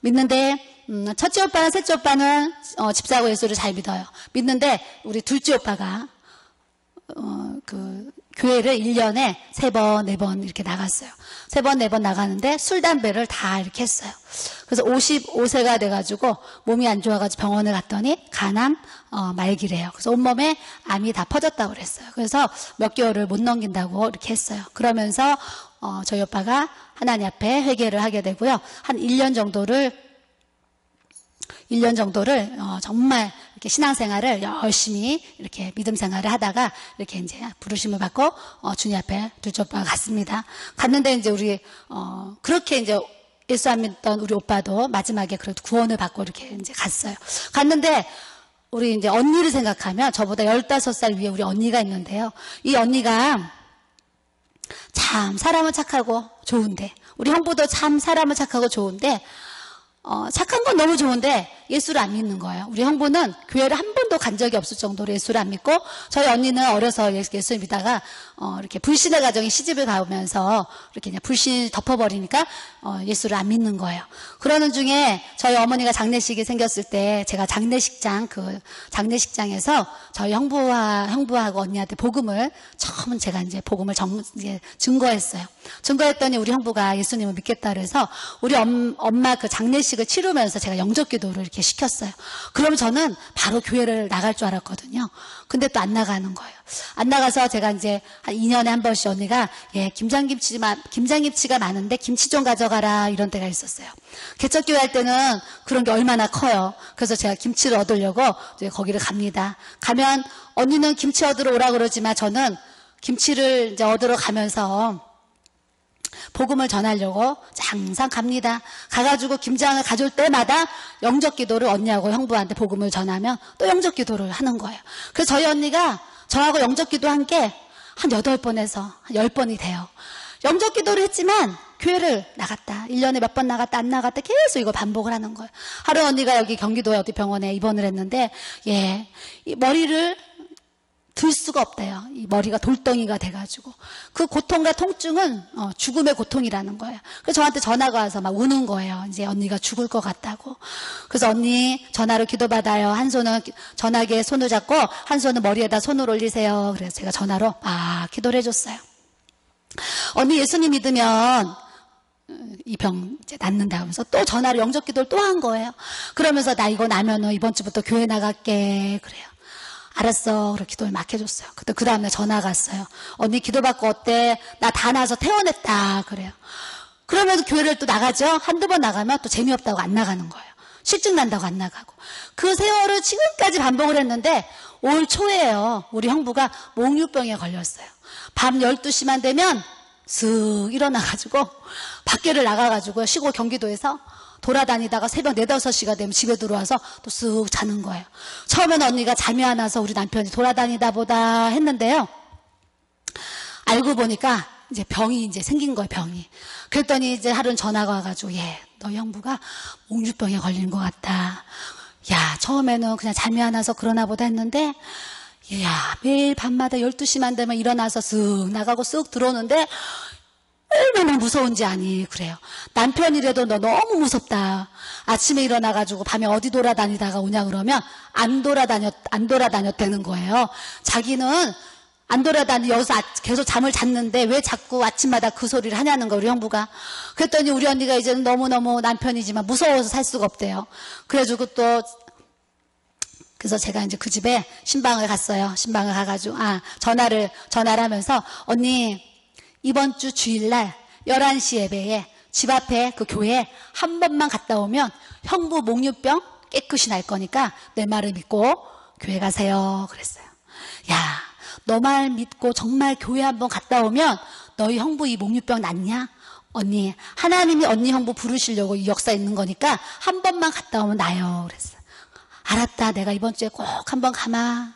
믿는데 첫째 오빠랑 셋째 오빠는 집사하고 예수를 잘 믿어요. 믿는데 우리 둘째 오빠가 그 교회를 1년에 3번, 4번 이렇게 나갔어요. 3번, 4번 나가는데 술, 담배를 다 이렇게 했어요. 그래서 55세가 돼가지고 몸이 안 좋아가지고 병원에 갔더니 간암 말기래요. 그래서 온몸에 암이 다 퍼졌다고 그랬어요. 그래서 몇 개월을 못 넘긴다고 이렇게 했어요. 그러면서 저희 오빠가 하나님 앞에 회개를 하게 되고요. 한 1년 정도를 정말 이렇게 신앙생활을 열심히 이렇게 믿음 생활을 하다가 이렇게 이제 부르심을 받고 주님 앞에 둘째 오빠가 갔습니다. 갔는데 이제 그렇게 이제 예수 안 믿던 우리 오빠도 마지막에 그래도 구원을 받고 이렇게 이제 갔어요. 갔는데 우리 이제 언니를 생각하면 저보다 15살 위에 우리 언니가 있는데요. 이 언니가 참 사람은 착하고 좋은데 우리 형부도 참 사람은 착하고 좋은데 착한 건 너무 좋은데 예수를 안 믿는 거예요. 우리 형부는 교회를 한 번도 간 적이 없을 정도로 예수를 안 믿고 저희 언니는 어려서 예수를 믿다가 이렇게 불신의 가정에 시집을 가면서 이렇게 그냥 불신 덮어버리니까 예수를 안 믿는 거예요. 그러는 중에 저희 어머니가 장례식이 생겼을 때 제가 장례식장에서 저희 형부하고 언니한테 처음은 제가 이제 복음을 증거했어요. 증거했더니 우리 형부가 예수님을 믿겠다 그래서 우리 엄마 그 장례식을 치르면서 제가 영접 기도를 이렇게 시켰어요. 그럼 저는 바로 교회를 나갈 줄 알았거든요. 근데 또 안 나가는 거예요. 안 나가서 제가 이제 한 2년에 한 번씩 언니가 김장김치가 많은데 김치 좀 가져가라 이런 때가 있었어요. 개척교회 할 때는 그런 게 얼마나 커요. 그래서 제가 김치를 얻으려고 이제 거기를 갑니다. 가면 언니는 김치 얻으러 오라 그러지만 저는 김치를 이제 얻으러 가면서 복음을 전하려고 항상 갑니다. 가가지고 김장을 가져올 때마다 영접 기도를 언니하고 형부한테 복음을 전하면 또 영접 기도를 하는 거예요. 그래서 저희 언니가 저하고 영접 기도한 게 한 8번에서 한 10번이 돼요. 영접 기도를 했지만 교회를 나갔다. 1년에 몇 번 나갔다 안 나갔다 계속 이거 반복을 하는 거예요. 하루 언니가 여기 경기도에 어디 병원에 입원을 했는데 이 머리를 들 수가 없대요. 이 머리가 돌덩이가 돼가지고 그 고통과 통증은 죽음의 고통이라는 거예요. 그래서 저한테 전화가 와서 막 우는 거예요. 이제 언니가 죽을 것 같다고. 그래서 언니 전화로 기도받아요. 한 손은 전화기에 손을 잡고 한 손은 머리에다 손을 올리세요. 그래서 제가 전화로 기도를 해줬어요. 언니 예수님 믿으면 이 병 이제 낫는다 하면서 또 전화로 영접 기도를 또 한 거예요. 그러면서 나 이거 나면은 이번 주부터 교회 나갈게. 그래요. 알았어. 그리고 기도를 막 해줬어요. 그때 그 다음날 전화가 왔어요. 언니 기도받고 어때? 나 다 나서 퇴원했다. 그래요. 그러면서 교회를 또 나가죠. 한두 번 나가면 또 재미없다고 안 나가는 거예요. 실증 난다고 안 나가고. 그 세월을 지금까지 반복을 했는데 올 초에요. 우리 형부가 몽유병에 걸렸어요. 밤 12시만 되면 슥 일어나가지고 밖에를 나가가지고 시골 경기도에서 돌아다니다가 새벽 4, 5시가 되면 집에 들어와서 또 쓱 자는 거예요. 처음에는 언니가 잠이 안 와서 우리 남편이 돌아다니다 보다 했는데요. 알고 보니까 이제 병이 이제 생긴 거예요, 병이. 그랬더니 이제 하루는 전화가 와가지고, 너 형부가 몽유병에 걸린 것 같다. 야, 처음에는 그냥 잠이 안 와서 그러나 보다 했는데, 매일 밤마다 12시만 되면 일어나서 쓱 나가고 쓱 들어오는데, 얼마나 무서운지 아니. 그래요. 남편이라도 너 너무 무섭다. 아침에 일어나가지고 밤에 어디 돌아다니다가 오냐 그러면 안 돌아다녔다는 거예요. 자기는 안 여기서 계속 잠을 잤는데 왜 자꾸 아침마다 그 소리를 하냐는 거 우리 형부가. 그랬더니 우리 언니가 이제는 너무너무 남편이지만 무서워서 살 수가 없대요. 그래가지고 또 그래서 제가 이제 그 집에 신방을 갔어요. 신방을 가가지고 전화를 하면서 언니 이번 주 주일날 11시 예배에 집 앞에 그 교회에 한 번만 갔다 오면 형부 몽유병 깨끗이 날 거니까 내 말을 믿고 교회 가세요. 그랬어요. 너 말 믿고 정말 교회 한번 갔다 오면 너희 형부 이 몽유병 낫냐? 언니 하나님이 언니 형부 부르시려고 이 역사 있는 거니까 한 번만 갔다 오면 나요. 그랬어요. 알았다. 내가 이번 주에 꼭 한번 가마.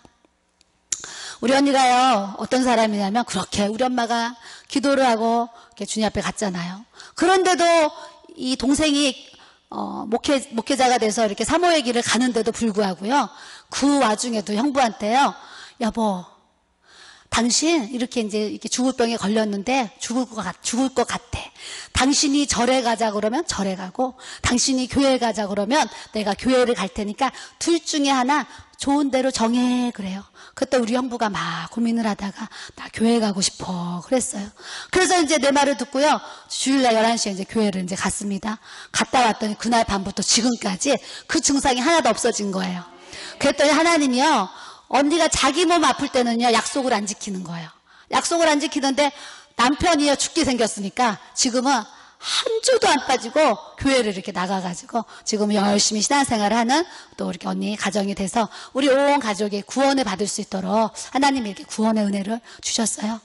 우리 언니가요, 어떤 사람이냐면, 그렇게 우리 엄마가 기도를 하고, 이렇게 주님 앞에 갔잖아요. 그런데도 이 동생이, 목회자가 돼서 이렇게 사모의 길을 가는데도 불구하고요, 그 와중에도 형부한테요, 여보, 당신 이렇게 죽을 병에 걸렸는데 죽을 것 같아. 당신이 절에 가자 그러면 절에 가고 당신이 교회 가자 그러면 내가 교회를 갈 테니까 둘 중에 하나 좋은 대로 정해. 그래요. 그때 우리 형부가 막 고민을 하다가 나 교회 가고 싶어 그랬어요. 그래서 이제 내 말을 듣고요. 주일날 11시에 이제 교회를 이제 갔습니다. 갔다 왔더니 그날 밤부터 지금까지 그 증상이 하나도 없어진 거예요. 그랬더니 하나님이요. 언니가 자기 몸 아플 때는요, 약속을 안 지키는 거예요. 약속을 안 지키는데 남편이요, 죽게 생겼으니까 지금은 한 주도 안 빠지고 교회를 이렇게 나가가지고 지금 열심히 신앙생활을 하는 또 이렇게 언니 가정이 돼서 우리 온 가족이 구원을 받을 수 있도록 하나님이 이렇게 구원의 은혜를 주셨어요.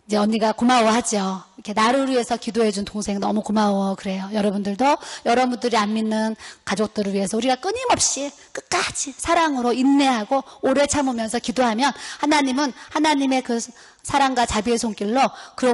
이제 언니가 고마워하죠. 이렇게 나를 위해서 기도해준 동생 너무 고마워. 그래요. 여러분들도 여러분들이 안 믿는 가족들을 위해서 우리가 끊임없이 끝까지 사랑으로 인내하고 오래 참으면서 기도하면 하나님은 하나님의 그 사랑과 자비의 손길로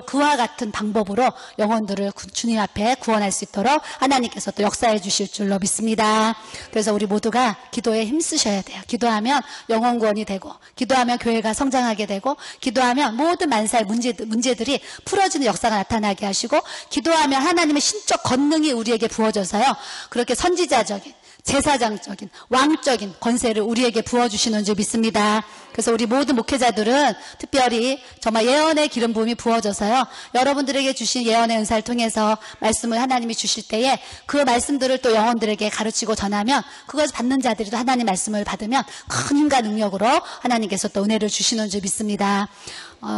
그와 같은 방법으로 영혼들을 주님 앞에 구원할 수 있도록 하나님께서 또 역사해 주실 줄로 믿습니다. 그래서 우리 모두가 기도에 힘쓰셔야 돼요. 기도하면 영혼 구원이 되고 기도하면 교회가 성장하게 되고 기도하면 모든 만사의 문제들이 풀어지는 역사가 나타나게 하시고 기도하면 하나님의 신적 권능이 우리에게 부어져서요. 그렇게 선지자적인 제사장적인 왕적인 권세를 우리에게 부어주시는 줄 믿습니다. 그래서 우리 모든 목회자들은 특별히 정말 예언의 기름 부음이 부어져서요. 여러분들에게 주신 예언의 은사를 통해서 말씀을 하나님이 주실 때에 그 말씀들을 또 영혼들에게 가르치고 전하면 그것을 받는 자들이 또 하나님 말씀을 받으면 큰 힘과 능력으로 하나님께서 또 은혜를 주시는 줄 믿습니다.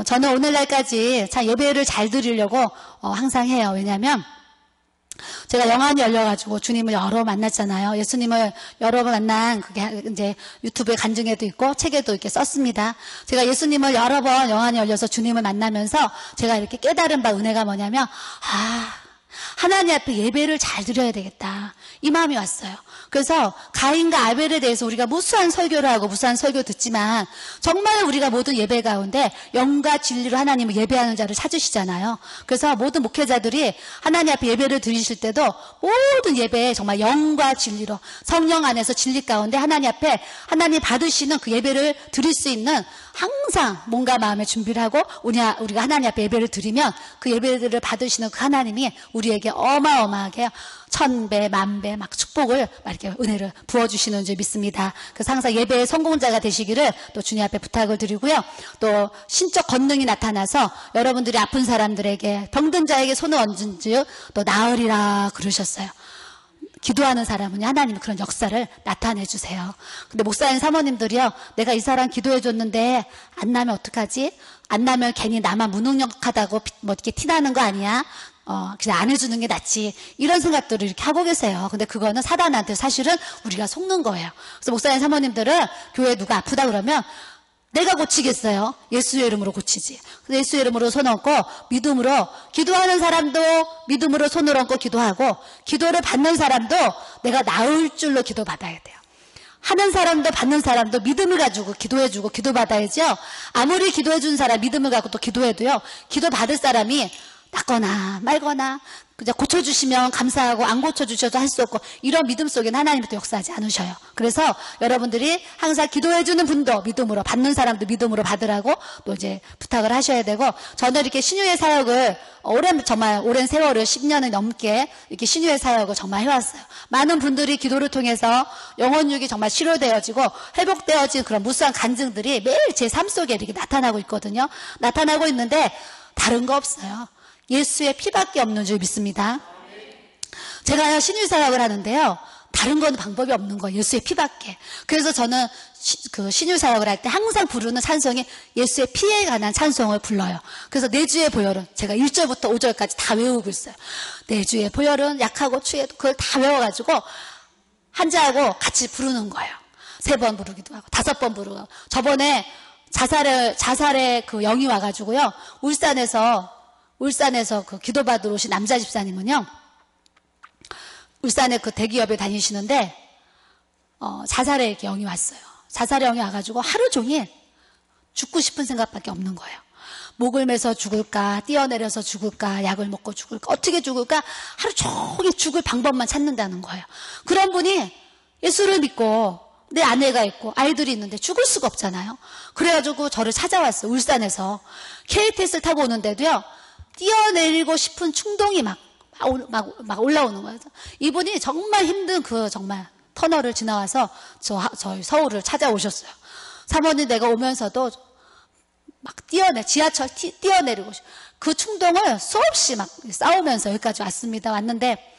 저는 오늘날까지 참 예배를 잘 드리려고 항상 해요. 왜냐하면 제가 영안이 열려가지고 주님을 여러 번 만났잖아요. 예수님을 여러 번 만난 그게 이제 유튜브에 간증에도 있고 책에도 이렇게 썼습니다. 제가 예수님을 여러 번 영안이 열려서 주님을 만나면서 제가 이렇게 깨달은 바 은혜가 뭐냐면, 하나님 앞에 예배를 잘 드려야 되겠다. 이 마음이 왔어요. 그래서 가인과 아벨에 대해서 우리가 무수한 설교를 하고 무수한 설교 듣지만 정말 우리가 모든 예배 가운데 영과 진리로 하나님을 예배하는 자를 찾으시잖아요. 그래서 모든 목회자들이 하나님 앞에 예배를 드리실 때도 모든 예배에 정말 영과 진리로 성령 안에서 진리 가운데 하나님 앞에 하나님 받으시는 그 예배를 드릴 수 있는 항상 몸과 마음의 준비를 하고 우리가 하나님 앞에 예배를 드리면 그 예배들을 받으시는 그 하나님이 우리에게 어마어마하게 1000배, 10,000배 막 축복을 막 이렇게 은혜를 부어주시는 줄 믿습니다. 그래서 항상 예배의 성공자가 되시기를 또 주님 앞에 부탁을 드리고요. 또 신적 권능이 나타나서 여러분들이 아픈 사람들에게 병든 자에게 손을 얹은 즉 또 나으리라 그러셨어요. 기도하는 사람은 하나님이 그런 역사를 나타내 주세요. 근데 목사님 사모님들이요, 내가 이 사람 기도해 줬는데 안 나면 어떡하지? 안 나면 괜히 나만 무능력하다고 뭐 이렇게 티나는 거 아니야? 그냥 안 해주는 게 낫지. 이런 생각들을 이렇게 하고 계세요. 근데 그거는 사단한테 사실은 우리가 속는 거예요. 그래서 목사님 사모님들은 교회에 누가 아프다 그러면 내가 고치겠어요. 예수의 이름으로 고치지. 예수의 이름으로 손 얹고 믿음으로 기도하는 사람도 믿음으로 손을 얹고 기도하고 기도를 받는 사람도 내가 나을 줄로 기도받아야 돼요. 하는 사람도 받는 사람도 믿음을 가지고 기도해주고 기도받아야죠. 아무리 기도해준 사람 믿음을 갖고 또 기도해도요, 기도받을 사람이 낫거나 말거나 그냥 고쳐주시면 감사하고 안 고쳐주셔도 할 수 없고 이런 믿음 속에는 하나님이 또 역사하지 않으셔요. 그래서 여러분들이 항상 기도해주는 분도 믿음으로 받는 사람도 믿음으로 받으라고 또 이제 부탁을 하셔야 되고, 저는 이렇게 신유의 사역을 정말 오랜 세월을 10년을 넘게 이렇게 신유의 사역을 정말 해왔어요. 많은 분들이 기도를 통해서 영혼육이 정말 치료되어지고 회복되어진 그런 무수한 간증들이 매일 제 삶 속에 이렇게 나타나고 있거든요. 나타나고 있는데 다른 거 없어요. 예수의 피밖에 없는 줄 믿습니다. 제가 신유 사역을 하는데요, 다른 건 방법이 없는 거예요. 예수의 피밖에. 그래서 저는 그 신유 사역을 할 때 항상 부르는 찬송이 예수의 피에 관한 찬송을 불러요. 그래서 내 주의 보혈은 제가 1절부터 5절까지 다 외우고 있어요. 내 주의 보혈은 약하고 추해도 그걸 다 외워가지고 한자하고 같이 부르는 거예요. 3번 부르기도 하고 5번 부르고 하고. 저번에 자살의 그 영이 와가지고요, 울산에서 그 기도받으러 오신 남자 집사님은요, 울산에 그 대기업에 다니시는데 자살의 영이 왔어요. 자살의 영이 와가지고 하루 종일 죽고 싶은 생각밖에 없는 거예요. 목을 매서 죽을까, 뛰어내려서 죽을까, 약을 먹고 죽을까, 어떻게 죽을까, 하루 종일 죽을 방법만 찾는다는 거예요. 그런 분이 예수를 믿고 내 아내가 있고 아이들이 있는데 죽을 수가 없잖아요. 그래가지고 저를 찾아왔어요. 울산에서 KTX를 타고 오는데도요, 뛰어내리고 싶은 충동이 막 올라오는 거예요. 이분이 정말 힘든 그 정말 터널을 지나와서 저희 서울을 찾아오셨어요. 사모님, 내가 오면서도 막 지하철 뛰어내리고 그 충동을 수없이 막 싸우면서 여기까지 왔는데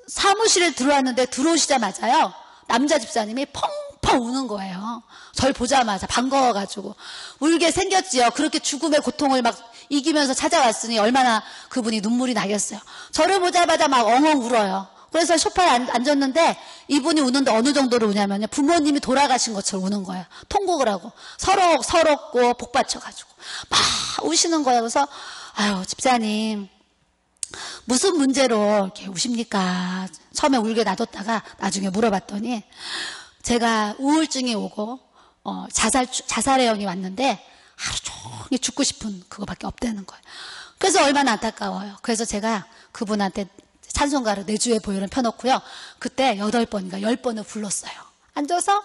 사무실에 들어왔는데 들어오시자마자요, 남자 집사님이 펑펑 우는 거예요. 절 보자마자 반가워가지고 울게 생겼지요. 그렇게 죽음의 고통을 막 이기면서 찾아왔으니 얼마나 그분이 눈물이 나겠어요. 저를 보자마자 막 엉엉 울어요. 그래서 소파에 앉았는데 이분이 우는데 어느 정도로 우냐면요, 부모님이 돌아가신 것처럼 우는 거예요. 통곡을 하고 서럽고 복받쳐가지고 막 우시는 거예요. 그래서 아유, 집사님 무슨 문제로 이렇게 우십니까? 처음에 울게 놔뒀다가 나중에 물어봤더니 제가 우울증이 오고 자살의 영이 왔는데 하루 종일 죽고 싶은 그거밖에 없다는 거예요. 그래서 얼마나 안타까워요. 그래서 제가 그분한테 찬송가를 내 주의 보혈은 펴놓고요, 그때 8번인가 10번을 불렀어요. 앉아서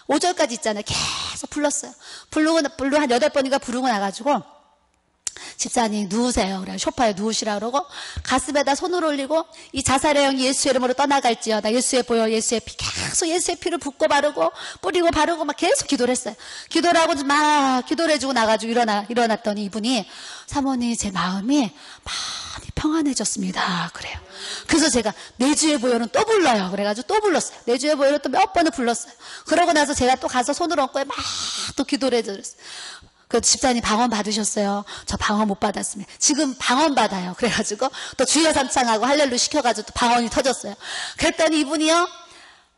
5절까지 있잖아요. 계속 불렀어요. 부르고 한 8번인가 부르고 나가지고 집사님 누우세요. 그래 소파에 누우시라 그러고 가슴에다 손을 올리고 이 자살의 영이 예수의 이름으로 떠나갈지어다. 예수의 보혈, 예수의 피, 계속 예수의 피를 붓고 바르고 뿌리고 바르고 막 계속 기도를 했어요. 기도를 하고 막 기도를 해주고 나가지고 일어났더니 이분이 사모님, 제 마음이 많이 평안해졌습니다. 그래요. 그래서 제가 내 주의 보혈은 또 불러요. 그래가지고 또 불렀어요. 내 주의 보혈은 또 몇 번을 불렀어요. 그러고 나서 제가 또 가서 손을 얹고 막 또 기도를 해드렸어요. 그 집사님 방언 받으셨어요. 저 방언 못 받았습니다. 지금 방언 받아요. 그래가지고 또 주여 삼창하고 할렐루 시켜가지고 또 방언이 터졌어요. 그랬더니 이분이요,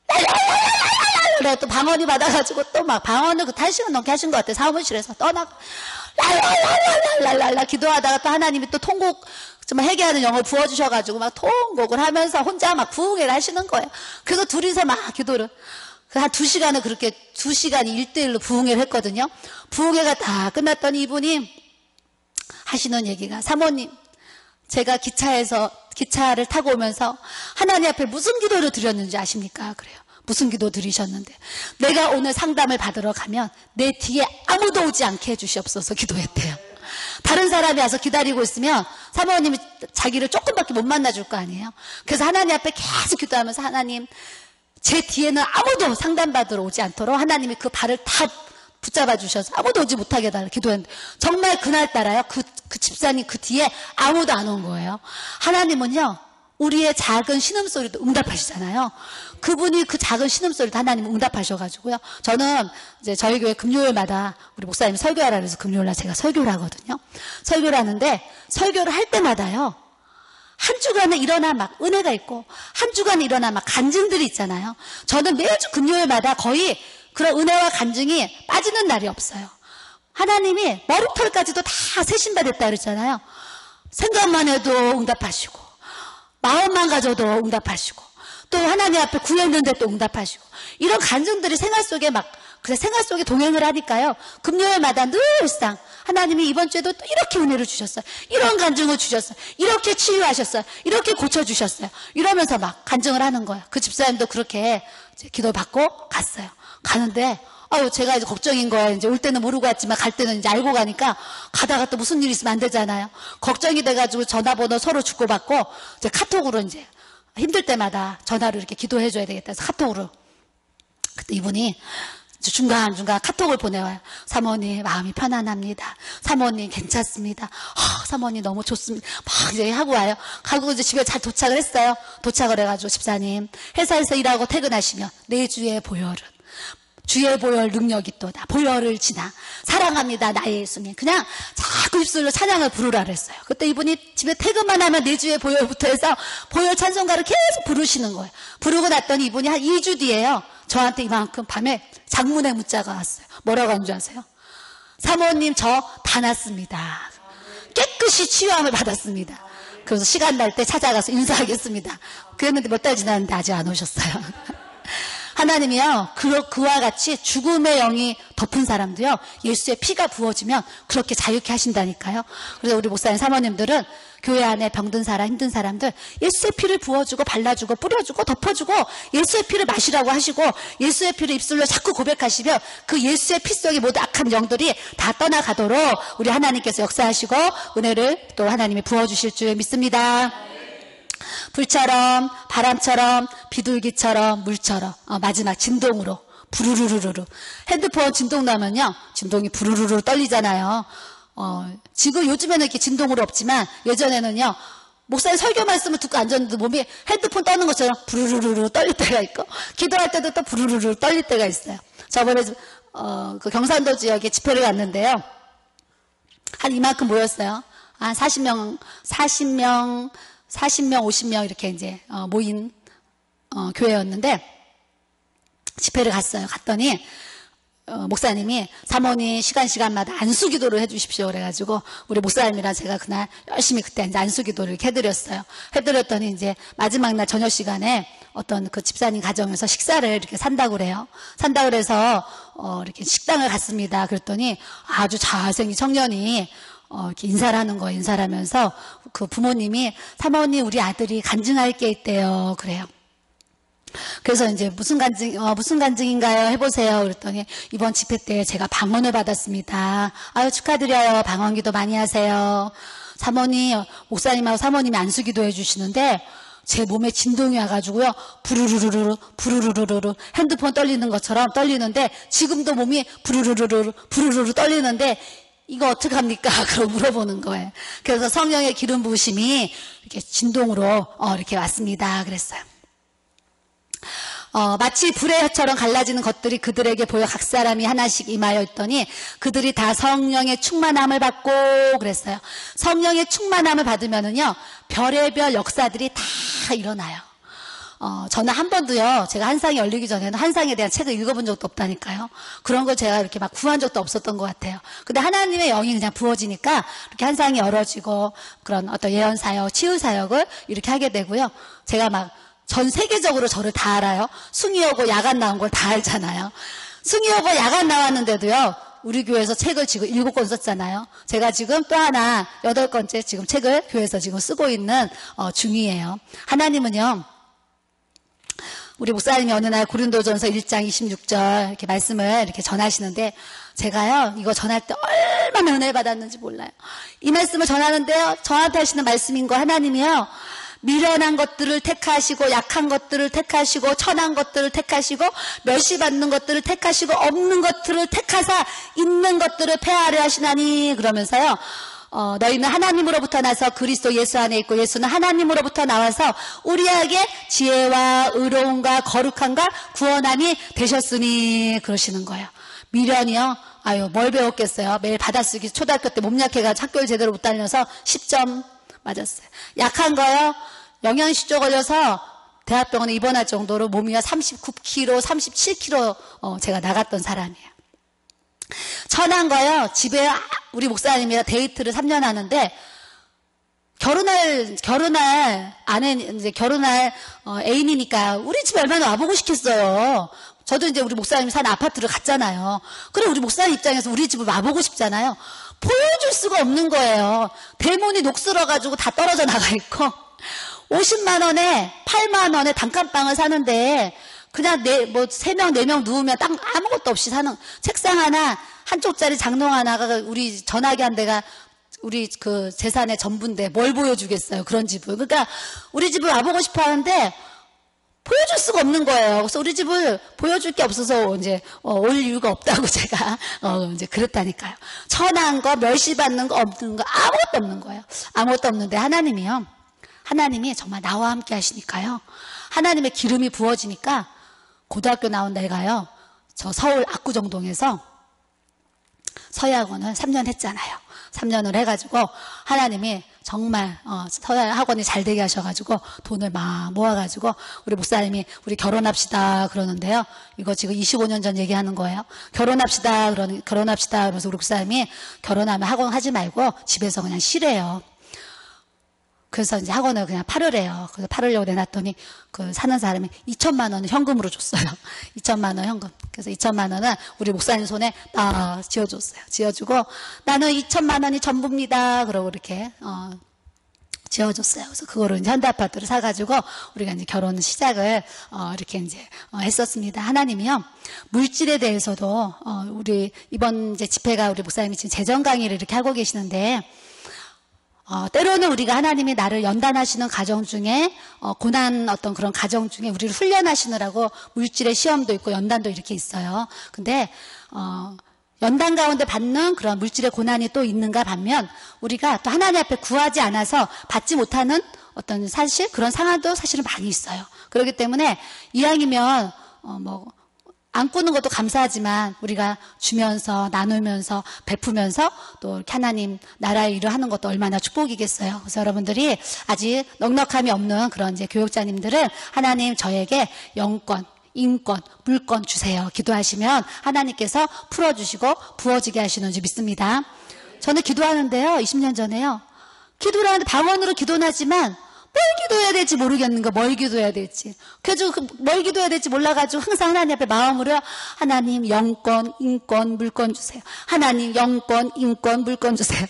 랄랄랄랄랄랄 또 방언이 받아가지고 또 막 방언을 그 1시간 넘게 하신 것 같아요. 사무실에서 떠나고 랄랄랄랄랄랄 기도하다가 또 하나님이 또 통곡 정말 회개하는 영을 부어주셔가지고 막 통곡을 하면서 혼자 막 부흥회를 하시는 거예요. 그래서 둘이서 막 기도를 한 2시간을 그렇게 2시간 1대1로 부흥회를 했거든요. 부흥회가 다 끝났더니 이분이 하시는 얘기가, 사모님, 제가 기차를 타고 오면서 하나님 앞에 무슨 기도를 드렸는지 아십니까? 그래요. 무슨 기도 드리셨는데, 내가 오늘 상담을 받으러 가면 내 뒤에 아무도 오지 않게 해주시옵소서 기도했대요. 다른 사람이 와서 기다리고 있으면 사모님이 자기를 조금밖에 못 만나줄 거 아니에요. 그래서 하나님 앞에 계속 기도하면서, 하나님, 제 뒤에는 아무도 상담받으러 오지 않도록 하나님이 그 발을 다 붙잡아 주셔서 아무도 오지 못하게 해달라 기도했는데, 정말 그날따라요, 그 집사님 그 뒤에 아무도 안 온 거예요. 하나님은요, 우리의 작은 신음소리도 응답하시잖아요. 그분이 그 작은 신음소리도 하나님은 응답하셔가지고요. 저는 이제 저희 교회 금요일마다 우리 목사님이 설교하라 그래서 금요일날 제가 설교를 하거든요. 설교를 하는데, 설교를 할 때마다요, 한 주간에 일어나 막 은혜가 있고, 한 주간에 일어나 막 간증들이 있잖아요. 저는 매주 금요일마다 거의 그런 은혜와 간증이 빠지는 날이 없어요. 하나님이 머리털까지도 다 새 신발 됐다 그랬잖아요. 생각만 해도 응답하시고, 마음만 가져도 응답하시고, 또 하나님 앞에 구했는데 또 응답하시고, 이런 간증들이 생활 속에 막, 그래 생활 속에 동행을 하니까요, 금요일마다 늘상 하나님이 이번 주에도 또 이렇게 은혜를 주셨어요. 이런 간증을 주셨어요. 이렇게 치유하셨어요. 이렇게 고쳐주셨어요. 이러면서 막 간증을 하는 거예요. 그 집사님도 그렇게 이제 기도 받고 갔어요. 가는데, 제가 이제 걱정인 거예요. 이제 올 때는 모르고 왔지만 갈 때는 이제 알고 가니까, 가다가 또 무슨 일이 있으면 안 되잖아요. 걱정이 돼가지고 전화번호 서로 주고받고, 이제 카톡으로 이제 힘들 때마다 전화로 이렇게 기도해줘야 되겠다 해서 카톡으로. 그때 이분이 중간중간 카톡을 보내와요. 사모님, 마음이 편안합니다. 사모님, 괜찮습니다. 사모님, 너무 좋습니다. 막 이제 하고 와요. 가고 이제 집에 잘 도착을 했어요. 도착을 해가지고, 집사님, 회사에서 일하고 퇴근하시면 내 주의 보혈은, 주의 보혈 능력이 또다. 보혈을 지나 사랑합니다 나의 예수님. 그냥 자꾸 입술로 찬양을 부르라 그랬어요. 그때 이분이 집에 퇴근만 하면 내 주의 보혈부터 해서 보혈 찬송가를 계속 부르시는 거예요. 부르고 났더니 이분이 한 2주 뒤에요, 저한테 이만큼 밤에 장문의 문자가 왔어요. 뭐라고 한 줄 아세요? 사모님, 저 다 났습니다. 깨끗이 치유함을 받았습니다. 그래서 시간 날 때 찾아가서 인사하겠습니다. 그랬는데 몇 달 지났는데 아직 안 오셨어요. 하나님이요, 그와 같이 죽음의 영이 덮은 사람도요, 예수의 피가 부어지면 그렇게 자유케 하신다니까요. 그래서 우리 목사님 사모님들은 교회 안에 병든 사람, 힘든 사람들 예수의 피를 부어주고 발라주고 뿌려주고 덮어주고 예수의 피를 마시라고 하시고, 예수의 피를 입술로 자꾸 고백하시면 그 예수의 피 속에 모두 악한 영들이 다 떠나가도록 우리 하나님께서 역사하시고 은혜를 또 하나님이 부어주실 줄 믿습니다. 불처럼, 바람처럼, 비둘기처럼, 물처럼, 마지막 진동으로 부르르르르. 핸드폰 진동 나면요, 진동이 부르르르 떨리잖아요. 지금 요즘에는 이렇게 진동으로 없지만 예전에는요, 목사님 설교 말씀을 듣고 앉았는데 몸이 핸드폰 떠는 것처럼 부르르르 떨릴 때가 있고, 기도할 때도 또 부르르르 떨릴 때가 있어요. 저번에 그 경산도 지역에 집회를 갔는데요, 한 이만큼 모였어요. 한 40명, 50명 이렇게 이제 모인 교회였는데, 집회를 갔어요. 갔더니 목사님이 사모님 시간마다 안수기도를 해주십시오 그래가지고 우리 목사님이랑 제가 그날 열심히 그때 이제 안수기도를 이렇게 해드렸어요. 해드렸더니 이제 마지막 날 저녁 시간에 어떤 그 집사님 가정에서 식사를 이렇게 산다고 그래요. 산다고 그래서 이렇게 식당을 갔습니다. 그랬더니 아주 잘생긴 청년이 이렇게 인사를 하는 거예요. 인사를 하면서 그 부모님이, 사모님, 우리 아들이 간증할 게 있대요. 그래요. 그래서 이제 무슨 간증인가요? 해보세요. 그랬더니 이번 집회 때 제가 방언을 받았습니다. 아유, 축하드려요. 방언기도 많이 하세요. 사모님, 목사님하고 사모님이 안수기도 해주시는데 제 몸에 진동이 와가지고요, 부르르르르 핸드폰 떨리는 것처럼 떨리는데, 지금도 몸이 부르르르 떨리는데 이거 어떡합니까? 그러고 물어보는 거예요. 그래서 성령의 기름 부으심이 이렇게 진동으로 이렇게 왔습니다. 그랬어요. 마치 불의 혀처럼 갈라지는 것들이 그들에게 보여 각 사람이 하나씩 임하여 있더니 그들이 다 성령의 충만함을 받고 그랬어요. 성령의 충만함을 받으면은요, 별의별 역사들이 다 일어나요. 저는 한 번도요, 제가 한상이 열리기 전에는 한상에 대한 책을 읽어본 적도 없다니까요. 그런 걸 제가 이렇게 막 구한 적도 없었던 것 같아요. 근데 하나님의 영이 그냥 부어지니까 이렇게 한상이 열어지고 그런 어떤 예언사역, 치유사역을 이렇게 하게 되고요. 제가 막 전 세계적으로 저를 다 알아요. 숭이오고 야간 나온 걸 다 알잖아요. 숭이오고 야간 나왔는데도요, 우리 교회에서 책을 지금 7권 썼잖아요. 제가 지금 또 하나 8권째 지금 책을 교회에서 지금 쓰고 있는 중이에요. 하나님은요, 우리 목사님이 어느 날 고린도전서 1장 26절 이렇게 말씀을 이렇게 전하시는데, 제가요, 이거 전할 때 얼마나 은혜를 받았는지 몰라요. 이 말씀을 전하는데요, 저한테 하시는 말씀인 거, 하나님이요, 미련한 것들을 택하시고 약한 것들을 택하시고 천한 것들을 택하시고 멸시받는 것들을 택하시고 없는 것들을 택하사 있는 것들을 폐하려 하시나니, 그러면서요, 너희는 하나님으로부터 나서 그리스도 예수 안에 있고 예수는 하나님으로부터 나와서 우리에게 지혜와 의로움과 거룩함과 구원함이 되셨으니, 그러시는 거예요. 미련이요, 아유 뭘 배웠겠어요. 매일 받아쓰기, 초등학교 때 몸 약해가지고 학교를 제대로 못 다녀서 10점 맞았어요. 약한 거요, 영양실조 걸려서 대학병원에 입원할 정도로 몸이요 39kg, 37kg 제가 나갔던 사람이에요. 천한 거요, 집에 우리 목사님이랑 데이트를 3년 하는데 결혼할 애인이니까 우리 집에 얼마나 와보고 싶겠어요. 저도 이제 우리 목사님 사는 아파트를 갔잖아요. 그래 우리 목사님 입장에서 우리 집을 와보고 싶잖아요. 보여줄 수가 없는 거예요. 대문이 녹슬어가지고 다 떨어져 나가 있고 50만 원에 8만 원에 단칸방을 사는데 그냥 3명 4명 누우면 딱 아무것도 없이 사는, 책상 하나 한쪽짜리 장롱 하나가 우리 전화기 한 대가 우리 그 재산의 전부인데 뭘 보여주겠어요, 그런 집을. 그러니까 우리 집을 와보고 싶어 하는데 보여줄 수가 없는 거예요. 그래서 우리 집을 보여줄 게 없어서 이제 올 이유가 없다고 제가 이제 그랬다니까요. 천한 거, 멸시받는 거, 없는 거, 아무것도 없는 거예요. 아무것도 없는데 하나님이 정말 나와 함께 하시니까요, 하나님의 기름이 부어지니까 고등학교 나온 내가요, 저 서울 압구정동에서 서예학원을 3년 했잖아요. 3년을 해가지고 하나님이 정말 서예학원이 잘 되게 하셔가지고 돈을 막 모아가지고 우리 목사님이 우리 결혼합시다 그러는데요. 이거 지금 25년 전 얘기하는 거예요. 결혼합시다 그러면서 우리 목사님이 결혼하면 학원 하지 말고 집에서 그냥 쉬래요. 그래서 이제 학원을 그냥 팔으래요. 그래서 팔으려고 내놨더니 그 사는 사람이 2천만 원을 현금으로 줬어요. 2천만 원 현금. 그래서 2천만 원은 우리 목사님 손에 딱 지어줬어요. 지어주고 나는 2천만 원이 전부입니다. 그러고 이렇게 지어줬어요. 그래서 그거를 이제 현대아파트를 사가지고 우리가 이제 결혼 시작을 이렇게 이제 했었습니다. 하나님이요, 물질에 대해서도 우리 이번 이제 집회가 우리 목사님이 지금 재정 강의를 이렇게 하고 계시는데, 때로는 우리가 하나님이 나를 연단하시는 가정 중에 고난 어떤 그런 가정 중에 우리를 훈련하시느라고 물질의 시험도 있고 연단도 이렇게 있어요. 근데 연단 가운데 받는 그런 물질의 고난이 또 있는가 반면 우리가 또 하나님 앞에 구하지 않아서 받지 못하는 어떤 사실, 그런 상황도 사실은 많이 있어요. 그렇기 때문에 이왕이면 안 꾸는 것도 감사하지만 우리가 주면서 나누면서 베푸면서 또 이렇게 하나님 나라의 일을 하는 것도 얼마나 축복이겠어요. 그래서 여러분들이 아직 넉넉함이 없는 그런 이제 교육자님들은 하나님 저에게 영권, 인권, 물권 주세요. 기도하시면 하나님께서 풀어주시고 부어지게 하시는 줄 믿습니다. 저는 기도하는데요, 20년 전에요, 기도를 하는데 방언으로 기도는 하지만 뭘 기도해야 될지 모르겠는 거, 뭘 기도해야 될지. 그래서 뭘 기도해야 될지 몰라가지고 항상 하나님 앞에 마음으로 하나님 영권, 인권, 물권 주세요. 하나님 영권, 인권, 물권 주세요.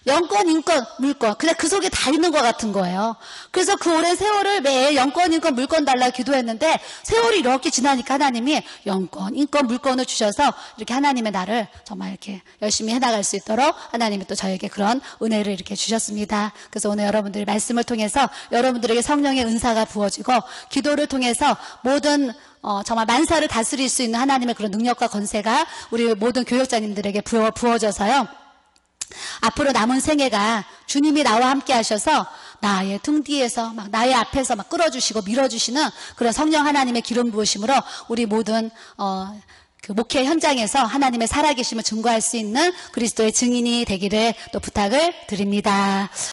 영권, 인권, 물권. 그냥 그 속에 다 있는 것 같은 거예요. 그래서 그 오랜 세월을 매일 영권, 인권, 물권 달라 기도했는데 세월이 이렇게 지나니까 하나님이 영권, 인권, 물권을 주셔서 이렇게 하나님의 나를 정말 이렇게 열심히 해나갈 수 있도록 하나님이 또 저에게 그런 은혜를 이렇게 주셨습니다. 그래서 오늘 여러분들의 말씀을 통해서 여러분들에게 성령의 은사가 부어지고 기도를 통해서 모든 정말 만사를 다스릴 수 있는 하나님의 그런 능력과 권세가 우리 모든 교육자님들에게 부어져서요, 앞으로 남은 생애가 주님이 나와 함께 하셔서 나의 등 뒤에서 막 나의 앞에서 막 끌어주시고 밀어주시는 그런 성령 하나님의 기름 부으심으로 우리 모든 그 목회 현장에서 하나님의 살아계심을 증거할 수 있는 그리스도의 증인이 되기를 또 부탁을 드립니다.